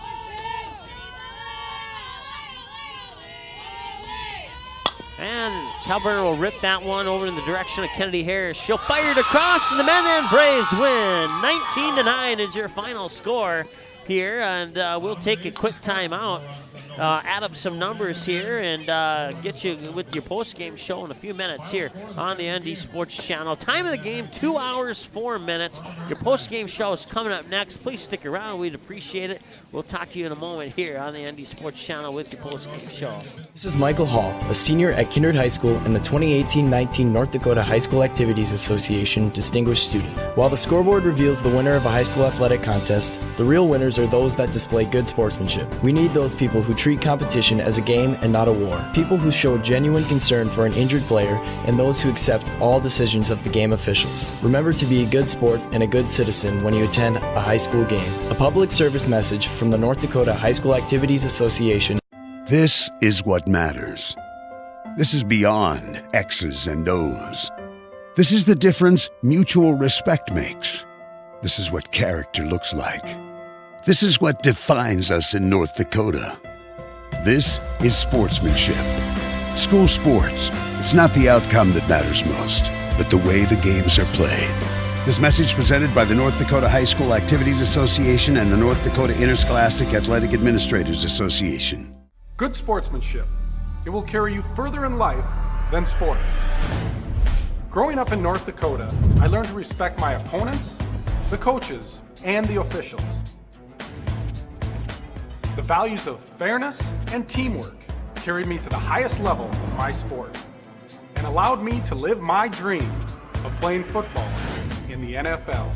And Kalbrenner will rip that one over in the direction of Kennedy Harris. She'll fire it across, and the Mandan Braves win. 19-9 is your final score here, and we'll take a quick timeout. Add up some numbers here and get you with your post-game show in a few minutes here on the ND Sports Channel. Time of the game, 2 hours, 4 minutes. Your post-game show is coming up next. Please stick around. We'd appreciate it. We'll talk to you in a moment here on the ND Sports Channel with your post-game show. This is Michael Hall, a senior at Kindred High School and the 2018-19 North Dakota High School Activities Association Distinguished Student. While the scoreboard reveals the winner of a high school athletic contest, the real winners are those that display good sportsmanship. We need those people who treat competition as a game and not a war. People who show genuine concern for an injured player and those who accept all decisions of the game officials. Remember to be a good sport and a good citizen when you attend a high school game. A public service message from the North Dakota High School Activities Association. This is what matters. This is beyond X's and O's. This is the difference mutual respect makes. This is what character looks like. This is what defines us in North Dakota. This is sportsmanship. School sports, it's not the outcome that matters most, but the way the games are played. This message presented by the North Dakota High School Activities Association and the North Dakota Interscholastic Athletic Administrators Association. Good sportsmanship. It will carry you further in life than sports. Growing up in North Dakota, I learned to respect my opponents, the coaches, and the officials. The values of fairness and teamwork carried me to the highest level of my sport and allowed me to live my dream of playing football in the NFL.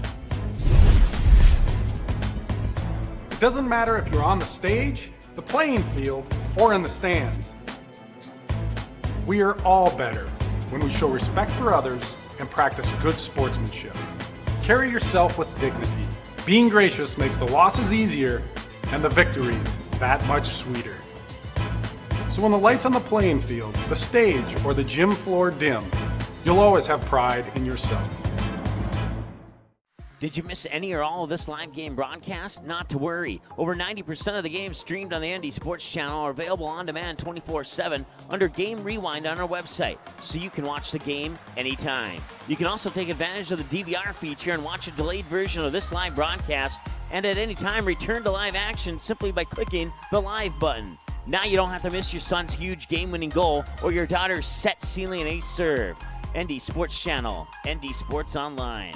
It doesn't matter if you're on the stage, the playing field, or in the stands. We are all better when we show respect for others and practice good sportsmanship. Carry yourself with dignity. Being gracious makes the losses easier and the victories that much sweeter. So when the lights on the playing field, the stage, or the gym floor dim, you'll always have pride in yourself. Did you miss any or all of this live game broadcast? Not to worry. Over 90% of the games streamed on the ND Sports Channel are available on demand 24/7 under Game Rewind on our website, so you can watch the game anytime. You can also take advantage of the DVR feature and watch a delayed version of this live broadcast, and at any time return to live action simply by clicking the live button. Now you don't have to miss your son's huge game-winning goal or your daughter's set-sealing ace serve. ND Sports Channel, ND Sports Online.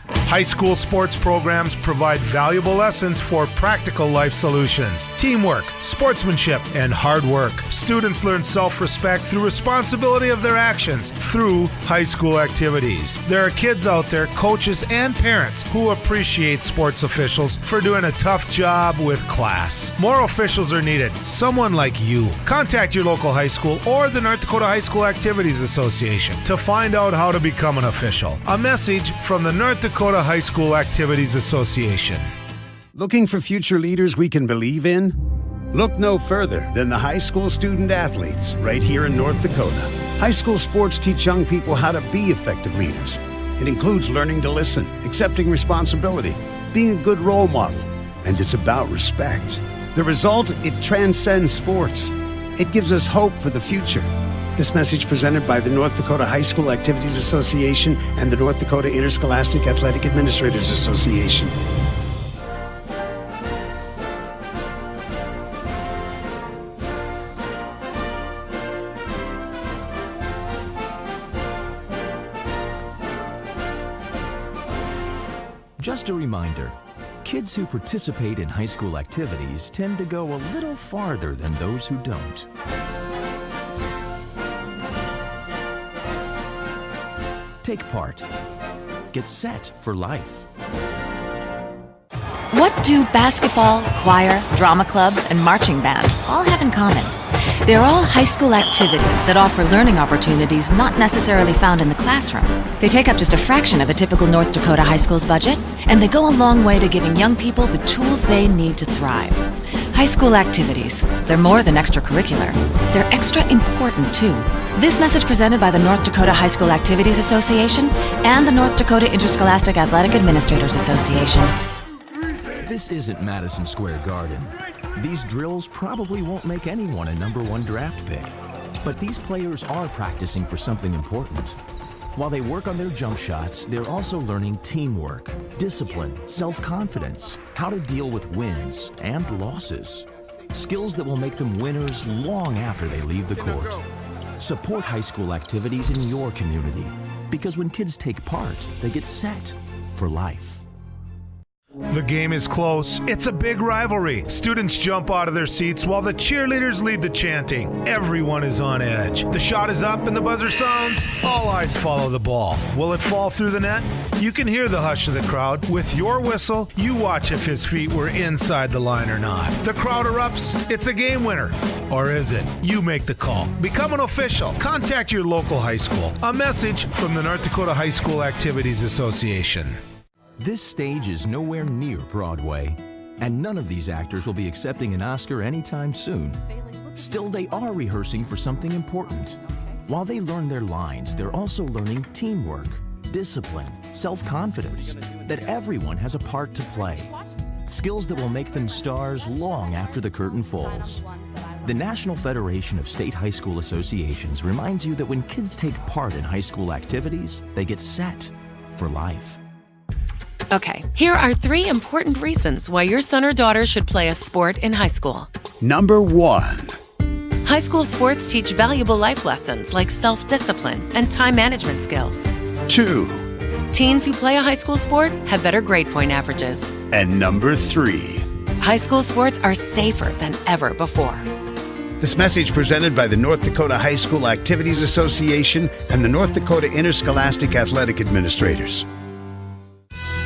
High school sports programs provide valuable lessons for practical life solutions, teamwork, sportsmanship, and hard work. Students learn self-respect through responsibility of their actions through high school activities. There are kids out there, coaches and parents, who appreciate sports officials for doing a tough job with class. More officials are needed, someone like you. Contact your local high school or the North Dakota High School Activities Association to find out how to become an official. A message from the North Dakota High School Activities Association. Looking for future leaders we can believe in? Look no further than the high school student athletes right here in North Dakota. High school sports teach young people how to be effective leaders. It includes learning to listen, accepting responsibility, being a good role model, and it's about respect. The result, it transcends sports. It gives us hope for the future. This message presented by the North Dakota High School Activities Association and the North Dakota Interscholastic Athletic Administrators Association. Just a reminder, kids who participate in high school activities tend to go a little farther than those who don't. Take part. Get set for life. What do basketball, choir, drama club, and marching band all have in common? They're all high school activities that offer learning opportunities not necessarily found in the classroom. They take up just a fraction of a typical North Dakota high school's budget, and they go a long way to giving young people the tools they need to thrive. High school activities, they're more than extracurricular. They're extra important too. This message presented by the North Dakota High School Activities Association and the North Dakota Interscholastic Athletic Administrators Association. This isn't Madison Square Garden. These drills probably won't make anyone a #1 draft pick. But these players are practicing for something important. While they work on their jump shots, they're also learning teamwork, discipline, self-confidence, how to deal with wins and losses. Skills that will make them winners long after they leave the court. Support high school activities in your community, because when kids take part, they get set for life. The game is close. It's a big rivalry. Students jump out of their seats while the cheerleaders lead the chanting. Everyone is on edge. The shot is up and the buzzer sounds. All eyes follow the ball. Will it fall through the net? You can hear the hush of the crowd. With your whistle, you watch if his feet were inside the line or not. The crowd erupts. It's a game winner. Or is it? You make the call. Become an official. Contact your local high school. A message from the North Dakota High School Activities Association. This stage is nowhere near Broadway, and none of these actors will be accepting an Oscar anytime soon. Still, they are rehearsing for something important. While they learn their lines, they're also learning teamwork, discipline, self-confidence, that everyone has a part to play. Skills that will make them stars long after the curtain falls. The National Federation of State High School Associations reminds you that when kids take part in high school activities, they get set for life. Okay, here are 3 important reasons why your son or daughter should play a sport in high school. Number 1. High school sports teach valuable life lessons like self-discipline and time management skills. 2. Teens who play a high school sport have better grade point averages. And number 3. High school sports are safer than ever before. This message presented by the North Dakota High School Activities Association and the North Dakota Interscholastic Athletic Administrators.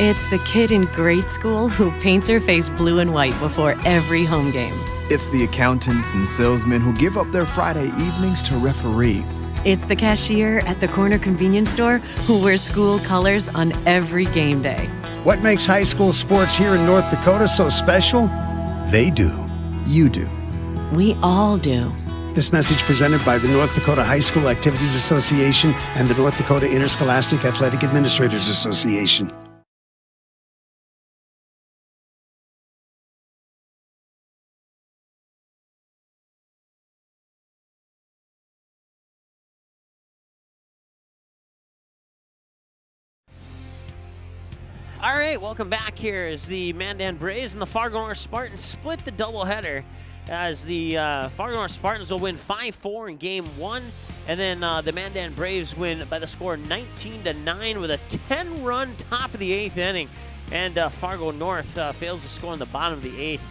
It's the kid in grade school who paints her face blue and white before every home game. It's the accountants and salesmen who give up their Friday evenings to referee. It's the cashier at the corner convenience store who wears school colors on every game day. What makes high school sports here in North Dakota so special? They do. You do. We all do. This message presented by the North Dakota High School Activities Association and the North Dakota Interscholastic Athletic Administrators Association. All right, welcome back here as the Mandan Braves and the Fargo North Spartans split the doubleheader as the Fargo North Spartans will win 5-4 in Game 1, and then the Mandan Braves win by the score 19-9 with a 10-run top of the 8th inning, and Fargo North fails to score in the bottom of the 8th.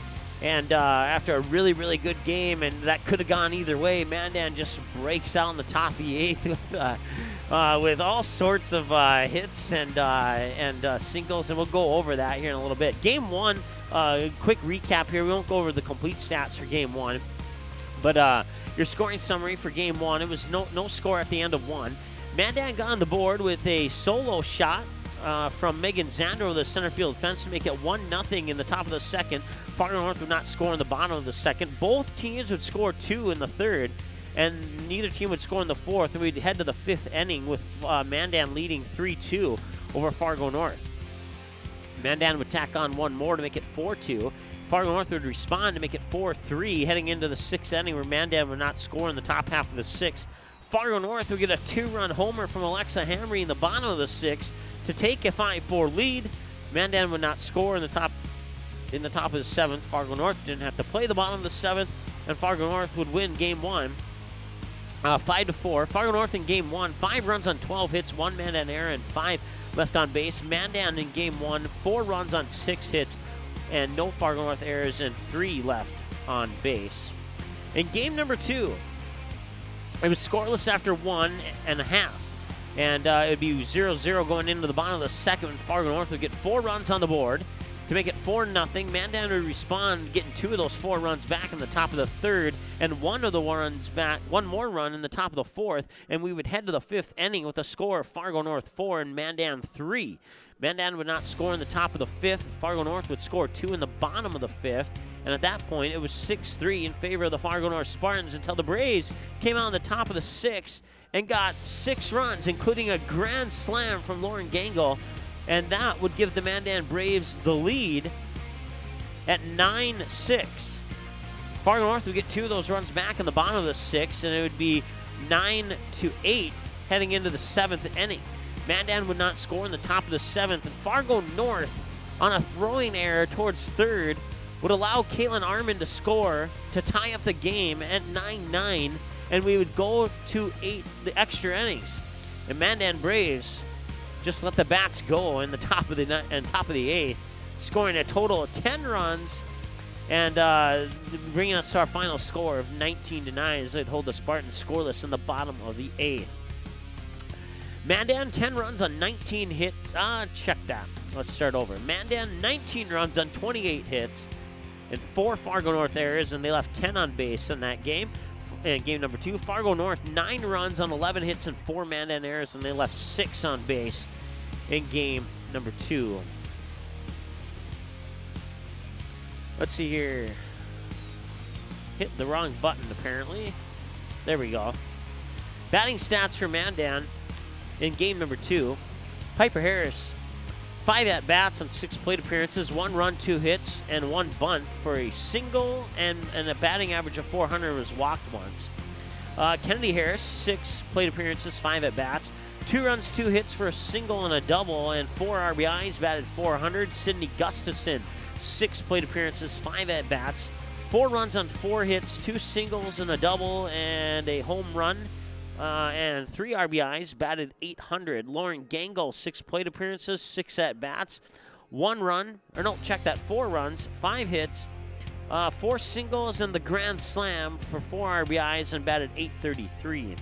And after a really, really good game, and that could have gone either way, Mandan just breaks out in the top of the 8th with all sorts of hits and singles, and we'll go over that here in a little bit. Game 1, quick recap here. We won't go over the complete stats for Game 1, but your scoring summary for Game 1, it was no score at the end of 1. Mandan got on the board with a solo shot from Megan Zander over the center field fence to make it 1-0 in the top of the second. Fargo North would not score in the bottom of the second. Both teams would score 2 in the third, and neither team would score in the fourth. And we'd head to the 5th inning with Mandan leading 3-2 over Fargo North. Mandan would tack on one more to make it 4-2. Fargo North would respond to make it 4-3, heading into the 6th inning where Mandan would not score in the top half of the 6th. Fargo North would get a 2-run homer from Alexa Hamry in the bottom of the 6th to take a 5-4 lead. Mandan would not score in the top of the 7th. Fargo North didn't have to play the bottom of the 7th, and Fargo North would win Game 1 5-4. Fargo North in Game 1, 5 runs on 12 hits, 1 Mandan error, and 5 left on base. Mandan in Game 1, 4 runs on 6 hits, and no Fargo North errors, and 3 left on base. In Game number 2, it was scoreless after 1.5. And it would be 0-0 going into the bottom of the second, and Fargo North would get 4 runs on the board to make it 4-0. Mandan would respond, getting 2 of those 4 runs back in the top of the 3rd, and 1 more run in the top of the 4th, and we would head to the 5th inning with a score of Fargo North 4 and Mandan 3. Mandan would not score in the top of the 5th. Fargo North would score 2 in the bottom of the 5th, and at that point it was 6-3 in favor of the Fargo North Spartans until the Braves came out on the top of the 6th and got 6 runs, including a grand slam from Lauren Gangle, and that would give the Mandan Braves the lead at 9-6. Fargo North would get 2 of those runs back in the bottom of the 6th, and it would be 9-8 heading into the 7th inning. Mandan would not score in the top of the 7th, and Fargo North, on a throwing error towards 3rd, would allow Caitlin Armand to score to tie up the game at 9-9, and we would go to the extra innings. The Mandan Braves just let the bats go in the top of the 8th, scoring a total of 10 runs and bringing us to our final score of 19-9 as they'd hold the Spartans scoreless in the bottom of the 8th. Mandan 10 runs on 19 hits. Check that. Let's start over. Mandan 19 runs on 28 hits and 4 Fargo North errors, and they left 10 on base in that game. In game number 2, Fargo North 9 runs on 11 hits and 4 Mandan errors, and they left 6 on base in game number 2. Let's see here. Hit the wrong button, apparently. There we go. Batting stats for Mandan in game number 2. Piper Harris, 5 at-bats on 6 plate appearances, 1 run, 2 hits, and 1 bunt for a single, and a batting average of .400, was walked once. Kennedy Harris, 6 plate appearances, 5 at-bats. 2 runs, 2 hits for a single and a double, and 4 RBIs, batted .400. Sydney Gustafson, 6 plate appearances, 5 at-bats. 4 runs on 4 hits, 2 singles and a double, and a home run, and 3 RBIs, batted .800. Lauren Gangle, 6 plate appearances, 6 at-bats. 4 runs, 5 hits, 4 singles and the grand slam for 4 RBIs and batted .833.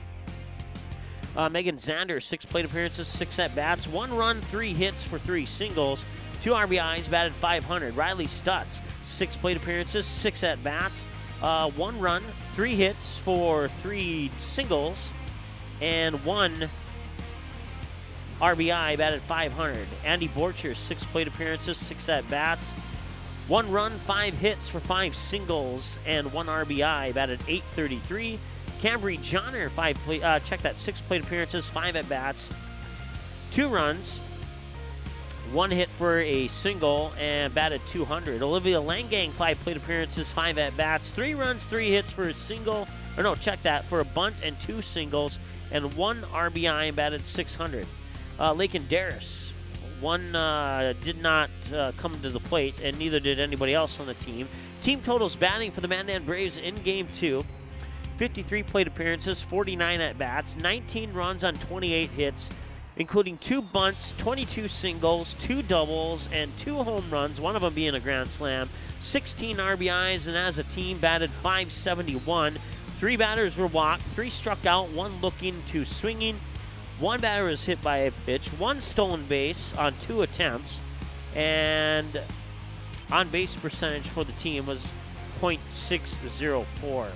Megan Zander, 6 plate appearances, 6 at-bats, 1 run, 3 hits for 3 singles, 2 RBIs, batted .500. Riley Stutz, 6 plate appearances, 6 at-bats, 1 run, 3 hits for 3 singles, and 1 RBI, batted .500. Andy Borcher, 6 plate appearances, 6 at-bats, 1 run, 5 hits for 5 singles, and 1 RBI, batted .833. Cambry Johnner, 6 plate appearances, 5 at-bats, 2 runs, 1 hit for a single, and batted .200. Olivia Langang, 5 plate appearances, 5 at-bats, 3 runs, 3 hits for a single, for a bunt and 2 singles, and 1 RBI, and batted .600. Lakin Darris, 1 did not come to the plate, and neither did anybody else on the team. Team totals batting for the Mandan Braves in Game 2. 53 plate appearances, 49 at-bats, 19 runs on 28 hits, including 2 bunts, 22 singles, 2 doubles, and 2 home runs, one of them being a grand slam, 16 RBIs, and as a team batted .571. 3 batters were walked, 3 struck out, 1 looking, 2 swinging. 1 batter was hit by a pitch, 1 stolen base on 2 attempts, and on-base percentage for the team was .604.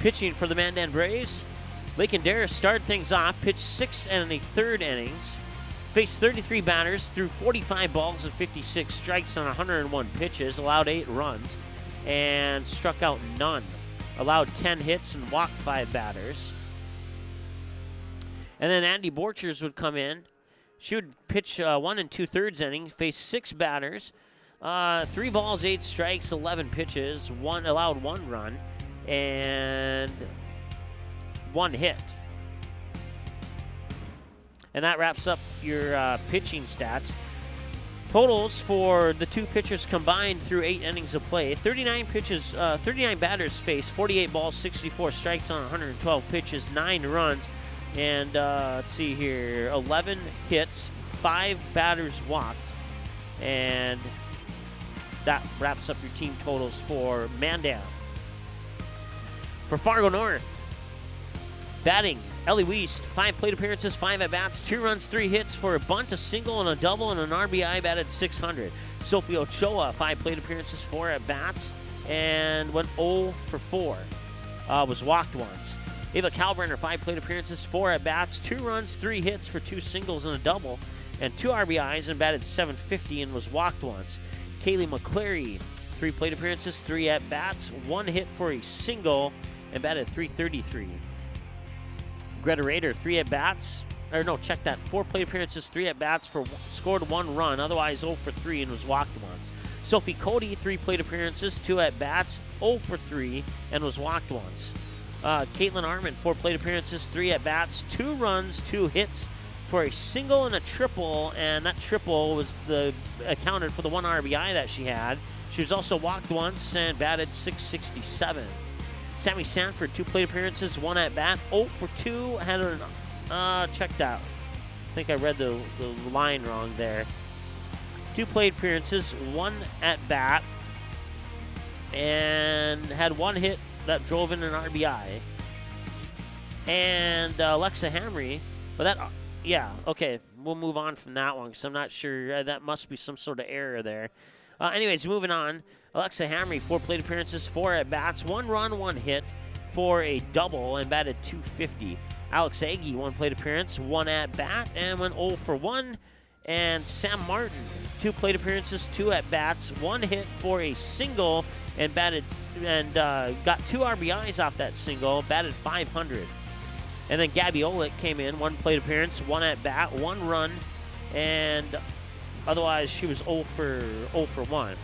Pitching for the Mandan Braves, Lakin Darris started things off, pitched 6 1/3 innings, faced 33 batters, threw 45 balls and 56 strikes on 101 pitches, allowed 8 runs, and struck out none. Allowed 10 hits and walked 5 batters. And then Andy Borchers would come in. She would pitch 1 2/3 innings, face 6 batters, 3 balls, 8 strikes, 11 pitches, allowed 1 run, and 1 hit. And that wraps up your pitching stats. Totals for the 2 pitchers combined through 8 innings of play. 39 batters faced, 48 balls, 64 strikes on 112 pitches, 9 runs, and let's see here, 11 hits, 5 batters walked, and that wraps up your team totals for Mandan. For Fargo North, batting, Ellie Wiest, 5 plate appearances, 5 at-bats, 2 runs, 3 hits for a bunt, a single, and a double, and an RBI, batted .600. Sophie Ochoa, 5 plate appearances, 4 at-bats, and went 0 for 4. Was walked once. Ava Kalbrenner, 5 plate appearances, 4 at-bats, 2 runs, 3 hits for 2 singles and a double, and 2 RBIs, and batted .750 and was walked once. Kaylee McCleary, 3 plate appearances, 3 at-bats, 1 hit for a single, and batted .333. Greta Rader, 4 plate appearances, 3 at-bats, scored 1 run, otherwise 0 for 3 and was walked once. Sophie Cody, 3 plate appearances, 2 at-bats, 0 for 3 and was walked once. Caitlin Arman, 4 plate appearances, 3 at-bats, 2 runs, 2 hits for a single and a triple, and that triple was accounted for the 1 RBI that she had. She was also walked once and batted .667. Sammy Sanford, 2 plate appearances, 1 at-bat, 0 for 2, had checked out. I think I read the line wrong there. 2 plate appearances, 1 at-bat, and had 1 hit that drove in an RBI. And Alexa Hamry, we'll move on from that one because I'm not sure. That must be some sort of error there. Anyways, moving on. Alexa Hamry, 4 plate appearances, 4 at-bats, 1 run, 1 hit for a double and batted .250. Alex Agee, 1 plate appearance, 1 at-bat, and went 0 for 1. And Sam Martin, 2 plate appearances, 2 at-bats, 1 hit for a single, and got 2 RBIs off that single, batted .500. And then Gabby Olick came in, 1 plate appearance, 1 at-bat, 1 run, and otherwise she was 0 for 1.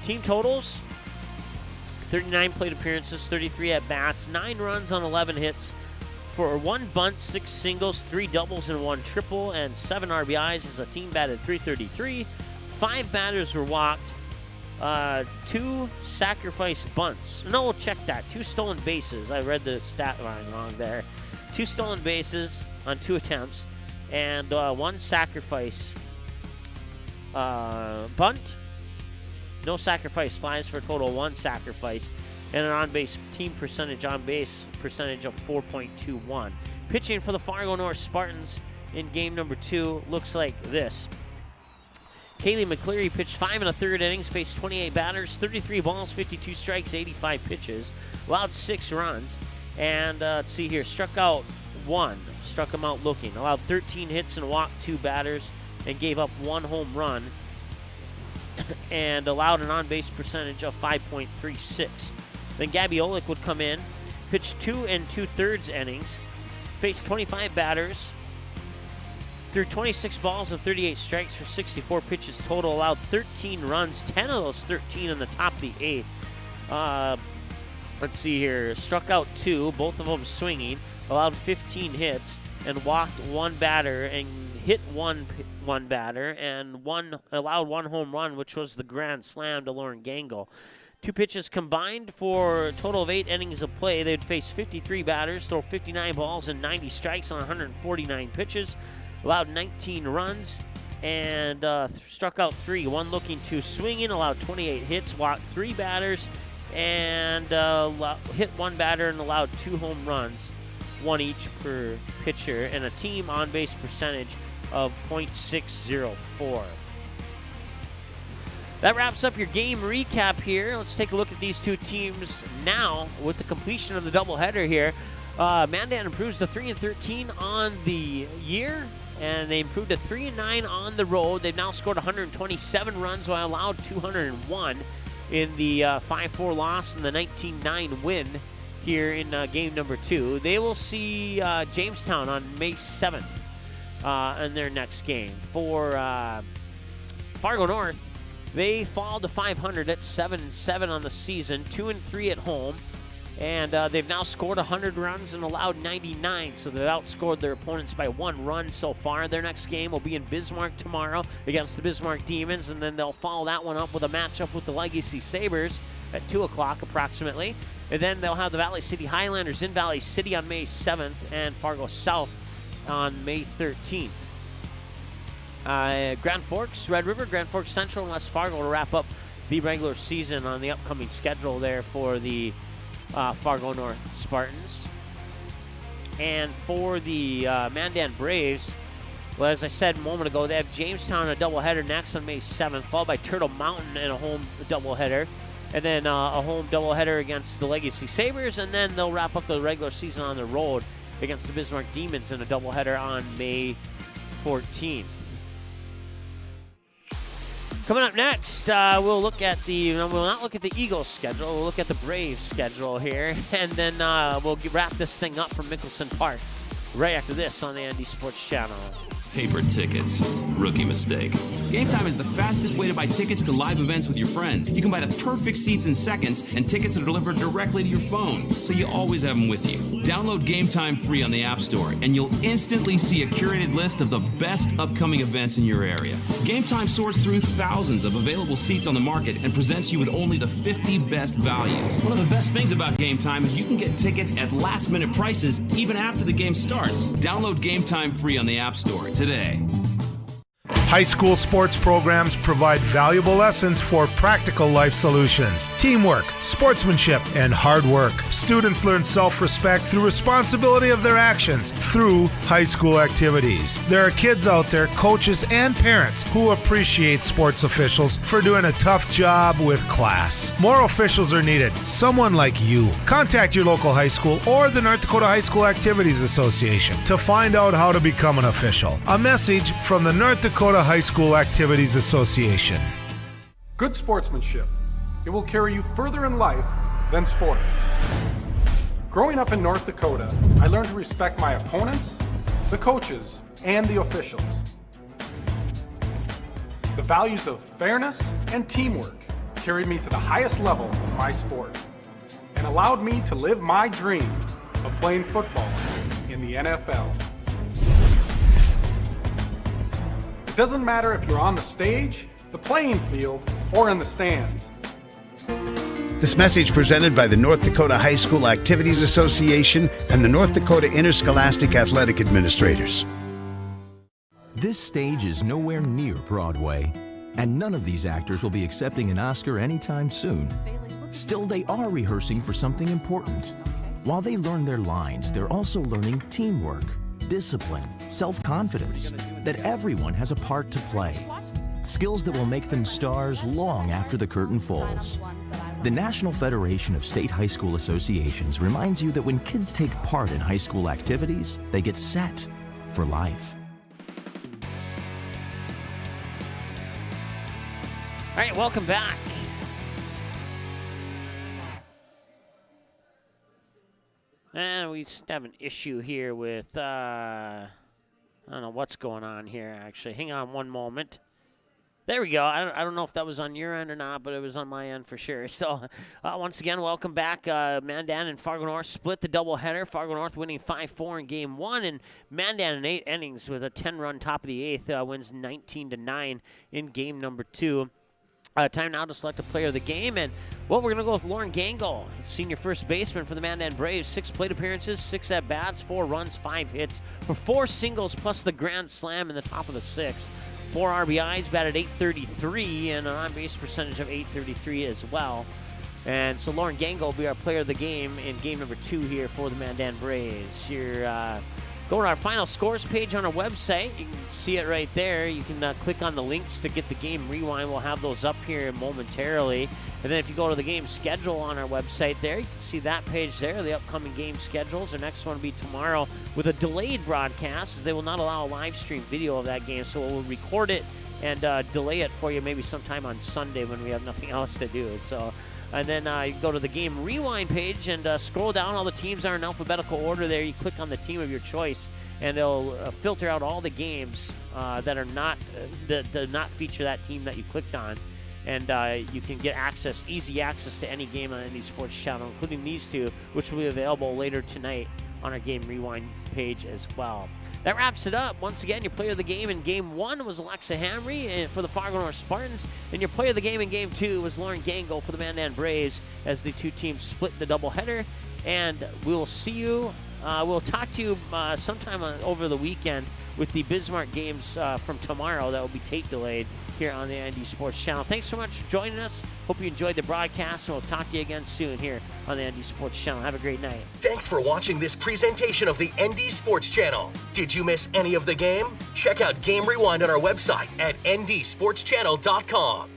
Team totals, 39 plate appearances, 33 at-bats, 9 runs on 11 hits for 1 bunt, 6 singles, 3 doubles, and 1 triple, and 7 RBIs as a team batted .333. 5 batters were walked, 2 sacrifice bunts. No, check that. 2 stolen bases. I read the stat line wrong there. 2 stolen bases on 2 attempts, and 1 sacrifice bunt. No sacrifice flies for a total of 1 sacrifice, and an on-base on-base percentage of 4.21. Pitching for the Fargo North Spartans in game number 2 looks like this. Kaylee McCleary pitched 5 1/3 innings, faced 28 batters, 33 balls, 52 strikes, 85 pitches, allowed 6 runs, and let's see here, struck out 1, struck him out looking, allowed 13 hits and walked 2 batters, and gave up 1 home run, and allowed an on-base percentage of 5.36. Then Gabby Olick would come in, pitch 2 2/3 innings, faced 25 batters, threw 26 balls and 38 strikes for 64 pitches total, allowed 13 runs, 10 of those 13 in the top of the 8th. Let's see here, struck out 2, both of them swinging, allowed 15 hits, and walked 1 batter and hit one batter, and allowed 1 home run, which was the grand slam to Lauren Gangle. 2 pitches combined for a total of 8 innings of play. They'd face 53 batters, throw 59 balls and 90 strikes on 149 pitches, allowed 19 runs, and struck out 3, 1 looking, 2 swinging, allowed 28 hits, walked 3 batters, and hit 1 batter and allowed 2 home runs, 1 each per pitcher, and a team on-base percentage of .604. That wraps up your game recap here. Let's take a look at these 2 teams now with the completion of the doubleheader here. Mandan improves to 3-13 on the year, and they improved to 3-9 on the road. They've now scored 127 runs while allowed 201 in the 5-4 loss and the 19-9 win here in game number 2. They will see Jamestown on May 7th in their next game. For Fargo North, they fall to 500 at 7-7 on the season, 2-3 at home. And they've now scored 100 runs and allowed 99, so they've outscored their opponents by 1 run so far. Their next game will be in Bismarck tomorrow against the Bismarck Demons, and then they'll follow that one up with a matchup with the Legacy Sabres at 2 o'clock approximately. And then they'll have the Valley City Highlanders in Valley City on May 7th and Fargo South on May 13th. Grand Forks, Red River, Grand Forks Central, and West Fargo to wrap up the regular season on the upcoming schedule there for the Fargo North Spartans. And for the Mandan Braves, well, as I said a moment ago, they have Jamestown in a doubleheader next on May 7th, followed by Turtle Mountain in a home doubleheader, and then a home doubleheader against the Legacy Sabres, and then they'll wrap up the regular season on the road against the Bismarck Demons in a doubleheader on May 14th. Coming up next, we'll look at we'll not look at the Eagles schedule, we'll look at the Braves schedule here, and then we'll wrap this thing up from Mickelson Park right after this on the ND Sports Channel. Paper tickets. Rookie mistake. Game Time is the fastest way to buy tickets to live events with your friends. You can buy the perfect seats in seconds, and tickets are delivered directly to your phone, so you always have them with you. Download Game Time free on the App Store, and you'll instantly see a curated list of the best upcoming events in your area. Game Time sorts through thousands of available seats on the market and presents you with only the 50 best values. One of the best things about Game Time is you can get tickets at last-minute prices even after the game starts. Download Game Time free on the App Store today. High school sports programs provide valuable lessons for practical life solutions, teamwork, sportsmanship, and hard work. Students learn self-respect through responsibility of their actions through high school activities. There are kids out there, coaches and parents, who appreciate sports officials for doing a tough job with class. More officials are needed. Someone like you. Contact your local high school or the North Dakota High School Activities Association to find out how to become an official. A message from the North Dakota High School Activities Association. Good sportsmanship. It will carry you further in life than sports. Growing up in North Dakota, I learned to respect my opponents, the coaches, and the officials. The values of fairness and teamwork carried me to the highest level of my sport. and allowed me to live my dream of playing football in the NFL. It doesn't matter if you're on the stage, the playing field, or in the stands. This message presented by the North Dakota High School Activities Association and the North Dakota Interscholastic Athletic Administrators. This stage is nowhere near Broadway, and none of these actors will be accepting an Oscar anytime soon. Still, they are rehearsing for something important. While they learn their lines, they're also learning teamwork, discipline, self-confidence, that everyone has a part to play. Skills that will make them stars long after the curtain falls. The National Federation of State High School Associations reminds you that when kids take part in high school activities, they get set for life. All right, welcome back. And we just have an issue here with, I don't know what's going on here, actually. Hang on one moment. There we go. I don't know if that was on your end or not, but it was on my end for sure. So, once again, welcome back. Mandan and Fargo North split the doubleheader. Fargo North winning 5-4 in Game 1, and Mandan in 8 innings with a 10-run top of the 8th wins 19-9 in Game number 2. Time now to select a player of the game, and we're going to go with Lauren Gangle, senior first baseman for the Mandan Braves. 6 plate appearances, 6 at-bats, 4 runs, 5 hits for 4 singles plus the grand slam in the top of the 6th. 4 RBIs, batted .833, and an on-base percentage of .833 as well. And so Lauren Gangle will be our player of the game in Game number 2 here for the Mandan Braves. Here, go to our final scores page on our website. You can see it right there. You can click on the links to get the game rewind. We'll have those up here momentarily. And then if you go to the game schedule on our website there, you can see that page there, the upcoming game schedules. The next one will be tomorrow with a delayed broadcast, as they will not allow a live stream video of that game. So we'll record it and delay it for you maybe sometime on Sunday when we have nothing else to do. So, and then you go to the game rewind page and scroll down. All the teams are in alphabetical order there. You click on the team of your choice, and it'll filter out all the games that are not that do not feature that team that you clicked on. And you can get easy access to any game on any sports channel, including these two, which will be available later tonight on our game rewind page as well. That wraps it up. Once again, your player of the game in Game 1 was Alexa Hamry for the Fargo North Spartans, and your player of the game in Game 2 was Lauren Gangle for the Mandan Braves, as the two teams split the doubleheader. And we will see you. We'll talk to you sometime over the weekend with the Bismarck games from tomorrow that will be tape delayed here on the ND Sports Channel. Thanks so much for joining us. Hope you enjoyed the broadcast, and we'll talk to you again soon here on the ND Sports Channel. Have a great night. Thanks for watching this presentation of the ND Sports Channel. Did you miss any of the game? Check out Game Rewind on our website at ndsportschannel.com.